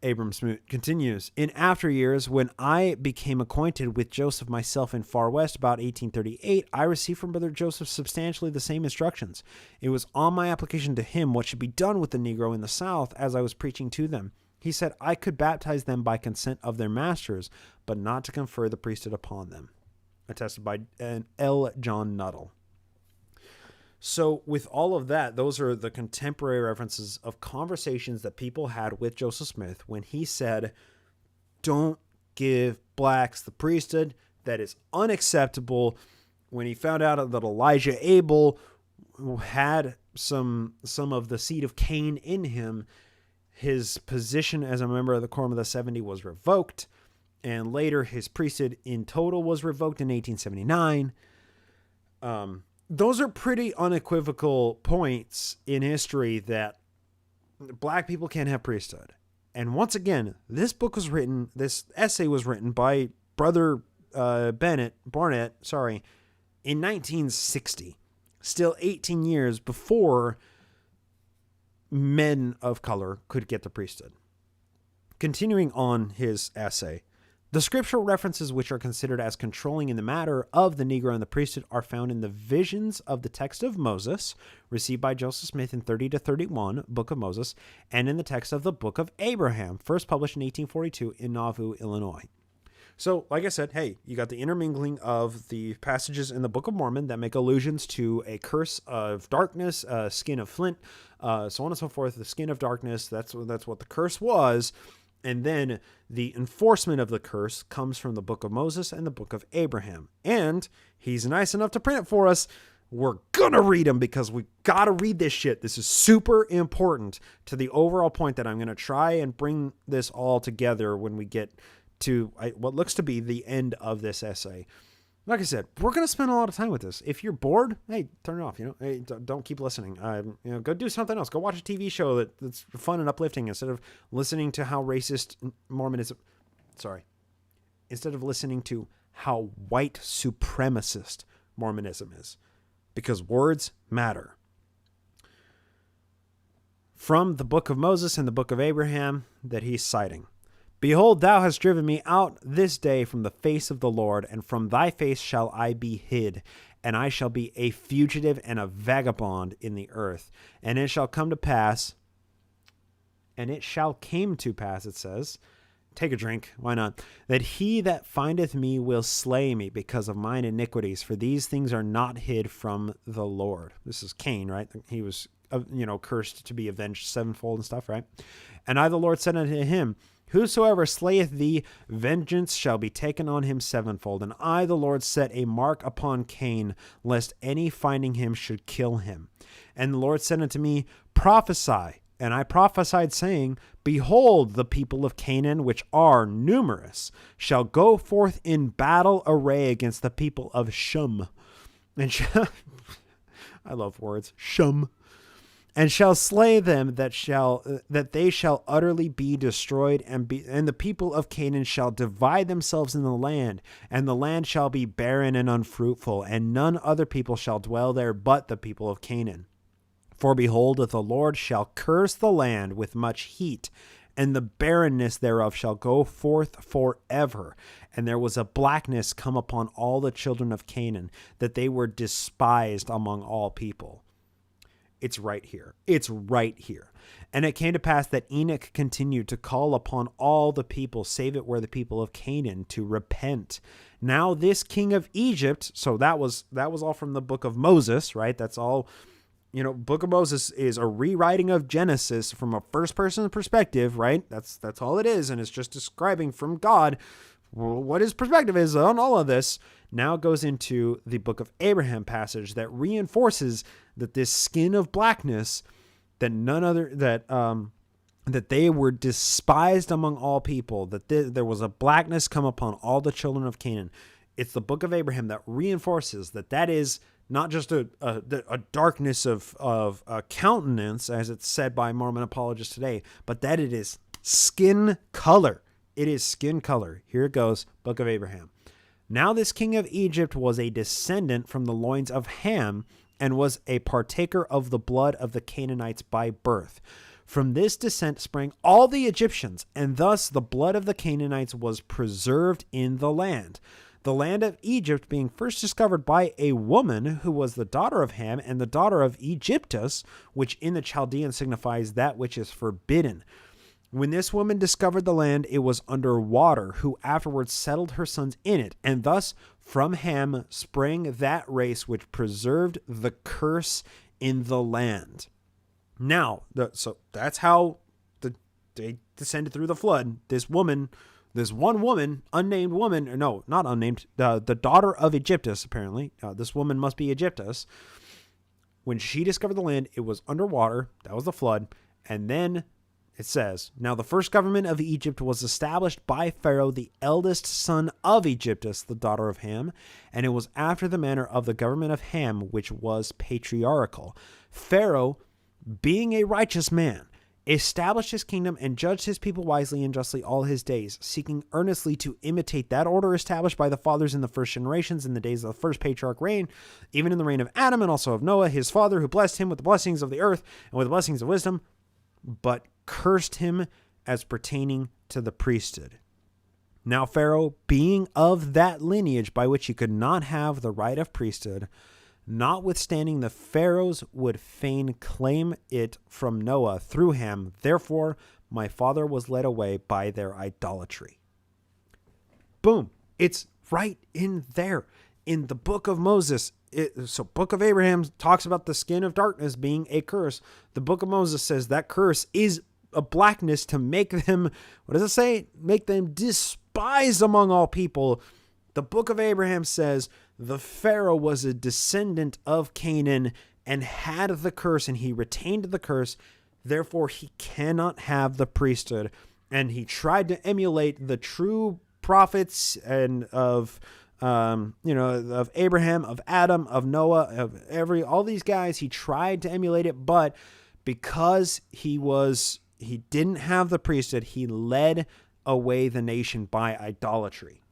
Abram Smoot continues, in after years, when I became acquainted with Joseph myself in Far West about 1838, I received from Brother Joseph substantially the same instructions. It was on my application to him what should be done with the Negro in the South as I was preaching to them. He said I could baptize them by consent of their masters, but not to confer the priesthood upon them. Attested by L. John Nuttall. So with all of that, those are the contemporary references of conversations that people had with Joseph Smith when he said, don't give blacks the priesthood. That is unacceptable. When he found out that Elijah Abel had some of the seed of Cain in him, his position as a member of the Quorum of the 70 was revoked, and later his priesthood in total was revoked in 1879. Those are pretty unequivocal points in history that black people can't have priesthood. And once again, this essay was written by Brother Barnett, in 1960. still 18 years before men of color could get the priesthood. Continuing on his essay, the scriptural references which are considered as controlling in the matter of the Negro and the priesthood are found in the visions of the text of Moses, received by Joseph Smith in 30 to 31, Book of Moses, and in the text of the Book of Abraham, first published in 1842 in Nauvoo, Illinois. So, like I said, hey, you got the intermingling of the passages in the Book of Mormon that make allusions to a curse of darkness, skin of flint, so on and so forth, the skin of darkness, that's what the curse was. And then the enforcement of the curse comes from the Book of Moses and the Book of Abraham. And he's nice enough to print it for us. We're going to read them because we got to read this shit. This is super important to the overall point that I'm going to try and bring this all together when we get to what looks to be the end of this essay. Like I said, we're going to spend a lot of time with this. If you're bored, hey, turn it off. Hey, don't keep listening. Go do something else. Go watch a TV show that's fun and uplifting instead of listening to how racist Mormonism. Instead of listening to how white supremacist Mormonism is, because words matter. From the Book of Moses and the Book of Abraham that he's citing. Behold, thou hast driven me out this day from the face of the Lord, and from thy face shall I be hid, and I shall be a fugitive and a vagabond in the earth. And it shall come to pass, it says, take a drink, why not, that he that findeth me will slay me because of mine iniquities, for these things are not hid from the Lord. This is Cain, right? He was, cursed to be avenged sevenfold and stuff, right? And I, the Lord, said unto him, whosoever slayeth thee, vengeance shall be taken on him sevenfold. And I, the Lord, set a mark upon Cain, lest any finding him should kill him. And the Lord said unto me, prophesy. And I prophesied, saying, behold, the people of Canaan, which are numerous, shall go forth in battle array against the people of Shum. And I love words. Shum. And shall slay them that they shall utterly be destroyed, and the people of Canaan shall divide themselves in the land, and the land shall be barren and unfruitful, and none other people shall dwell there but the people of Canaan. For behold, the Lord shall curse the land with much heat, and the barrenness thereof shall go forth forever. And there was a blackness come upon all the children of Canaan, that they were despised among all people. It's right here. It's right here. And it came to pass that Enoch continued to call upon all the people, save it were the people of Canaan, to repent. Now this king of Egypt, so that was all from the Book of Moses, right? That's all, Book of Moses is a rewriting of Genesis from a first-person perspective, right? That's all it is, and it's just describing from God what his perspective is on all of this. Now goes into the Book of Abraham passage that reinforces that this skin of blackness, that that they were despised among all people, that there was a blackness come upon all the children of Canaan. It's the Book of Abraham that reinforces that is not just a darkness of countenance, as it's said by Mormon apologists today, but that it is skin color. It is skin color. Here it goes, Book of Abraham. Now this king of Egypt was a descendant from the loins of Ham, and was a partaker of the blood of the Canaanites by birth. From this descent sprang all the Egyptians, and thus the blood of the Canaanites was preserved in the land. The land of Egypt being first discovered by a woman who was the daughter of Ham and the daughter of Egyptus, which in the Chaldean signifies that which is forbidden. When this woman discovered the land, it was under water, who afterwards settled her sons in it, and thus from Ham sprang that race which preserved the curse in the land. Now, so that's how they descended through the flood. This one woman, unnamed woman, no, not unnamed, the daughter of Egyptus, apparently. This woman must be Egyptus. When she discovered the land, it was underwater. That was the flood. And then it says, now the first government of Egypt was established by Pharaoh, the eldest son of Egyptus, the daughter of Ham, and it was after the manner of the government of Ham, which was patriarchal. Pharaoh, being a righteous man, established his kingdom and judged his people wisely and justly all his days, seeking earnestly to imitate that order established by the fathers in the first generations in the days of the first patriarch reign, even in the reign of Adam and also of Noah, his father, who blessed him with the blessings of the earth and with the blessings of wisdom, but cursed him as pertaining to the priesthood. Now Pharaoh, being of that lineage by which he could not have the right of priesthood, notwithstanding the pharaohs would fain claim it from Noah through him, therefore my father was led away by their idolatry. Boom. It's right in there. In the book of Moses, so book of Abraham talks about the skin of darkness being a curse. The book of Moses says that curse is a blackness to make them, what does it say? Make them despised among all people. The book of Abraham says the Pharaoh was a descendant of Canaan and had the curse, and he retained the curse. Therefore, he cannot have the priesthood. And he tried to emulate the true prophets and of Abraham, of Adam, of Noah, of all these guys. He tried to emulate it, but because he didn't have the priesthood, he led away the nation by idolatry.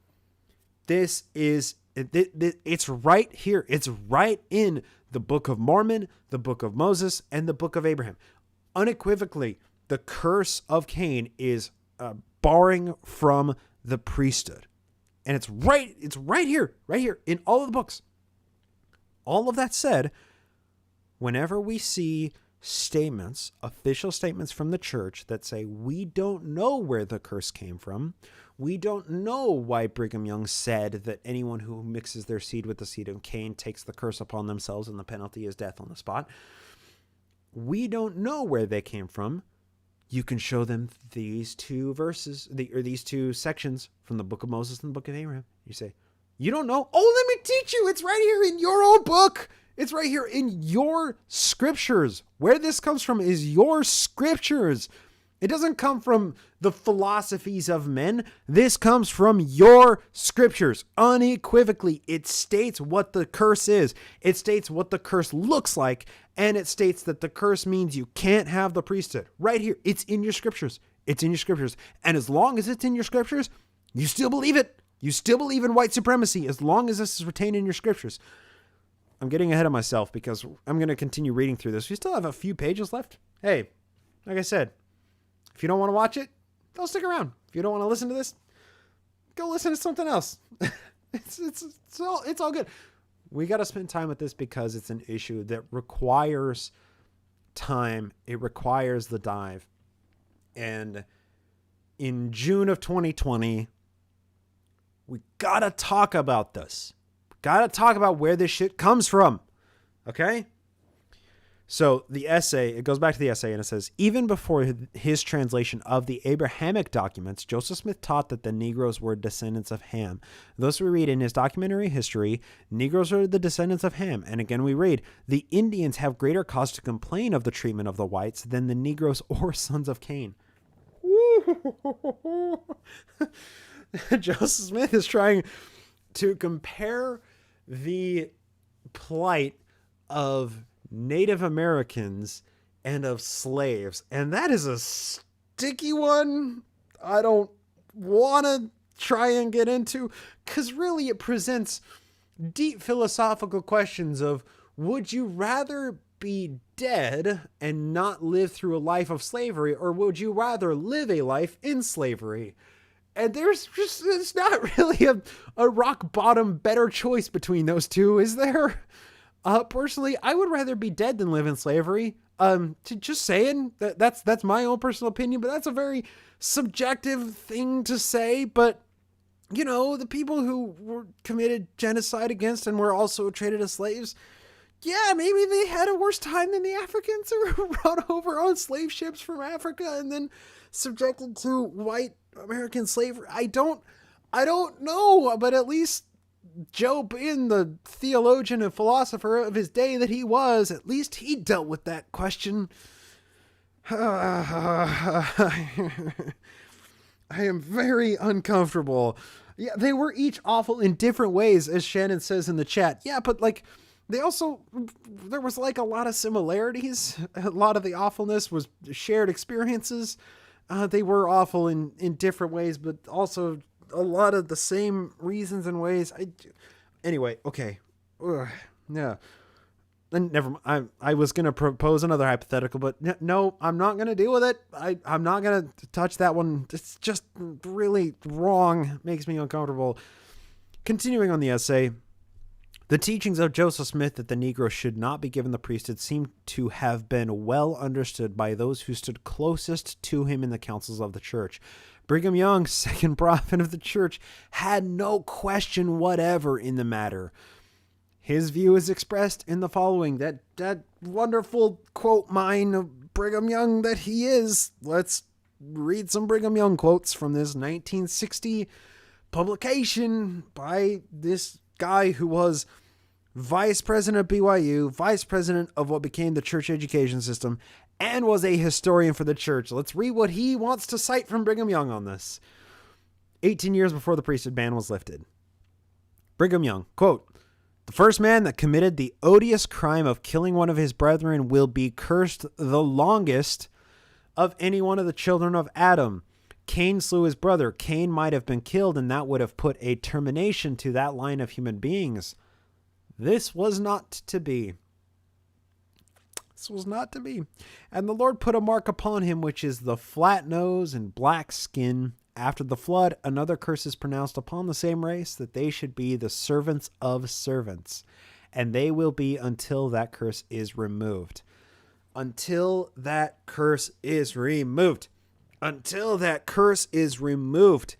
This is, it's right here. It's right in the book of Mormon, the book of Moses, and the book of Abraham. Unequivocally, the curse of Cain is barring from the priesthood. And it's right here in all of the books. All of that said, whenever we see statements, official statements from the church that say, we don't know where the curse came from. We don't know why Brigham Young said that anyone who mixes their seed with the seed of Cain takes the curse upon themselves and the penalty is death on the spot. We don't know where they came from. You can show them these two verses, these two sections from the book of Moses and the book of Abraham. You say, you don't know? Oh, let me teach you. It's right here in your own book. It's right here in your scriptures. Where this comes from is your scriptures. It doesn't come from the philosophies of men. This comes from your scriptures. Unequivocally, it states what the curse is. It states what the curse looks like. And it states that the curse means you can't have the priesthood. Right here. It's in your scriptures. It's in your scriptures. And as long as it's in your scriptures, you still believe it. You still believe in white supremacy as long as this is retained in your scriptures. I'm getting ahead of myself because I'm going to continue reading through this. We still have a few pages left. Hey, like I said, if you don't want to watch it, don't stick around. If you don't want to listen to this, go listen to something else. It's all good. We got to spend time with this because it's an issue that requires time. It requires the dive. And in June of 2020, we got to talk about this. Got to talk about where this shit comes from. Okay? So the essay, it goes back to the essay and it says, even before his translation of the Abrahamic documents, Joseph Smith taught that the Negroes were descendants of Ham. Thus we read in his documentary history, Negroes are the descendants of Ham. And again we read, the Indians have greater cause to complain of the treatment of the whites than the Negroes or sons of Cain. Joseph Smith is trying to compare the plight of Native Americans and of slaves. And that is a sticky one I don't want to try and get into because really it presents deep philosophical questions of, would you rather be dead and not live through a life of slavery, or would you rather live a life in slavery? And it's not really a rock bottom better choice between those two, is there? Personally, I would rather be dead than live in slavery. Just saying that's my own personal opinion, but that's a very subjective thing to say. But you know, the people who were committed genocide against and were also traded as slaves, yeah, maybe they had a worse time than the Africans who were brought over on slave ships from Africa and then subjected to white American slavery. I don't know, but at least Joe, being the theologian and philosopher of his day that he was, at least he dealt with that question. I am very uncomfortable. Yeah, they were each awful in different ways, as Shannon says in the chat. Yeah, but like, there was like a lot of similarities. A lot of the awfulness was shared experiences. They were awful in different ways, but also a lot of the same reasons and ways. Anyway, okay. Ugh, yeah. And never mind. I was going to propose another hypothetical, but no, I'm not going to deal with it. I'm not going to touch that one. It's just really wrong. Makes me uncomfortable. Continuing on the essay, the teachings of Joseph Smith that the Negro should not be given the priesthood seem to have been well understood by those who stood closest to him in the councils of the church. Brigham Young, second prophet of the church, had no question whatever in the matter. His view is expressed in the following, that wonderful quote mine of Brigham Young that he is. Let's read some Brigham Young quotes from this 1960 publication by this guy who was vice president of BYU, vice president of what became the church education system, and was a historian for the church. Let's read what he wants to cite from Brigham Young on this. 18 years before the priesthood ban was lifted. Brigham Young, quote, "The first man that committed the odious crime of killing one of his brethren will be cursed the longest of any one of the children of Adam. Cain slew his brother. Cain might have been killed, and that would have put a termination to that line of human beings. This was not to be. This was not to be. And the Lord put a mark upon him, which is the flat nose and black skin. After the flood, another curse is pronounced upon the same race, that they should be the servants of servants. And they will be until that curse is removed." Until that curse is removed. Until that curse is removed.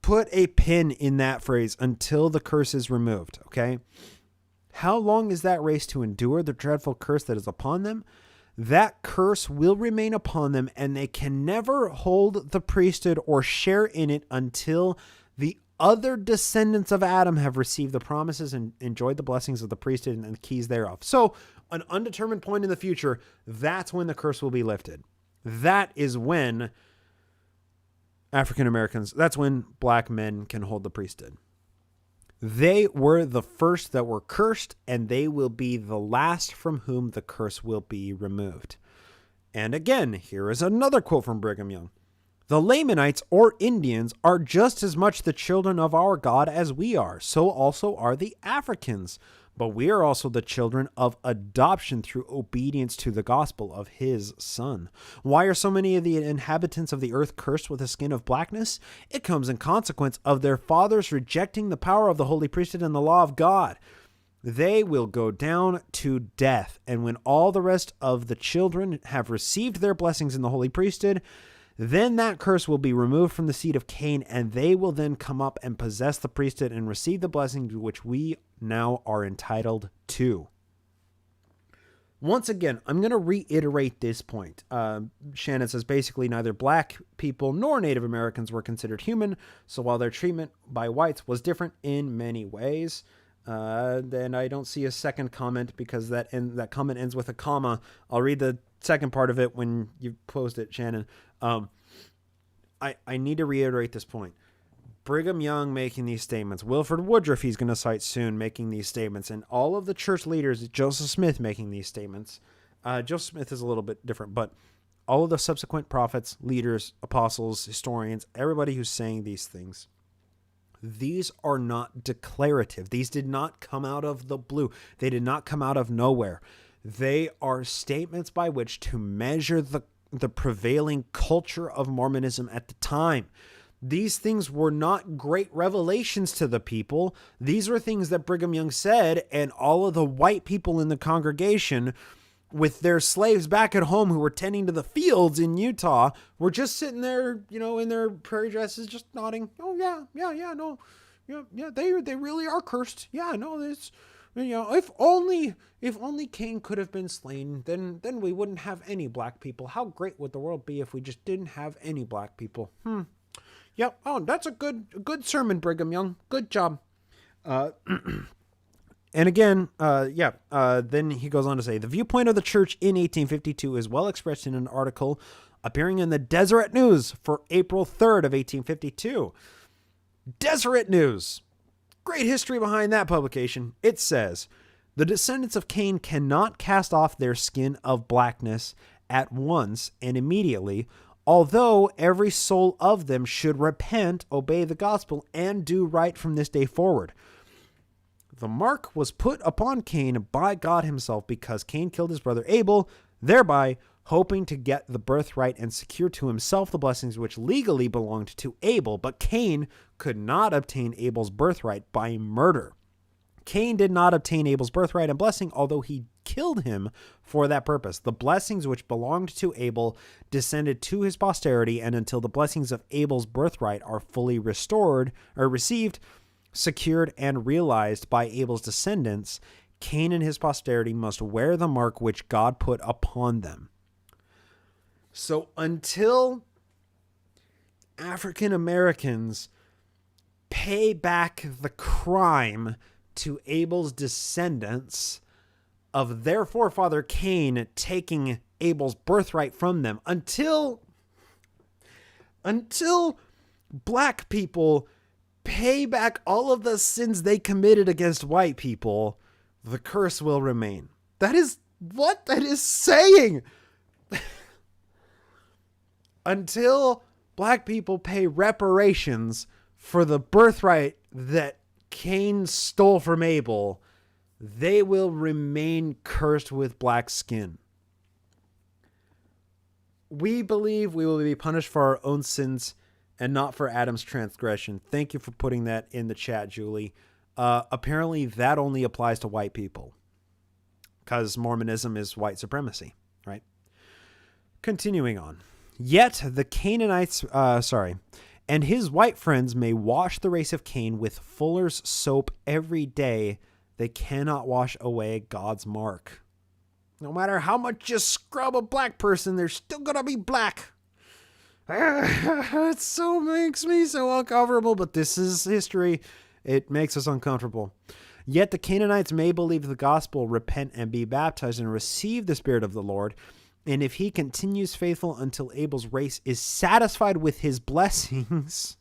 Put a pin in that phrase, until the curse is removed, okay? How long is that race to endure the dreadful curse that is upon them? That curse will remain upon them, and they can never hold the priesthood or share in it until the other descendants of Adam have received the promises and enjoyed the blessings of the priesthood and the keys thereof. So, an undetermined point in the future, that's when the curse will be lifted. That is when African Americans, that's when black men can hold the priesthood. They were the first that were cursed, and they will be the last from whom the curse will be removed. And again, here is another quote from Brigham Young. "The Lamanites or Indians are just as much the children of our God as we are. So also are the Africans. But we are also the children of adoption through obedience to the gospel of his Son. Why are so many of the inhabitants of the earth cursed with a skin of blackness? It comes in consequence of their fathers rejecting the power of the holy priesthood and the law of God. They will go down to death. And when all the rest of the children have received their blessings in the holy priesthood, then that curse will be removed from the seed of Cain, and they will then come up and possess the priesthood and receive the blessings which we now are entitled to." Once again, I'm going to reiterate this point. Shannon says basically neither black people nor Native Americans were considered human, so while their treatment by whites was different in many ways. Then I don't see a second comment because that comment ends with a comma. I'll read the second part of it when you post it, Shannon. I need to reiterate this point. Brigham Young making these statements, Wilford Woodruff he's going to cite soon making these statements, and all of the church leaders, Joseph Smith making these statements. Joseph Smith is a little bit different, but all of the subsequent prophets, leaders, apostles, historians, everybody who's saying these things, these are not declarative. These did not come out of the blue. They did not come out of nowhere. They are statements by which to measure the prevailing culture of Mormonism at the time. These things were not great revelations to the people. These were things that Brigham Young said, and all of the white people in the congregation with their slaves back at home who were tending to the fields in Utah were just sitting there, in their prairie dresses, just nodding. Oh, yeah, they really are cursed. Yeah, no, this, if only Cain could have been slain, then we wouldn't have any black people. How great would the world be if we just didn't have any black people? Yeah. Oh, that's a good sermon, Brigham Young. Good job. And again, then he goes on to say, the viewpoint of the church in 1852 is well expressed in an article appearing in the Deseret News for April 3rd of 1852. Deseret News. Great history behind that publication. It says, The descendants of Cain cannot cast off their skin of blackness at once and immediately, although every soul of them should repent, obey the gospel, and do right from this day forward. The mark was put upon Cain by God himself because Cain killed his brother Abel, thereby hoping to get the birthright and secure to himself the blessings which legally belonged to Abel. But Cain could not obtain Abel's birthright by murder. Cain did not obtain Abel's birthright and blessing, although he killed him for that purpose. The blessings which belonged to Abel descended to his posterity, and until the blessings of Abel's birthright are fully restored or received, secured, and realized by Abel's descendants, Cain and his posterity must wear the mark which God put upon them. So until African Americans pay back the crime to Abel's descendants of their forefather Cain taking Abel's birthright from them, until black people pay back all of the sins they committed against white people, the curse will remain. That is what that is saying. Until black people pay reparations for the birthright that Cain stole from Abel, they will remain cursed with black skin. We believe we will be punished for our own sins and not for Adam's transgression. Thank you for putting that in the chat, Julie. Apparently that only applies to white people, because Mormonism is white supremacy, right? Continuing on. Yet the Canaanites, and his white friends may wash the race of Cain with fuller's soap every day. They cannot wash away God's mark. No matter how much you scrub a black person, they're still going to be black. It so makes me so uncomfortable, but this is history. It makes us uncomfortable. Yet the Canaanites may believe the gospel, repent, and be baptized and receive the Spirit of the Lord. And if he continues faithful until Abel's race is satisfied with his blessings,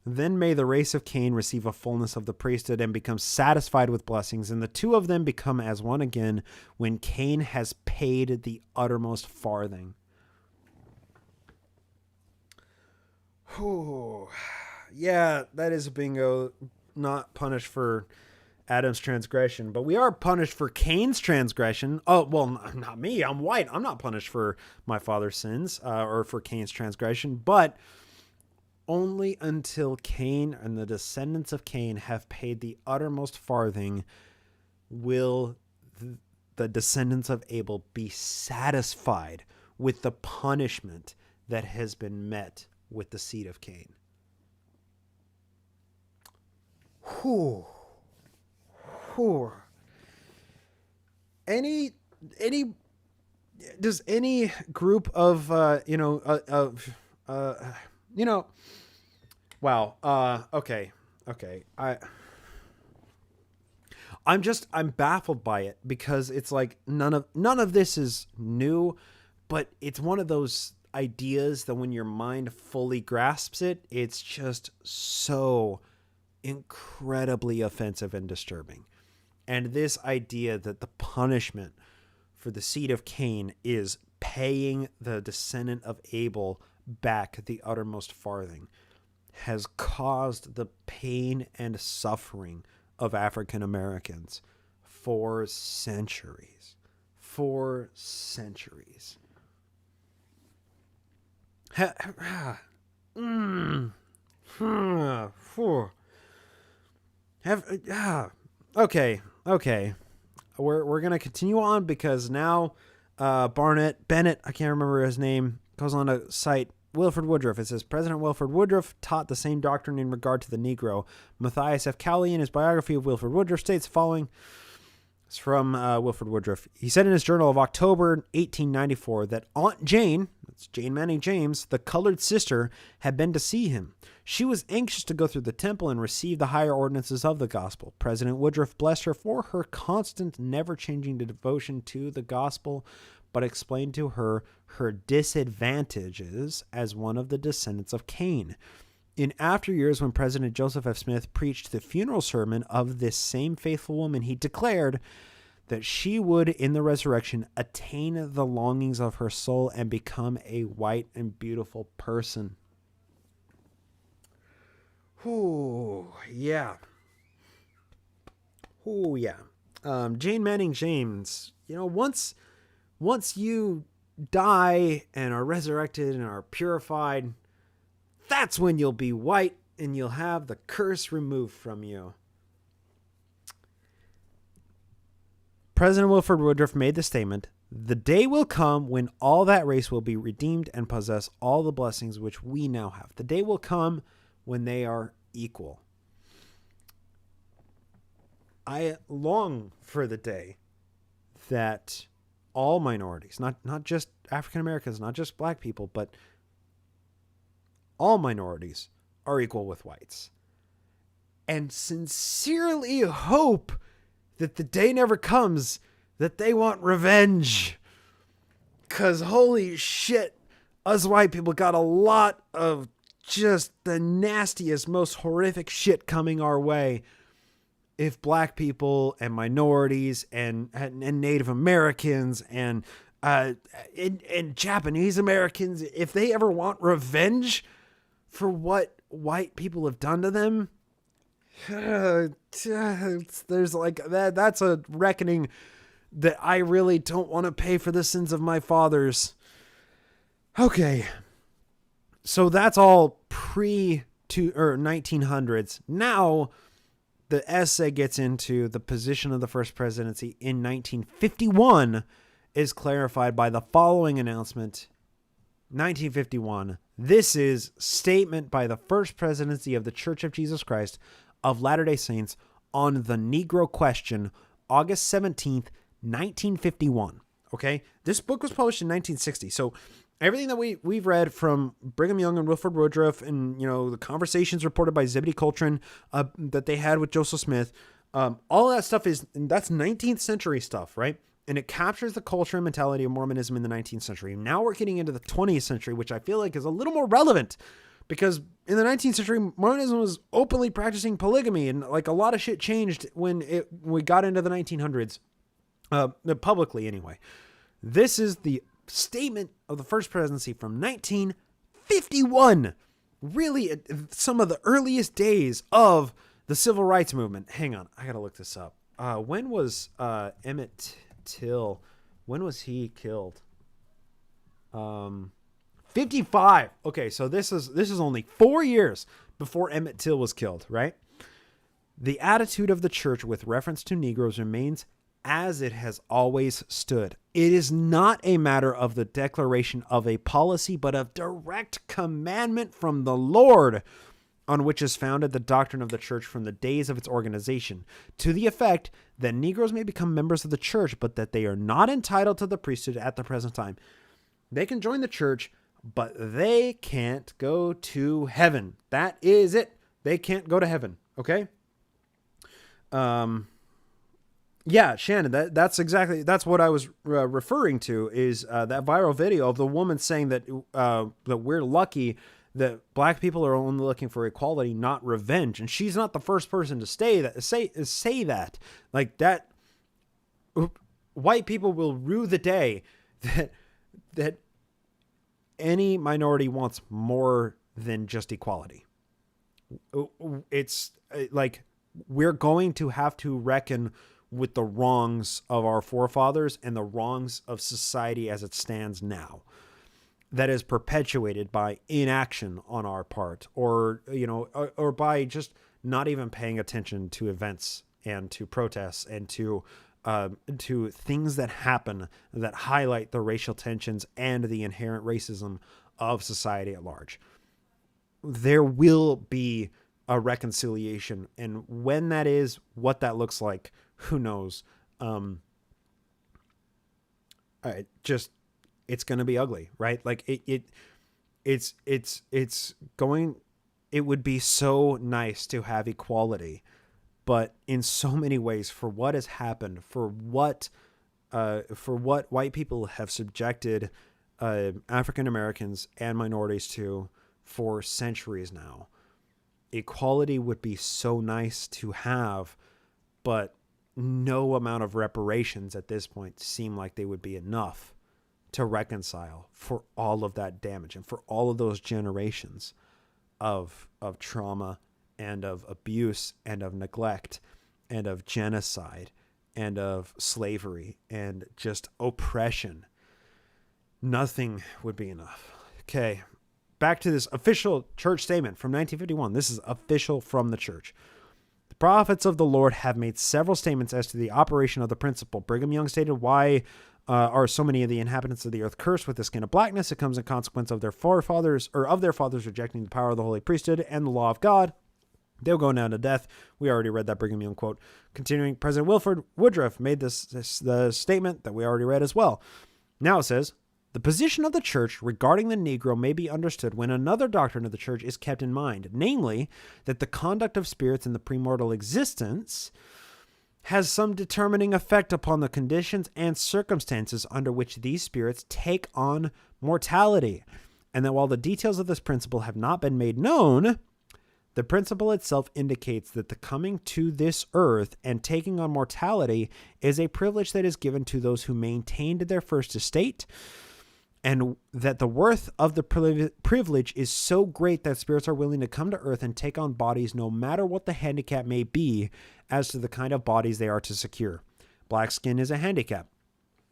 then may the race of Cain receive a fullness of the priesthood and become satisfied with blessings, and the two of them become as one again when Cain has paid the uttermost farthing. Whew. Yeah, that is a bingo. Not punished for Adam's transgression, but we are punished for Cain's transgression. Oh, well, not me. I'm white. I'm not punished for my father's sins or for Cain's transgression, but only until Cain and the descendants of Cain have paid the uttermost farthing will the descendants of Abel be satisfied with the punishment that has been met with the seed of Cain. Whew. Does any group of okay. I'm baffled by it, because it's like none of this is new, but it's one of those ideas that when your mind fully grasps it, it's just so incredibly offensive and disturbing. And this idea that the punishment for the seed of Cain is paying the descendant of Abel back the uttermost farthing has caused the pain and suffering of African Americans for centuries. For centuries. Okay. We're gonna continue on, because now Bennett, I can't remember his name, goes on to cite Wilford Woodruff. It says, President Wilford Woodruff taught the same doctrine in regard to the Negro. Matthias F. Cowley, in his biography of Wilford Woodruff, states the following. It's from Wilford Woodruff. He said in his journal of October 1894 that Aunt Jane, that's Jane Manning James, the colored sister, had been to see him. She was anxious to go through the temple and receive the higher ordinances of the gospel. President Woodruff blessed her for her constant, never-changing devotion to the gospel, but explained to her disadvantages as one of the descendants of Cain. In after years, when President Joseph F. Smith preached the funeral sermon of this same faithful woman, he declared that she would, in the resurrection, attain the longings of her soul and become a white and beautiful person. Ooh, yeah. Ooh, yeah. Jane Manning James, once you die and are resurrected and are purified, that's when you'll be white and you'll have the curse removed from you. President Wilford Woodruff made the statement, "The day will come when all that race will be redeemed and possess all the blessings which we now have." The day will come when they are equal. I long for the day that all minorities, not just African Americans, not just black people, but all minorities are equal with whites. And sincerely hope that the day never comes that they want revenge. 'Cause holy shit, us white people got a lot of just the nastiest, most horrific shit coming our way. If black people and minorities and Native Americans and Japanese Americans, if they ever want revenge for what white people have done to them, there's like that's a reckoning that I really don't want to pay for the sins of my fathers. Okay. So that's all pre-1900s. Now the essay gets into the position of the first presidency in 1951 is clarified by the following announcement. 1951. This is statement by the first presidency of the Church of Jesus Christ of Latter-day Saints on the Negro question, August 17th, 1951. Okay? This book was published in 1960. So everything that we've read from Brigham Young and Wilford Woodruff and, the conversations reported by Zebedee Coltrane that they had with Joseph Smith, all that stuff that's 19th century stuff, right? And it captures the culture and mentality of Mormonism in the 19th century. Now we're getting into the 20th century, which I feel like is a little more relevant because in the 19th century, Mormonism was openly practicing polygamy and like a lot of shit changed when we got into the 1900s, publicly anyway. This is the statement of the first presidency from 1951. Really, some of the earliest days of the civil rights movement. Hang on, I gotta look this up. When was Emmett Till? When was he killed? 55. Okay, so this is only 4 years before Emmett Till was killed, right? The attitude of the church with reference to Negroes remains as it has always stood. It is not a matter of the declaration of a policy, but of direct commandment from the Lord, on which is founded the doctrine of the church from the days of its organization, to the effect that Negroes may become members of the church, but that they are not entitled to the priesthood at the present time. They can join the church, but they can't go to heaven. That is it. They can't go to heaven. Okay? Yeah, Shannon, that's what I was referring to is that viral video of the woman saying that that we're lucky that black people are only looking for equality, not revenge, and she's not the first person to say that. Like that, white people will rue the day that any minority wants more than just equality. It's like we're going to have to reckon with the wrongs of our forefathers and the wrongs of society as it stands now that is perpetuated by inaction on our part or by just not even paying attention to events and to protests and to things that happen that highlight the racial tensions and the inherent racism of society at large. There will be a reconciliation, and when that is, what that looks like, who knows? It's going to be ugly, right? Like it's going, it would be so nice to have equality, but in so many ways for what has happened, for what white people have subjected African Americans and minorities to for centuries now, equality would be so nice to have, but no amount of reparations at this point seem like they would be enough to reconcile for all of that damage and for all of those generations of trauma and of abuse and of neglect and of genocide and of slavery and just oppression. Nothing would be enough. Okay, back to this official church statement from 1951. This is official from the church. The prophets of the Lord have made several statements as to the operation of the principle. Brigham Young stated, why are so many of the inhabitants of the earth cursed with the skin of blackness? It comes in consequence of their forefathers, or of their fathers rejecting the power of the holy priesthood and the law of God. They'll go down to death. We already read that Brigham Young quote. Continuing, President Wilford Woodruff made the statement that we already read as well. Now it says, the position of the church regarding the Negro may be understood when another doctrine of the church is kept in mind, namely, that the conduct of spirits in the premortal existence has some determining effect upon the conditions and circumstances under which these spirits take on mortality, and that while the details of this principle have not been made known, the principle itself indicates that the coming to this earth and taking on mortality is a privilege that is given to those who maintained their first estate, and that the worth of the privilege is so great that spirits are willing to come to earth and take on bodies no matter what the handicap may be as to the kind of bodies they are to secure. Black skin is a handicap.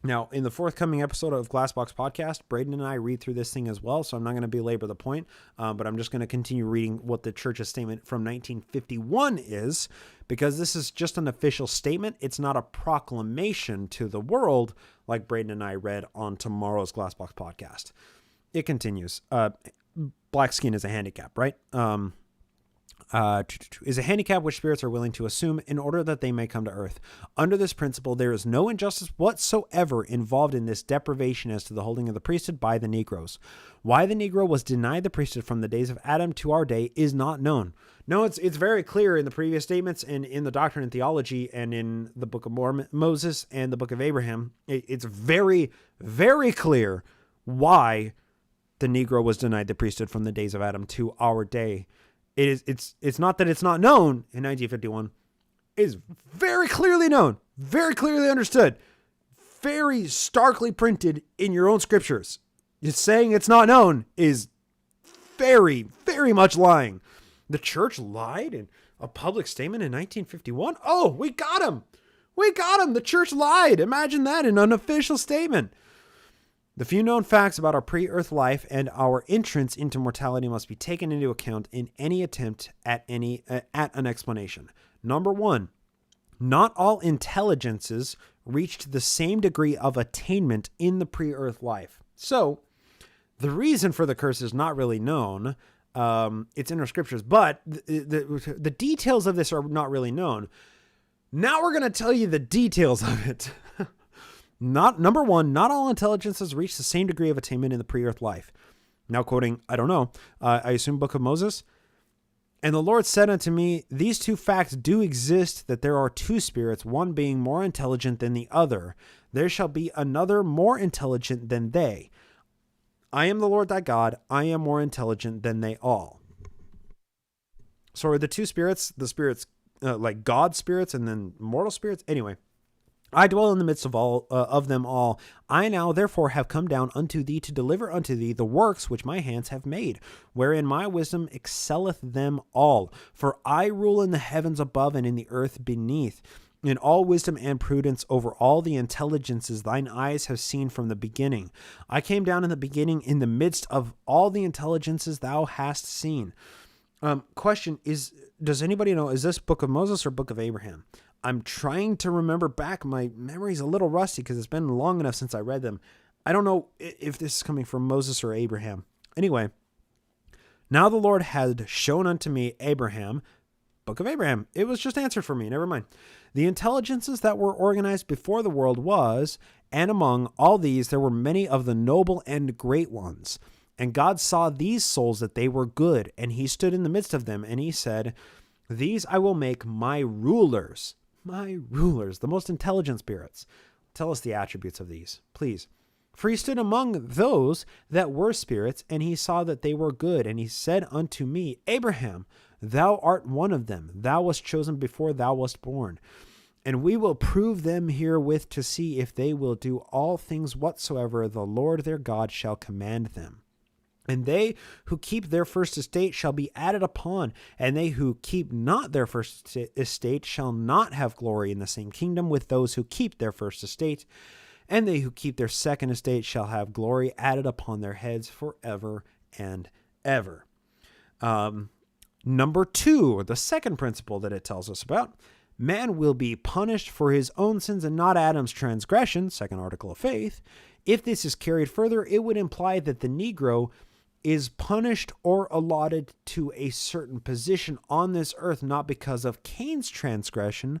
Now, in the forthcoming episode of Glassbox Podcast, Braden and I read through this thing as well, so I'm not going to belabor the point, but I'm just going to continue reading what the church's statement from 1951 is, because this is just an official statement. It's not a proclamation to the world like Braden and I read on tomorrow's Glassbox Podcast. It continues. Black skin is a handicap, right? Is a handicap which spirits are willing to assume in order that they may come to earth. Under this principle, there is no injustice whatsoever involved in this deprivation as to the holding of the priesthood by the Negroes. Why the Negro was denied the priesthood from the days of Adam to our day is not known. No, it's very clear in the previous statements and in the Doctrine and Theology and in the Book of Moses and the Book of Abraham. It's very, very clear why the Negro was denied the priesthood from the days of Adam to our day. It's not that it's not known in 1951. It is very clearly known, very clearly understood, very starkly printed in your own scriptures. Just saying it's not known is very, very much lying. The church lied in a public statement in 1951. Oh, we got him. We got him. The church lied. Imagine that in an official statement. The few known facts about our pre-earth life and our entrance into mortality must be taken into account in any attempt at an explanation. Number one, not all intelligences reached the same degree of attainment in the pre-earth life. So, the reason for the curse is not really known. It's in our scriptures, but the details of this are not really known. Now we're going to tell you the details of it. Number one, not all intelligences reach the same degree of attainment in the pre-earth life. Now quoting, I don't know, I assume Book of Moses. And the Lord said unto me, these two facts do exist, that there are two spirits, one being more intelligent than the other. There shall be another more intelligent than they. I am the Lord thy God. I am more intelligent than they all. So are the two spirits, the spirits like God spirits and then mortal spirits? Anyway. I dwell in the midst of all of them all. I now therefore have come down unto thee to deliver unto thee the works which my hands have made, wherein my wisdom excelleth them all. For I rule in the heavens above and in the earth beneath, in all wisdom and prudence over all the intelligences thine eyes have seen from the beginning. I came down in the beginning in the midst of all the intelligences thou hast seen. Question is, does anybody know, is this Book of Moses or Book of Abraham? I'm trying to remember back. My memory's a little rusty because it's been long enough since I read them. I don't know if this is coming from Moses or Abraham. Anyway, now the Lord had shown unto me Abraham, Book of Abraham. It was just answered for me. Never mind. The intelligences that were organized before the world was, and among all these there were many of the noble and great ones. And God saw these souls that they were good, and he stood in the midst of them, and he said, these I will make my rulers, the most intelligent spirits. Tell us the attributes of these, please. For he stood among those that were spirits, and he saw that they were good. And he said unto me, Abraham, thou art one of them. Thou wast chosen before thou wast born. And we will prove them herewith to see if they will do all things whatsoever the Lord their God shall command them. And they who keep their first estate shall be added upon, and they who keep not their first estate shall not have glory in the same kingdom with those who keep their first estate. And they who keep their second estate shall have glory added upon their heads forever and ever. Number 2, the second principle that it tells us about, man will be punished for his own sins and not Adam's transgression, second article of faith. If this is carried further, it would imply that the Negro is punished or allotted to a certain position on this earth, not because of Cain's transgression,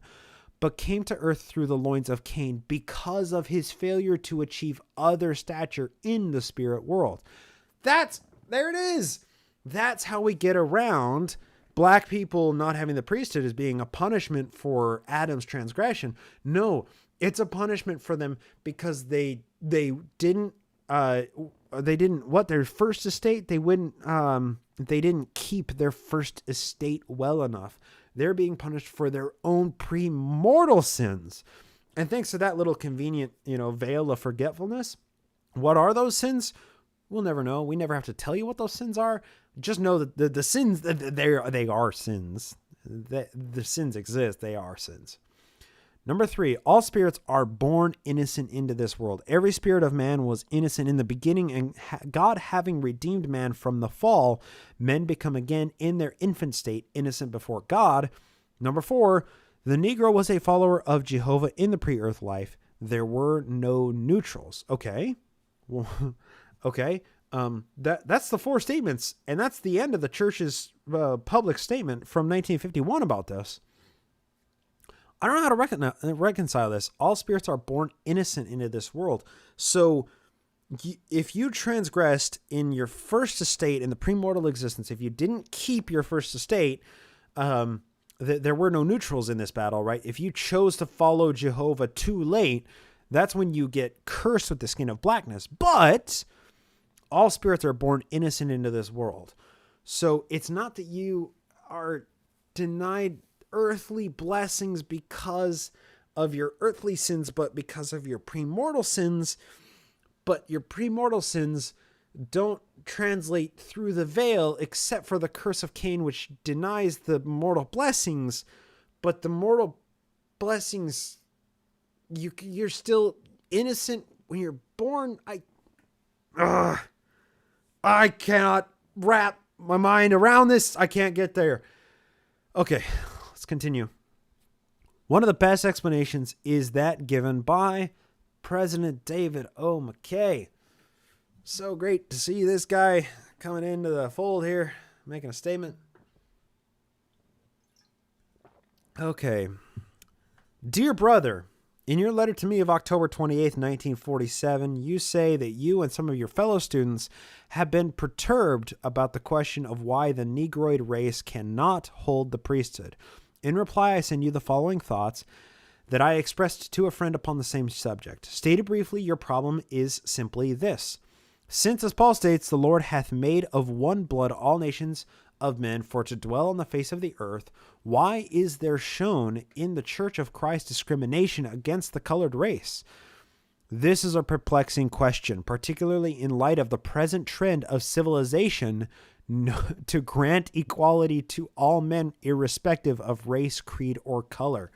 but came to earth through the loins of Cain because of his failure to achieve other stature in the spirit world. There it is. That's how we get around black people not having the priesthood as being a punishment for Adam's transgression. No, it's a punishment for them because they didn't their first estate, they didn't keep their first estate well enough. They're being punished for their own premortal sins. And thanks to that little convenient, veil of forgetfulness, what are those sins? We'll never know. We never have to tell you what those sins are. Just know that the sins, they are sins. The sins exist. They are sins. Number 3, all spirits are born innocent into this world. Every spirit of man was innocent in the beginning, and God having redeemed man from the fall, men become again in their infant state innocent before God. Number 4, the Negro was a follower of Jehovah in the pre-earth life. There were no neutrals. Okay. Well, okay. That's the 4 statements, and that's the end of the church's public statement from 1951 about this. I don't know how to reconcile this. All spirits are born innocent into this world. So if you transgressed in your first estate in the premortal existence, if you didn't keep your first estate, there were no neutrals in this battle, right? If you chose to follow Jehovah too late, that's when you get cursed with the skin of blackness. But all spirits are born innocent into this world. So it's not that you are denied earthly blessings because of your earthly sins, but because of your premortal sins. But your premortal sins don't translate through the veil except for the curse of Cain, which denies the mortal blessings. But the mortal blessings, you're still innocent when you're born. I cannot wrap my mind around this. I can't get there. Okay. Let's continue. One of the best explanations is that given by President David O. McKay. So great to see this guy coming into the fold here, making a statement. Okay. Dear brother, in your letter to me of October 28th, 1947, you say that you and some of your fellow students have been perturbed about the question of why the Negroid race cannot hold the priesthood. In reply, I send you the following thoughts that I expressed to a friend upon the same subject. Stated briefly, your problem is simply this. Since, as Paul states, the Lord hath made of one blood all nations of men for to dwell on the face of the earth, why is there shown in the Church of Christ discrimination against the colored race? This is a perplexing question, particularly in light of the present trend of civilization to grant equality to all men irrespective of race, creed, or color.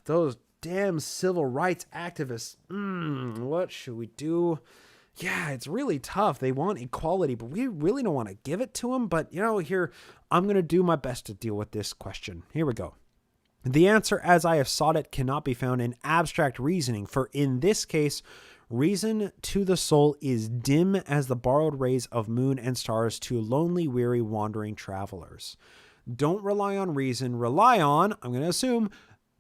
Those damn civil rights activists. What should we do? Yeah, it's really tough. They want equality, but we really don't want to give it to them. But, here, I'm going to do my best to deal with this question. Here we go. The answer, as I have sought it, cannot be found in abstract reasoning, for in this case, reason to the soul is dim as the borrowed rays of moon and stars to lonely, weary, wandering travelers. Don't rely on reason. Rely on, I'm going to assume,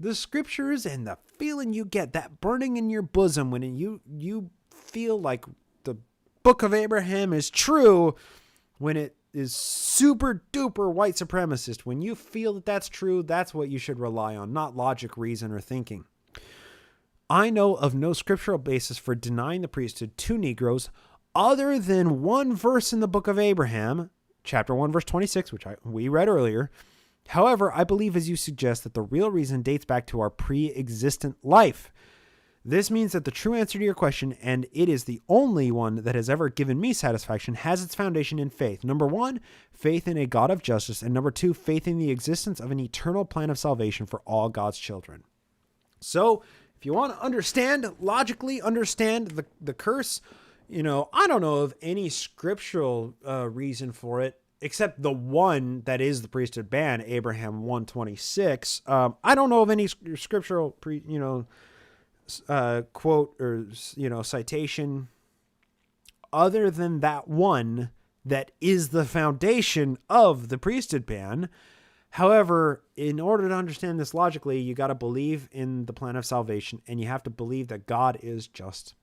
the scriptures and the feeling you get, that burning in your bosom when you feel like the book of Abraham is true, when it is super duper white supremacist. When you feel that that's true, that's what you should rely on, not logic, reason, or thinking. I know of no scriptural basis for denying the priesthood to Negroes other than one verse in the book of Abraham, chapter 1, verse 26, which we read earlier. However, I believe, as you suggest, that the real reason dates back to our pre-existent life. This means that the true answer to your question, and it is the only one that has ever given me satisfaction, has its foundation in faith. Number one, faith in a God of justice. And number two, faith in the existence of an eternal plan of salvation for all God's children. So if you want to logically understand the curse, I don't know of any scriptural reason for it, except the one that is the priesthood ban, Abraham 1:26. I don't know of any scriptural quote or citation other than that one that is the foundation of the priesthood ban. However, in order to understand this logically, you got to believe in the plan of salvation, and you have to believe that God is just.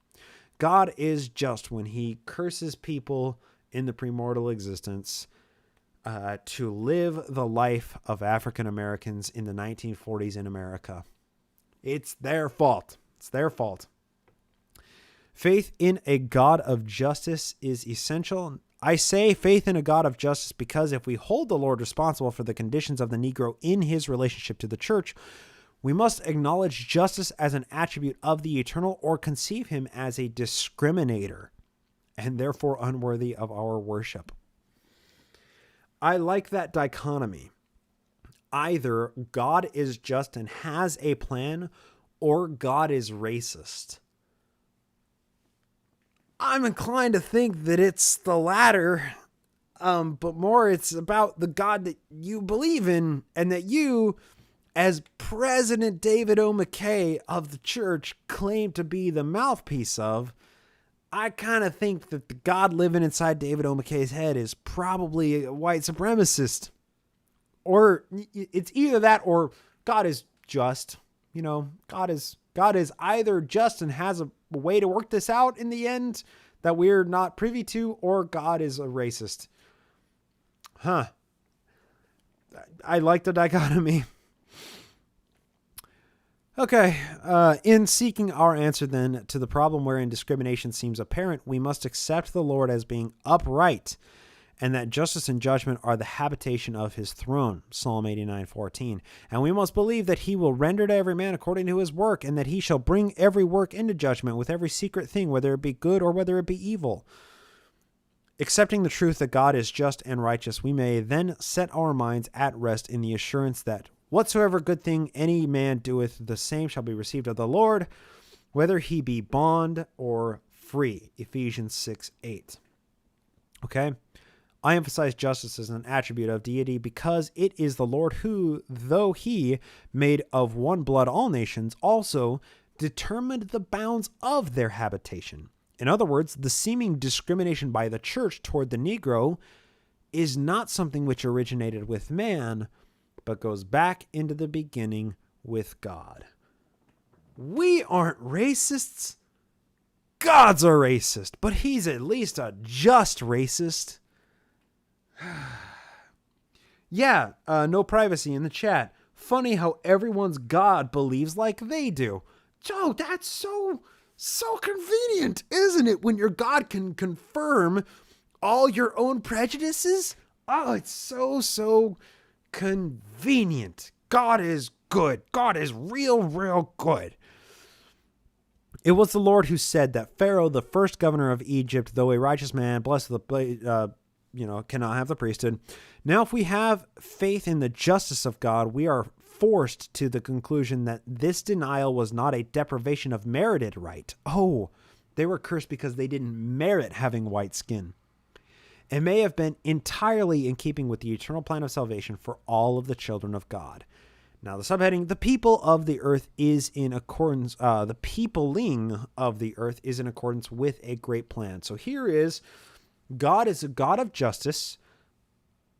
God is just when he curses people in the premortal existence to live the life of African Americans in the 1940s in America. It's their fault. It's their fault. Faith in a God of justice is essential. I say faith in a God of justice because if we hold the Lord responsible for the conditions of the Negro in his relationship to the church, we must acknowledge justice as an attribute of the eternal or conceive him as a discriminator and therefore unworthy of our worship. I like that dichotomy. Either God is just and has a plan, or God is racist. I'm inclined to think that it's the latter, but more it's about the God that you believe in and that you, as President David O. McKay of the church, claim to be the mouthpiece of. I kind of think that the God living inside David O. McKay's head is probably a white supremacist. Or it's either that or God is just. God is either just and has a way to work this out in the end that we're not privy to, or God is a racist. I like the dichotomy. Okay, in seeking our answer then to the problem wherein discrimination seems apparent, we must accept the Lord as being upright, and that justice and judgment are the habitation of his throne, Psalm 89:14. And we must believe that he will render to every man according to his work, and that he shall bring every work into judgment with every secret thing, whether it be good or whether it be evil. Accepting the truth that God is just and righteous, we may then set our minds at rest in the assurance that whatsoever good thing any man doeth, the same shall be received of the Lord, whether he be bond or free, Ephesians 6:8. Okay? I emphasize justice as an attribute of deity because it is the Lord who, though he made of one blood all nations, also determined the bounds of their habitation. In other words, the seeming discrimination by the church toward the Negro is not something which originated with man, but goes back into the beginning with God. We aren't racists. God's a racist, but he's at least a just racist. Yeah, no privacy in the chat. Funny how everyone's God believes like they do. Joe, that's so convenient, isn't it? When your God can confirm all your own prejudices. Oh, it's so convenient. God is good. God is real good. It was the Lord who said that Pharaoh, the first governor of Egypt, though a righteous man, blessed the cannot have the priesthood. Now, if we have faith in the justice of God, we are forced to the conclusion that this denial was not a deprivation of merited right. Oh, they were cursed because they didn't merit having white skin. It may have been entirely in keeping with the eternal plan of salvation for all of the children of God. Now, the subheading, the people of the earth is in accordance, the peopling of the earth is in accordance with a great plan. So here is, God is a God of justice,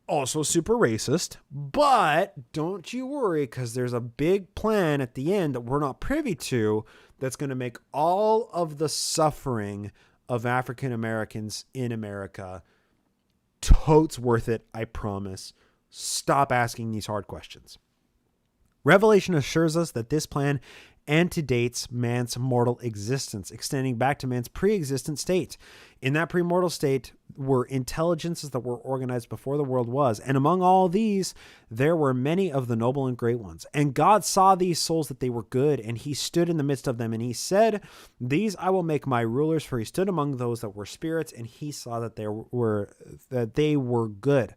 also super racist, but don't you worry, because there's a big plan at the end that we're not privy to that's going to make all of the suffering of African Americans in America totes worth it, I promise. Stop asking these hard questions. Revelation assures us that this plan antedates man's mortal existence, extending back to man's pre-existent state. In that premortal state were intelligences that were organized before the world was, and among all these there were many of the noble and great ones. And God saw these souls that they were good, and he stood in the midst of them, and he said, these I will make my rulers, for he stood among those that were spirits, and he saw that they were good.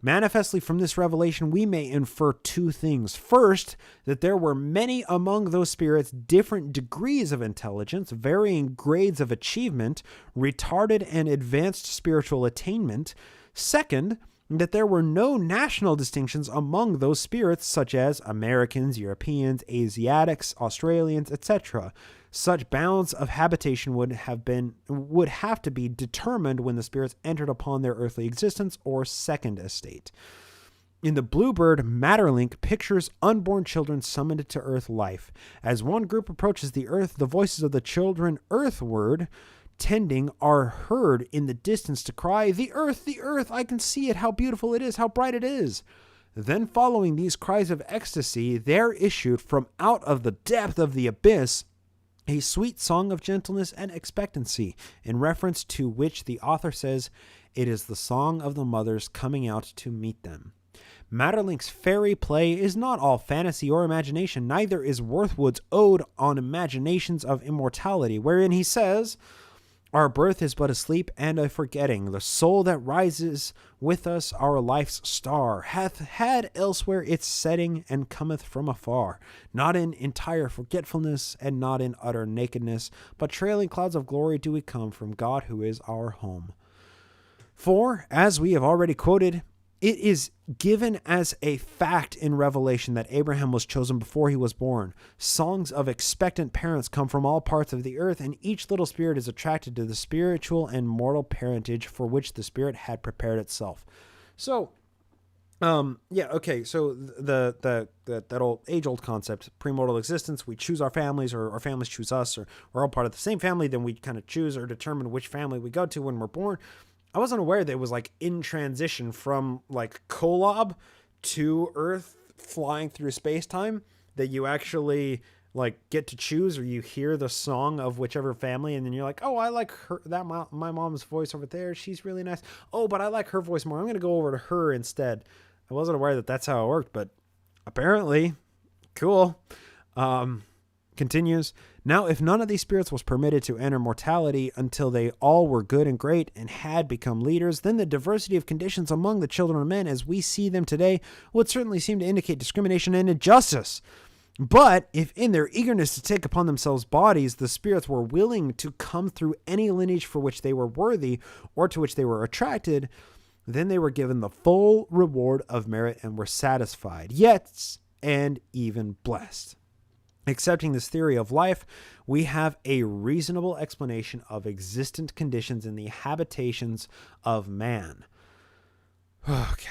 Manifestly from this revelation, we may infer two things. First, that there were many among those spirits different degrees of intelligence, varying grades of achievement, retarded and advanced spiritual attainment. Second, that there were no national distinctions among those spirits, such as Americans, Europeans, Asiatics, Australians, etc. Such bounds of habitation would have to be determined when the spirits entered upon their earthly existence or second estate. In the Bluebird, Matterlink pictures unborn children summoned to earth life. As one group approaches the earth, the voices of the children earthward tending are heard in the distance to cry, the earth, I can see it, how beautiful it is, how bright it is. Then following these cries of ecstasy, there issued from out of the depth of the abyss a sweet song of gentleness and expectancy, in reference to which the author says, it is the song of the mothers coming out to meet them. Matterlink's fairy play is not all fantasy or imagination, neither is Worthwood's ode on imaginations of immortality, wherein he says, our birth is but a sleep and a forgetting. The soul that rises with us, our life's star, hath had elsewhere its setting and cometh from afar, not in entire forgetfulness and not in utter nakedness, but trailing clouds of glory do we come from God who is our home. For, as we have already quoted, it is given as a fact in Revelation that Abraham was chosen before he was born. Songs of expectant parents come from all parts of the earth, and each little spirit is attracted to the spiritual and mortal parentage for which the spirit had prepared itself. So, So that old age-old concept, premortal existence, we choose our families, or our families choose us, or we're all part of the same family, then we kind of choose or determine which family we go to when we're born. I wasn't aware that it was like in transition from like Kolob to Earth flying through space-time, that you actually like get to choose, or you hear the song of whichever family, and then you're like, oh, I like her, my mom's voice over there, she's really nice. Oh, but I like her voice more, I'm gonna go over to her instead. I wasn't aware that that's how it worked, but apparently, cool. Continues. Now, if none of these spirits was permitted to enter mortality until they all were good and great and had become leaders, then the diversity of conditions among the children of men as we see them today would certainly seem to indicate discrimination and injustice. But if in their eagerness to take upon themselves bodies, the spirits were willing to come through any lineage for which they were worthy or to which they were attracted, then they were given the full reward of merit and were satisfied, yet, and even blessed. Accepting this theory of life, we have a reasonable explanation of existent conditions in the habitations of man. Okay.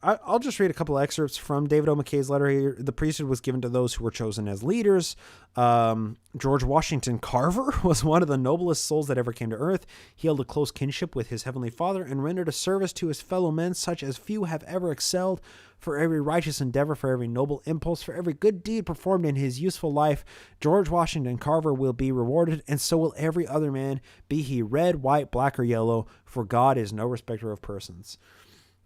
I'll just read a couple excerpts from David O. McKay's letter here. The priesthood was given to those who were chosen as leaders. George Washington Carver was one of the noblest souls that ever came to earth. He held a close kinship with his heavenly Father and rendered a service to his fellow men such as few have ever excelled. For every righteous endeavor, for every noble impulse, for every good deed performed in his useful life, George Washington Carver will be rewarded, and so will every other man, be he red, white, black, or yellow, for God is no respecter of persons.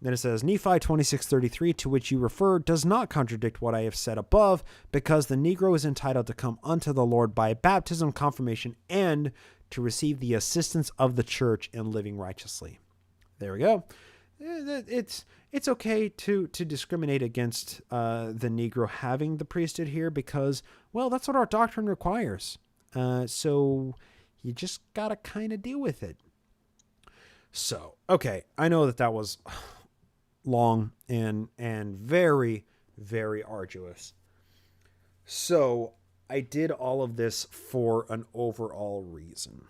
Then it says, Nephi 26:33, to which you refer, does not contradict what I have said above, because the Negro is entitled to come unto the Lord by baptism, confirmation, and to receive the assistance of the church in living righteously. There we go. It's okay to discriminate against the Negro having the priesthood here because, well, that's what our doctrine requires. So you just got to kind of deal with it. So, okay, I know that was long and very, very arduous. So I did all of this for an overall reason.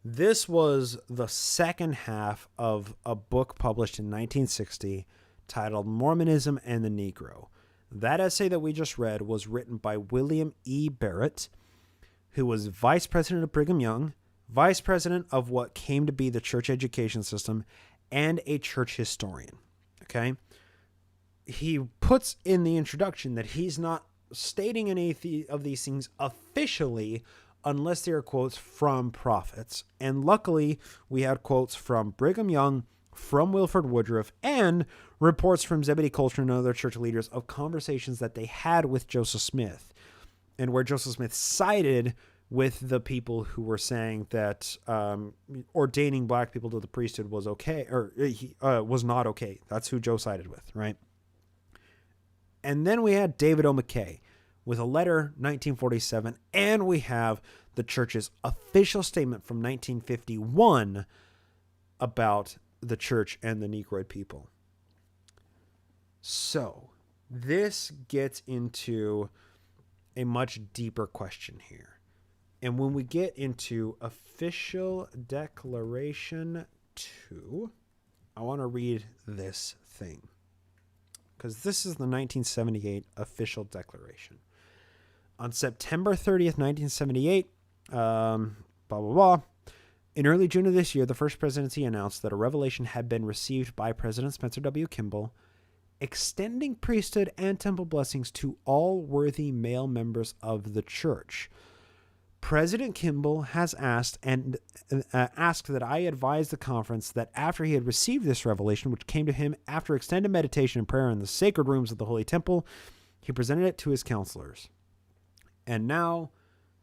This was the second half of a book published in 1960 titled Mormonism and the Negro. That essay that we just read was written by William E. Barrett, who was vice president of Brigham Young, vice president of what came to be the church education system, and a church historian. Okay. He puts in the introduction that he's not stating any of these things officially unless they are quotes from prophets. And luckily, we had quotes from Brigham Young, from Wilford Woodruff, and reports from Zebedee Coltrane and other church leaders of conversations that they had with Joseph Smith, and where Joseph Smith sided with the people who were saying that ordaining black people to the priesthood was okay, or was not okay. That's who Joe sided with, right? And then we had David O. McKay with a letter, 1947, and we have the church's official statement from 1951 about the church and the Negroid people. So this gets into a much deeper question here. And when we get into official declaration 2, I want to read this thing, because this is the 1978 official declaration. On September 30th, 1978, blah, blah, blah. In early June of this year, the First Presidency announced that a revelation had been received by President Spencer W. Kimball, extending priesthood and temple blessings to all worthy male members of the church. President Kimball has asked that I advise the conference that after he had received this revelation, which came to him after extended meditation and prayer in the sacred rooms of the Holy Temple, he presented it to his counselors. And now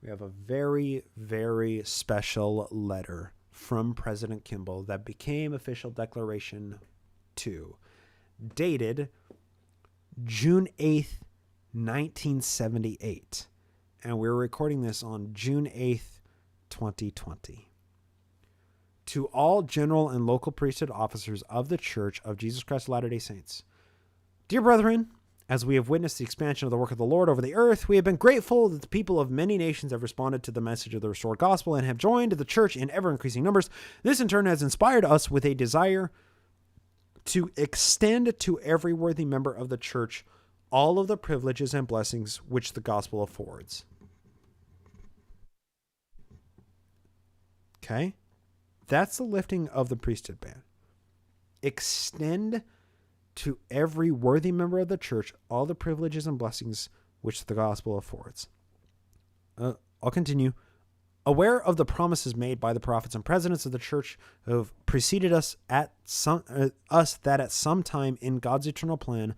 we have a very, very special letter from President Kimball that became official declaration 2, dated June 8th, 1978. And we're recording this on June 8th, 2020. To all general and local priesthood officers of the Church of Jesus Christ of Latter-day Saints. Dear brethren, as we have witnessed the expansion of the work of the Lord over the earth, we have been grateful that the people of many nations have responded to the message of the restored gospel and have joined the church in ever-increasing numbers. This in turn has inspired us with a desire to extend to every worthy member of the church all of the privileges and blessings which the gospel affords. Okay? That's the lifting of the priesthood ban. Extend to every worthy member of the church all the privileges and blessings which the gospel affords. I'll continue. Aware of the promises made by the prophets and presidents of the church who have preceded us that at some time in God's eternal plan,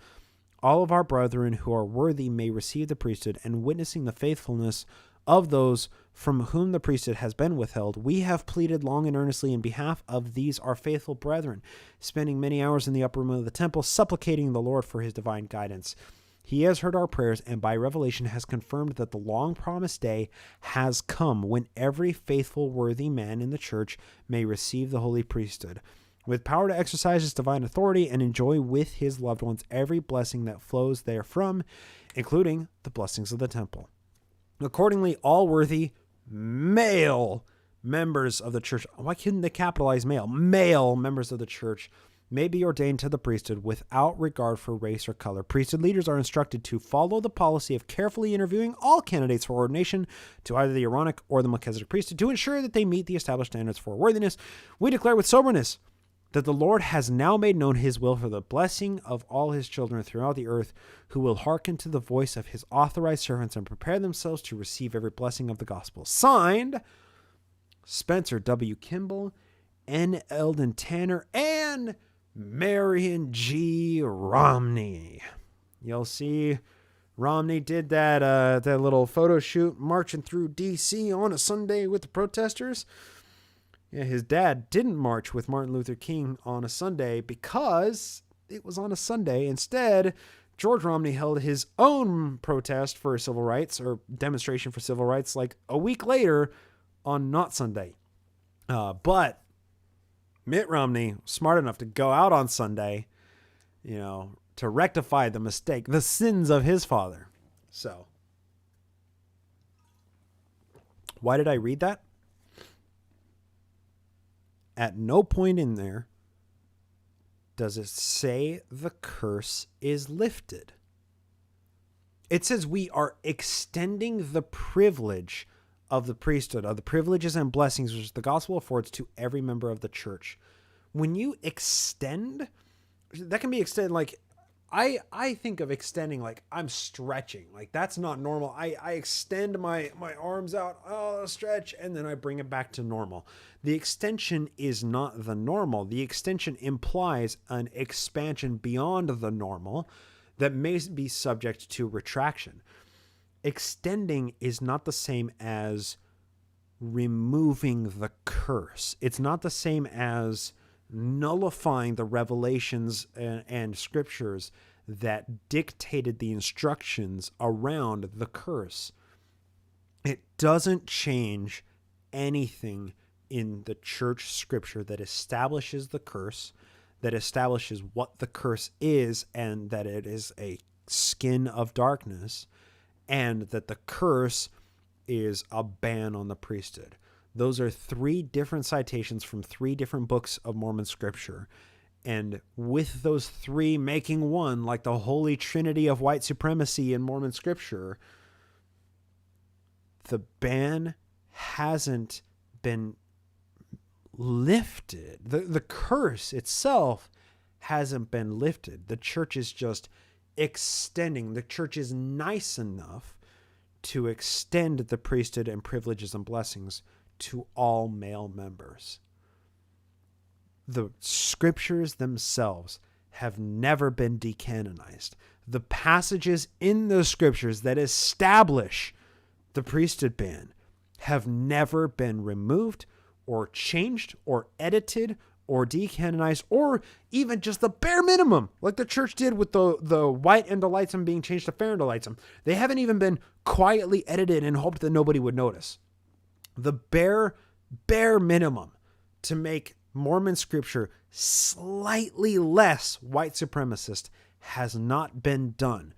all of our brethren who are worthy may receive the priesthood, and witnessing the faithfulness of those from whom the priesthood has been withheld, we have pleaded long and earnestly in behalf of these our faithful brethren, spending many hours in the upper room of the temple, supplicating the Lord for his divine guidance. He has heard our prayers, and by revelation has confirmed that the long-promised day has come when every faithful, worthy man in the church may receive the holy priesthood, with power to exercise his divine authority and enjoy with his loved ones every blessing that flows therefrom, including the blessings of the temple. Accordingly, all worthy male members of the church, why couldn't they capitalize male? Male members of the church may be ordained to the priesthood without regard for race or color. Priesthood leaders are instructed to follow the policy of carefully interviewing all candidates for ordination to either the Aaronic or the Melchizedek priesthood to ensure that they meet the established standards for worthiness. We declare with soberness that the Lord has now made known his will for the blessing of all his children throughout the earth, who will hearken to the voice of his authorized servants and prepare themselves to receive every blessing of the gospel. Signed, Spencer W. Kimball, N. Eldon Tanner, and Marion G. Romney. You'll see Romney did that little photo shoot marching through D.C. on a Sunday with the protesters. Yeah, his dad didn't march with Martin Luther King on a Sunday because it was on a Sunday. Instead, George Romney held his own protest for civil rights, or demonstration for civil rights, like a week later on not Sunday. But Mitt Romney, smart enough to go out on Sunday, to rectify the mistake, the sins of his father. So, why did I read that? At no point in there does it say the curse is lifted. It says we are extending the privilege of the priesthood, of the privileges and blessings which the gospel affords to every member of the church. When you extend that can be extended. Like, I think of extending like I'm stretching. Like, that's not normal. I extend my arms out, oh, stretch, and then I bring it back to normal. The extension is not the normal. The extension implies an expansion beyond the normal that may be subject to retraction. Extending is not the same as removing the curse. It's not the same as nullifying the revelations and scriptures that dictated the instructions around the curse. It doesn't change anything in the church scripture that establishes the curse, that establishes what the curse is, and that it is a skin of darkness, and that the curse is a ban on the priesthood. Those are three different citations from three different books of Mormon scripture. And with those three making one, like the holy trinity of white supremacy in Mormon scripture, the ban hasn't been lifted. The curse itself hasn't been lifted. The church is just extending. The church is nice enough to extend the priesthood and privileges and blessings to all male members. The scriptures themselves have never been decanonized. The passages in those scriptures that establish the priesthood ban have never been removed or changed or edited or decanonized, or even just the bare minimum, like the church did with the white and delightsome being changed to fair and delightsome. They haven't even been quietly edited and hoped that nobody would notice. The bare minimum to make Mormon scripture slightly less white supremacist has not been done.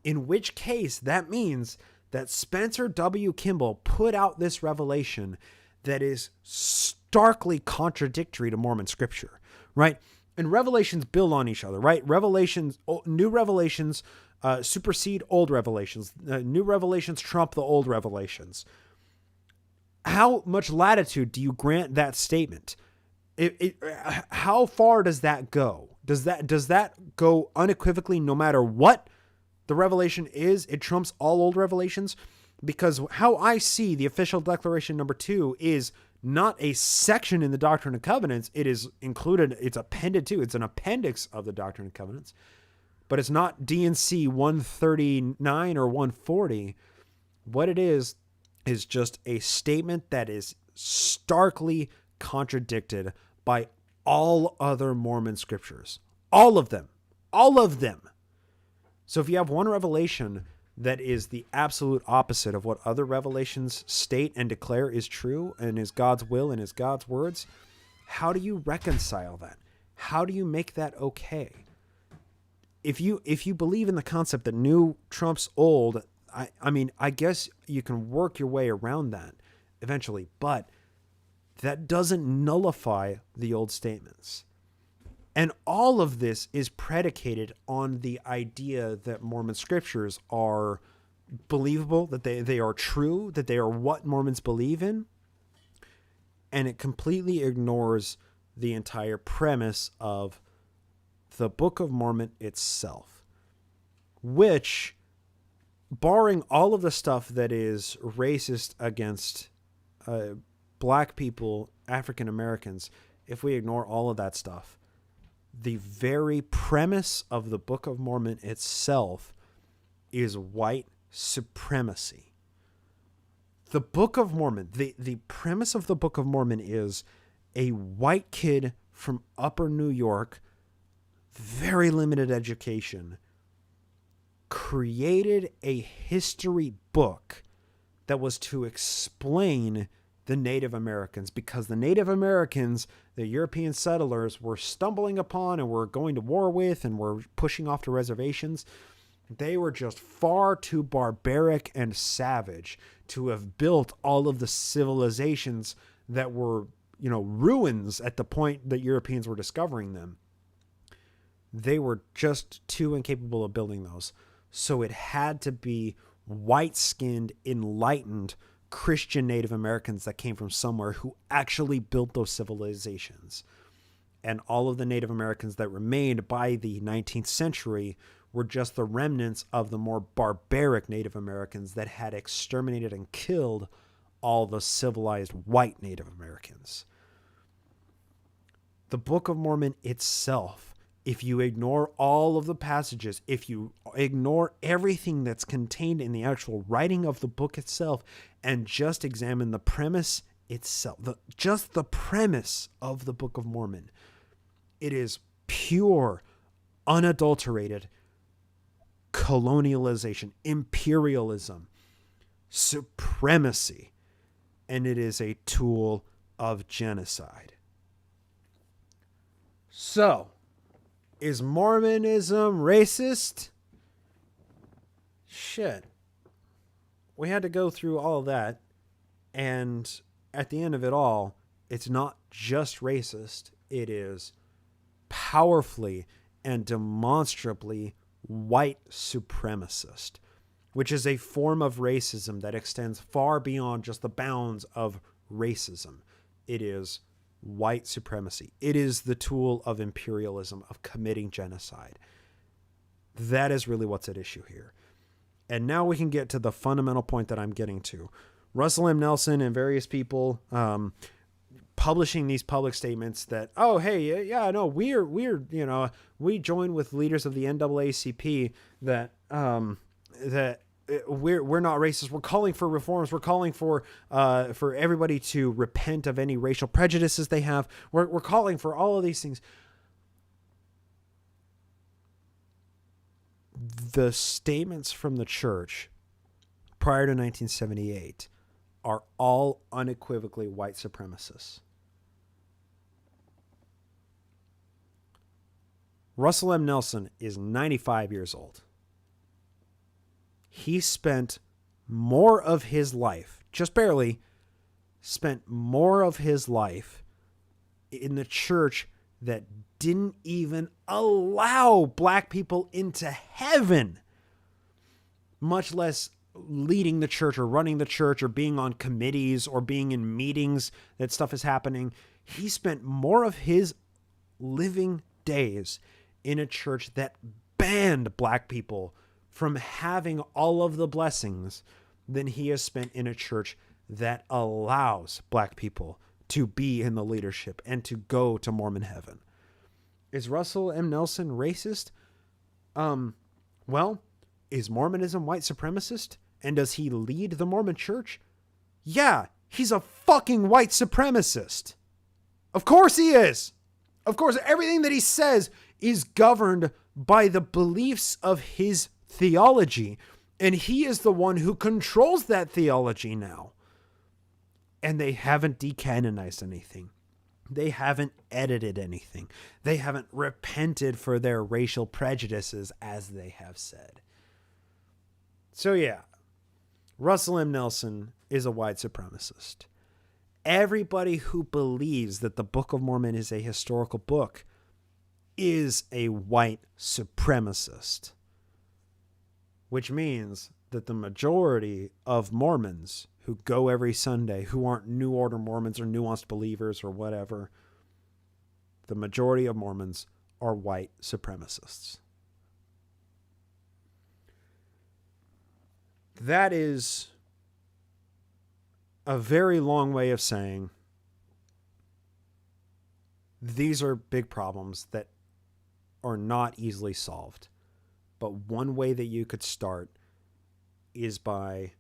In which case, that means that Spencer W. Kimball put out this revelation that is starkly contradictory to Mormon scripture, right? And revelations build on each other, right? New revelations supersede old revelations. New revelations trump the old revelations. How much latitude do you grant that statement? How far does that go? Does that go unequivocally no matter what the revelation is? It trumps all old revelations? Because how I see the official declaration number 2 is not a section in the Doctrine and Covenants. It is included, it's appended to, it's an appendix of the Doctrine and Covenants, but it's not D&C 139 or 140. What it is just a statement that is starkly contradicted by all other Mormon scriptures. All of them. So if you have one revelation that is the absolute opposite of what other revelations state and declare is true and is God's will and is God's words, how do you reconcile that? How do you make that okay? If you believe in the concept that new trumps old, I mean, I guess you can work your way around that eventually, but that doesn't nullify the old statements. And all of this is predicated on the idea that Mormon scriptures are believable, that they are true, that they are what Mormons believe in. And it completely ignores the entire premise of the Book of Mormon itself, which, barring all of the stuff that is racist against black people, African Americans, if we ignore all of that stuff, the very premise of the Book of Mormon itself is white supremacy. The Book of Mormon, the premise of the Book of Mormon is a white kid from upper New York, very limited education, created a history book that was to explain the Native Americans, because the Native Americans, the European settlers, were stumbling upon and were going to war with and were pushing off to reservations. They were just far too barbaric and savage to have built all of the civilizations that were, ruins at the point that Europeans were discovering them. They were just too incapable of building those. So it had to be white-skinned, enlightened Christian Native Americans that came from somewhere who actually built those civilizations. and all of the Native Americans that remained by the 19th century were just the remnants of the more barbaric Native Americans that had exterminated and killed all the civilized white Native Americans. The Book of Mormon itself, if you ignore all of the passages, if you ignore everything that's contained in the actual writing of the book itself, and just examine the premise itself, just the premise of the Book of Mormon, it is pure, unadulterated colonialization, imperialism, supremacy, and it is a tool of genocide. So, is Mormonism racist? Shit. We had to go through all of that, and at the end of it all, it's not just racist, it is powerfully and demonstrably white supremacist, which is a form of racism that extends far beyond just the bounds of racism. It is white supremacy. It is the tool of imperialism, of committing genocide. That is really what's at issue here. And now we can get to the fundamental point that I'm getting to. Russell M. Nelson and various people publishing these public statements that, oh, hey, yeah, no, we're, we join with leaders of the NAACP that we're not racist. We're calling for reforms. We're calling for everybody to repent of any racial prejudices they have. We're calling for all of these things. The statements from the church prior to 1978 are all unequivocally white supremacists. Russell M. Nelson is 95 years old. He spent more of his life, just barely, spent more of his life in the church that didn't even allow black people into heaven, much less leading the church or running the church or being on committees or being in meetings that stuff is happening. He spent more of his living days in a church that banned black people from having all of the blessings than he has spent in a church that allows black people to be in the leadership and to go to Mormon heaven. Is Russell M. Nelson racist? Well, is Mormonism white supremacist? And does he lead the Mormon church? Yeah, he's a fucking white supremacist. Of course he is. Of course, everything that he says is governed by the beliefs of his theology. And he is the one who controls that theology now. And they haven't decanonized anything. They haven't edited anything. They haven't repented for their racial prejudices, as they have said. So yeah, Russell M. Nelson is a white supremacist. Everybody who believes that the Book of Mormon is a historical book is a white supremacist, which means that the majority of Mormons who go every Sunday, who aren't New Order Mormons or nuanced believers or whatever, the majority of Mormons are white supremacists. That is a very long way of saying these are big problems that are not easily solved. But one way that you could start is by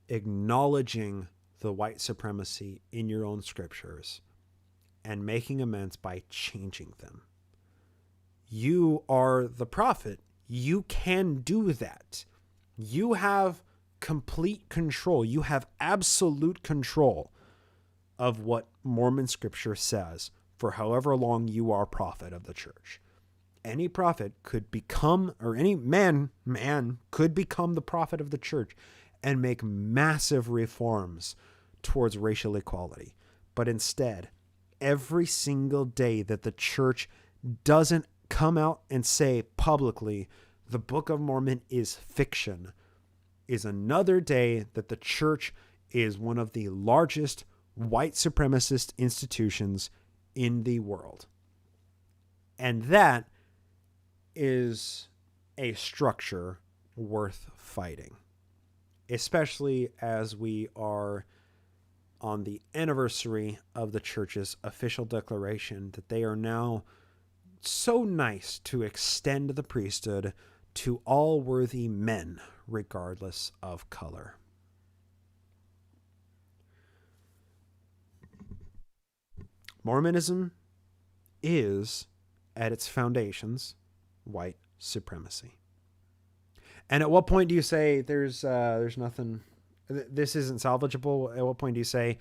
acknowledging the white supremacy in your own scriptures and making amends by changing them. You are the prophet. You can do that. You have complete control. You have absolute control of what Mormon scripture says for however long you are prophet of the church. Any prophet could become, or any man could become the prophet of the church and make massive reforms towards racial equality. But instead, every single day that the church doesn't come out and say publicly, the Book of Mormon is fiction, is another day that the church is one of the largest white supremacist institutions in the world. And that is a structure worth fighting, especially as we are on the anniversary of the church's official declaration that they are now so nice to extend the priesthood to all worthy men, regardless of color. Mormonism is, at its foundations, white supremacy. And at what point do you say there's nothing, this isn't salvageable? At what point do you say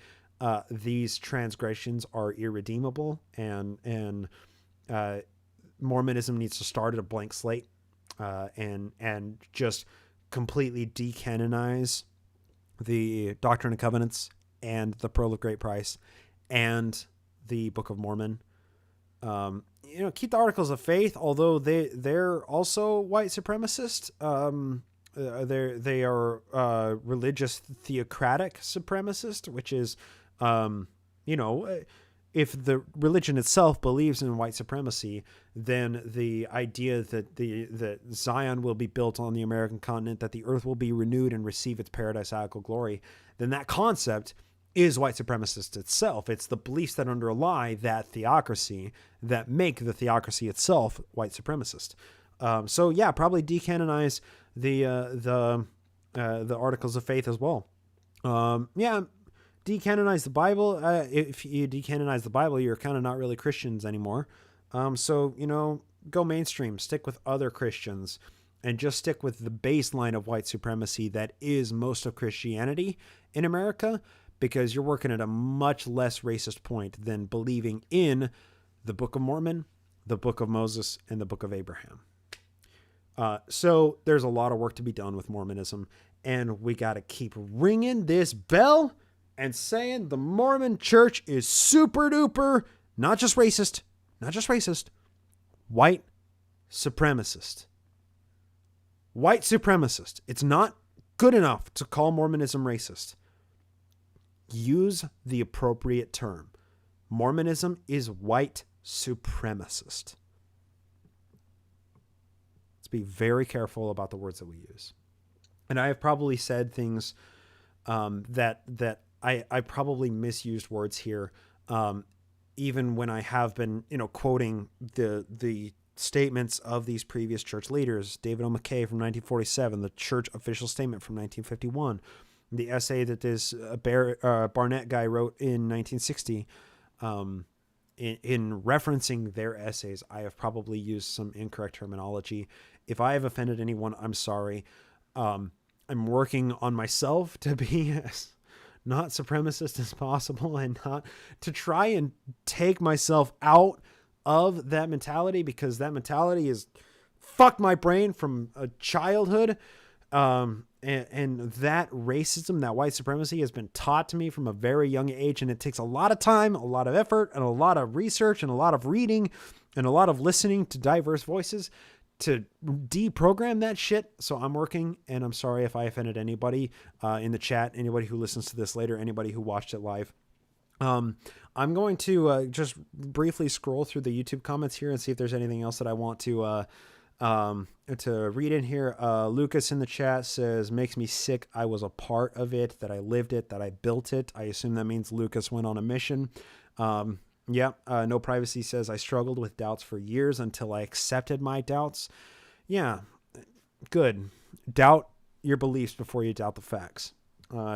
these transgressions are irredeemable and Mormonism needs to start at a blank slate and just completely decanonize the Doctrine and Covenants and the Pearl of Great Price and the Book of Mormon? Keep the Articles of Faith, although they're also white supremacist. They are religious theocratic supremacist, which is, if the religion itself believes in white supremacy, then the idea that Zion will be built on the American continent, that the earth will be renewed and receive its paradisiacal glory, then that concept is white supremacist itself. It's the beliefs that underlie that theocracy that make the theocracy itself white supremacist. So yeah, probably decanonize the Articles of Faith as well. Decanonize the Bible. If you decanonize the Bible, you're kind of not really Christians anymore. So go mainstream, stick with other Christians, and just stick with the baseline of white supremacy that is most of Christianity in America, because you're working at a much less racist point than believing in the Book of Mormon, the Book of Moses, and the Book of Abraham. So there's a lot of work to be done with Mormonism, and we got to keep ringing this bell and saying the Mormon church is super duper, not just racist, white supremacist. White supremacist. It's not good enough to call Mormonism racist. Use the appropriate term. Mormonism is white supremacist. Let's be very careful about the words that we use. And I have probably said things that I probably misused words here, even when I have been, quoting the statements of these previous church leaders. David O. McKay from 1947, the church official statement from 1951. The essay that this Barnett guy wrote in 1960, in referencing their essays, I have probably used some incorrect terminology. If I have offended anyone, I'm sorry. I'm working on myself to be as not supremacist as possible and not to try and take myself out of that mentality, because that mentality is fucked my brain from a childhood. And that racism, that white supremacy has been taught to me from a very young age. And it takes a lot of time, a lot of effort, and a lot of research, and a lot of reading, and a lot of listening to diverse voices to deprogram that shit. So I'm working, and I'm sorry if I offended anybody in the chat, anybody who listens to this later, anybody who watched it live. I'm going to just briefly scroll through the YouTube comments here and see if there's anything else that I want to read in here. Lucas in the chat says, makes me sick. I was a part of it, that I lived it, that I built it. I assume that means Lucas went on a mission. No Privacy says, I struggled with doubts for years until I accepted my doubts. Yeah, good. Doubt your beliefs before you doubt the facts.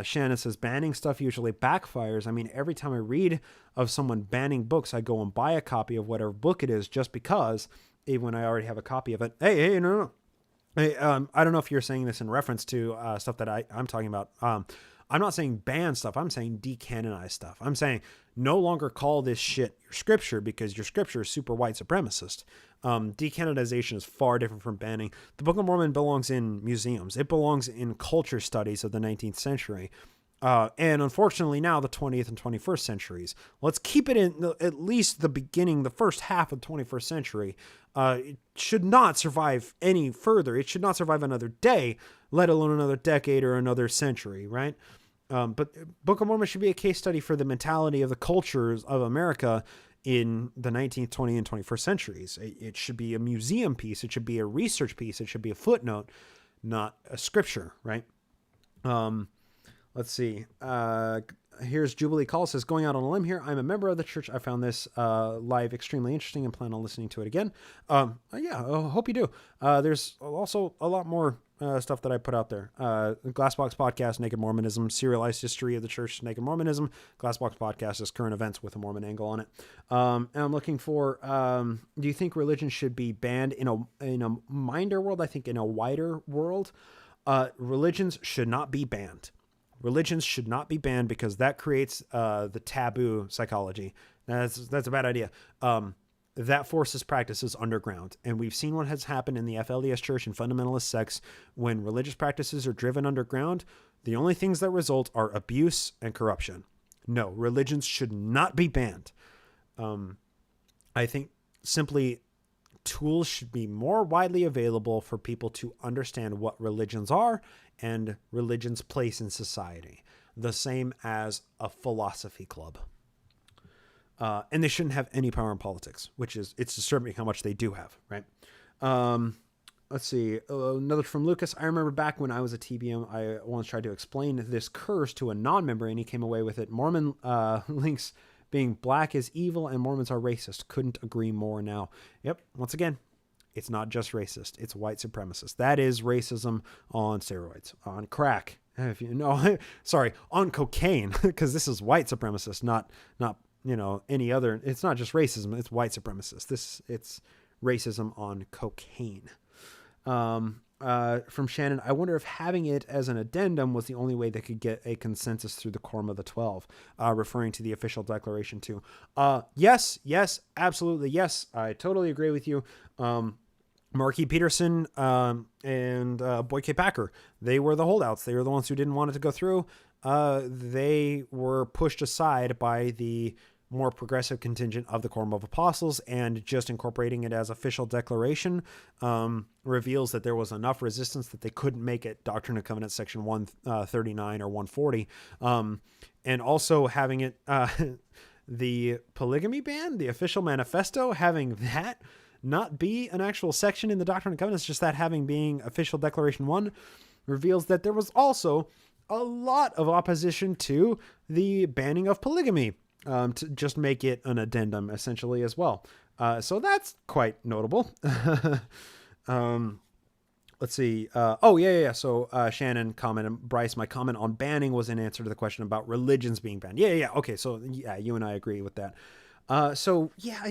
Shannon says, banning stuff usually backfires. I mean, every time I read of someone banning books, I go and buy a copy of whatever book it is, just because, even when I already have a copy of it. Hey, no. Hey, I don't know if you're saying this in reference to stuff that I'm talking about. I'm not saying ban stuff. I'm saying decanonize stuff. I'm saying no longer call this shit your scripture, because your scripture is super white supremacist. Decanonization is far different from banning. The Book of Mormon belongs in museums. It belongs in culture studies of the 19th century. And unfortunately now the 20th and 21st centuries. Let's keep it in at least the beginning, the first half of the 21st century. It should not survive any further. It should not survive another day, let alone another decade or another century, right? But Book of Mormon should be a case study for the mentality of the cultures of America in the 19th, 20th, and 21st centuries. It should be a museum piece. It should be a research piece. It should be a footnote, not a scripture, right? Let's see. Here's Jubilee Call, says, going out on a limb here. I'm a member of the church. I found this live extremely interesting and plan on listening to it again. I hope you do. There's also a lot more stuff that I put out there. Glassbox Podcast, Naked Mormonism, Serialized History of the Church, Naked Mormonism. Glassbox Podcast is current events with a Mormon angle on it. And I'm looking for, do you think religion should be banned in a minder world? I think in a wider world, religions should not be banned. Religions should not be banned because that creates the taboo psychology. That's a bad idea. That forces practices underground. And we've seen what has happened in the FLDS church and fundamentalist sects. When religious practices are driven underground, the only things that result are abuse and corruption. No, religions should not be banned. I think simply tools should be more widely available for people to understand what religions are and religion's place in society. The same as a philosophy club. And they shouldn't have any power in politics, it's disturbing how much they do have, right? Let's see. Another from Lucas. I remember back when I was a TBM, I once tried to explain this curse to a non-member and he came away with it. Mormon links being black is evil and Mormons are racist. Couldn't agree more now. Yep. Once again, it's not just racist. It's white supremacist. That is racism on steroids, on crack. If you know, sorry, on cocaine, because this is white supremacist, not any other. It's not just racism. It's white supremacist. It's racism on cocaine. From Shannon, I wonder if having it as an addendum was the only way they could get a consensus through the Quorum of the 12, referring to the official declaration too. Yes, absolutely. Yes. I totally agree with you. Marquis Peterson, and Boyd K. Packer, they were the holdouts. They were the ones who didn't want it to go through. They were pushed aside by the more progressive contingent of the Quorum of Apostles, and just incorporating it as official declaration reveals that there was enough resistance that they couldn't make it Doctrine and Covenants section 139 or 140. And also having it, the polygamy ban, the official manifesto, having that not be an actual section in the Doctrine and Covenants, just that having being official declaration 1 reveals that there was also a lot of opposition to the banning of polygamy. To just make it an addendum essentially as well. So that's quite notable. Let's see. So Shannon commented, Bryce, my comment on banning was in answer to the question about religions being banned. Yeah. Okay. So yeah, you and I agree with that. I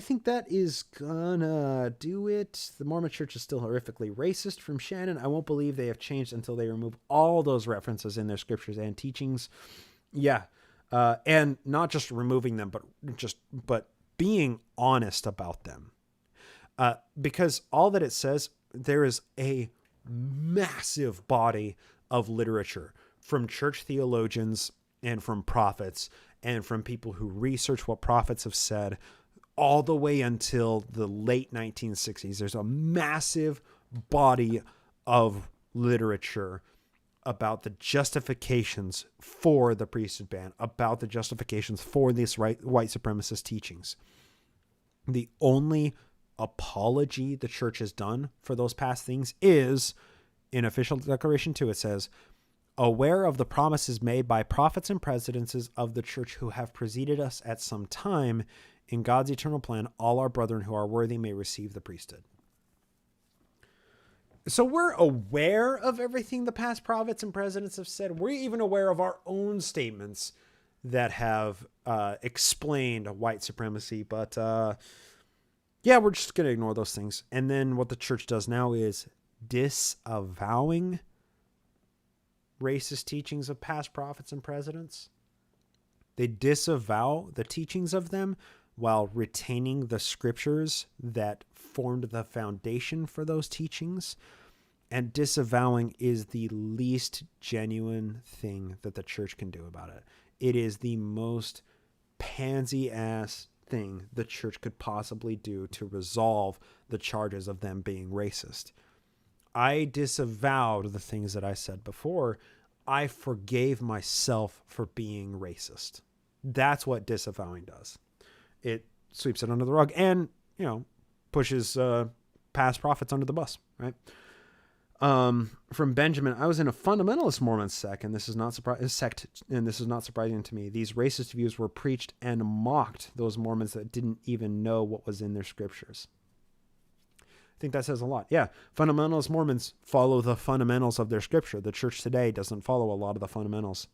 think that is gonna do it. The Mormon church is still horrifically racist, from Shannon. I won't believe they have changed until they remove all those references in their scriptures and teachings. Yeah. And not just removing them, but being honest about them. Because all that it says, there is a massive body of literature from church theologians and from prophets and from people who research what prophets have said all the way until the late 1960s. There's a massive body of literature about the justifications for the priesthood ban, about the justifications for these white supremacist teachings. The only apology the church has done for those past things is in official declaration 2. It says, aware of the promises made by prophets and presidents of the church who have preceded us at some time, in God's eternal plan, all our brethren who are worthy may receive the priesthood. So we're aware of everything the past prophets and presidents have said. We're even aware of our own statements that have explained white supremacy. But we're just going to ignore those things. And then what the church does now is disavowing racist teachings of past prophets and presidents. They disavow the teachings of them while retaining the scriptures that formed the foundation for those teachings. And disavowing is the least genuine thing that the church can do about it. It is the most pansy-ass thing the church could possibly do to resolve the charges of them being racist. I disavowed the things that I said before. I forgave myself for being racist. That's what disavowing does. It sweeps it under the rug and, pushes past prophets under the bus, right? From Benjamin, I was in a fundamentalist Mormon sect, and this is not surprising to me. These racist views were preached and mocked those Mormons that didn't even know what was in their scriptures. I think that says a lot. Yeah, fundamentalist Mormons follow the fundamentals of their scripture. The church today doesn't follow a lot of the fundamentals.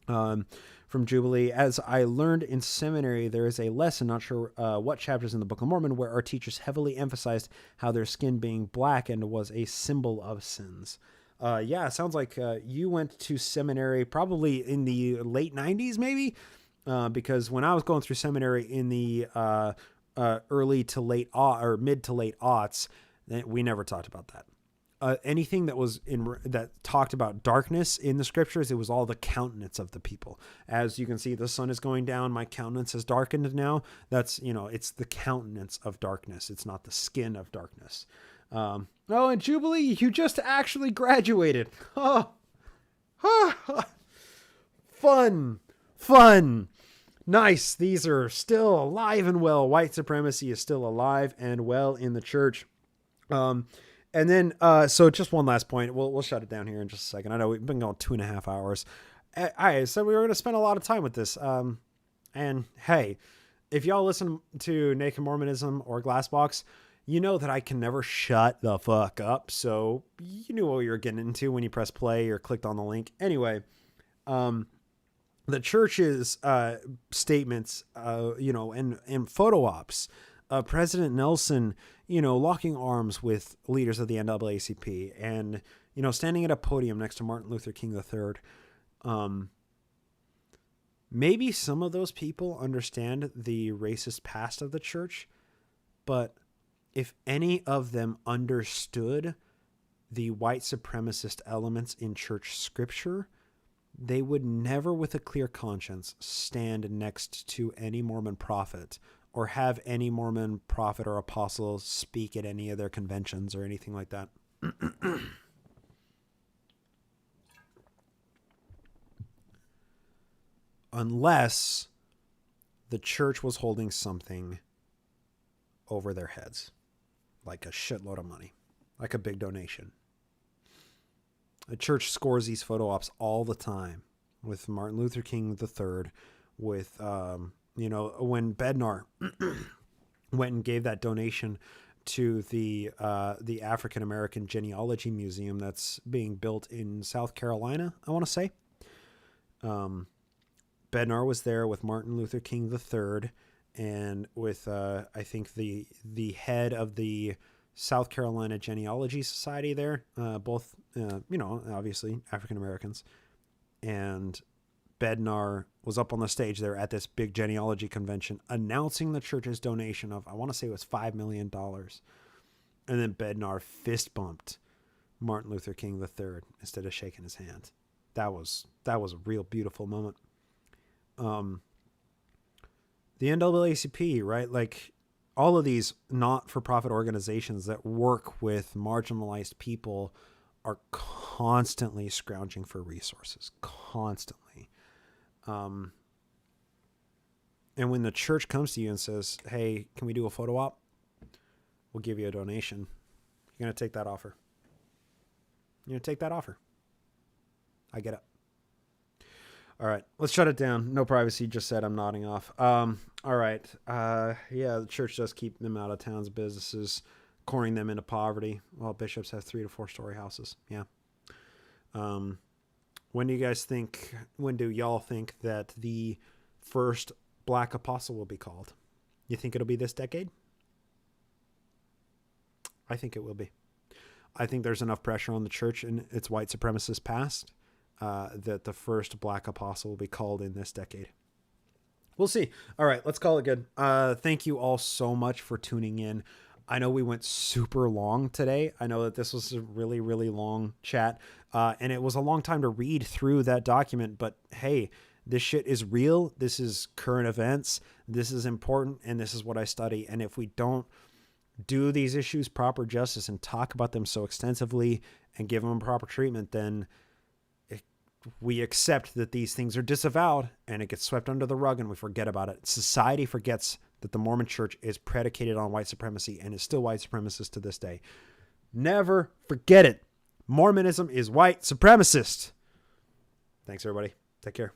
From Jubilee, as I learned in seminary, there is a lesson, not sure what chapters in the Book of Mormon, where our teachers heavily emphasized how their skin being blackened was a symbol of sins. Yeah, it sounds like you went to seminary probably in the late 90s, maybe, because when I was going through seminary in the early to late or mid to late aughts, we never talked about that. Anything that was that talked about darkness in the scriptures, it was all the countenance of the people. As you can see, the sun is going down. My countenance has darkened now. That's, it's the countenance of darkness. It's not the skin of darkness. Oh, and Jubilee, you just actually graduated. Oh, fun. Nice. These are still alive and well. White supremacy is still alive and well in the church. And then, so just one last point. We'll shut it down here in just a second. I know we've been going 2.5 hours. I said we were going to spend a lot of time with this. And hey, if y'all listen to Naked Mormonism or Glassbox, you know that I can never shut the fuck up. So you knew what you were getting into when you pressed play or clicked on the link. Anyway, the church's statements, and photo ops, President Nelson, locking arms with leaders of the NAACP and, standing at a podium next to Martin Luther King III. Maybe some of those people understand the racist past of the church, but if any of them understood the white supremacist elements in church scripture, they would never with a clear conscience stand next to any Mormon prophet or have any Mormon prophet or apostle speak at any of their conventions or anything like that. Unless the church was holding something over their heads, like a shitload of money, like a big donation. The church scores these photo ops all the time with Martin Luther King III, with, when Bednar went and gave that donation to the African American Genealogy Museum that's being built in South Carolina, I want to say. Bednar was there with Martin Luther King III and with, I think, the head of the South Carolina Genealogy Society there, both, obviously African Americans. And Bednar was up on the stage there at this big genealogy convention announcing the church's donation of, I want to say it was $5 million. And then Bednar fist bumped Martin Luther King III instead of shaking his hand. That was a real beautiful moment. The NAACP, right? Like all of these not-for-profit organizations that work with marginalized people are constantly scrounging for resources, constantly. And when the church comes to you and says, hey, can we do a photo op? We'll give you a donation. You're going to take that offer. You're going to take that offer. I get it. All right, let's shut it down. No privacy, just said I'm nodding off. All right. Yeah, the church does keep them out of towns, businesses, coring them into poverty. Well, bishops have 3 to 4 story houses. Yeah. When do y'all think that the first black apostle will be called? You think it'll be this decade? I think it will be. I think there's enough pressure on the church and its white supremacist past that the first black apostle will be called in this decade. We'll see. All right, let's call it good. Thank you all so much for tuning in. I know we went super long today. I know that this was a really, really long chat, and it was a long time to read through that document, but hey, this shit is real. This is current events. This is important, and this is what I study. And if we don't do these issues proper justice and talk about them so extensively and give them proper treatment, then we accept that these things are disavowed and it gets swept under the rug and we forget about it. Society forgets that the Mormon church is predicated on white supremacy and is still white supremacist to this day. Never forget it. Mormonism is white supremacist. Thanks, everybody. Take care.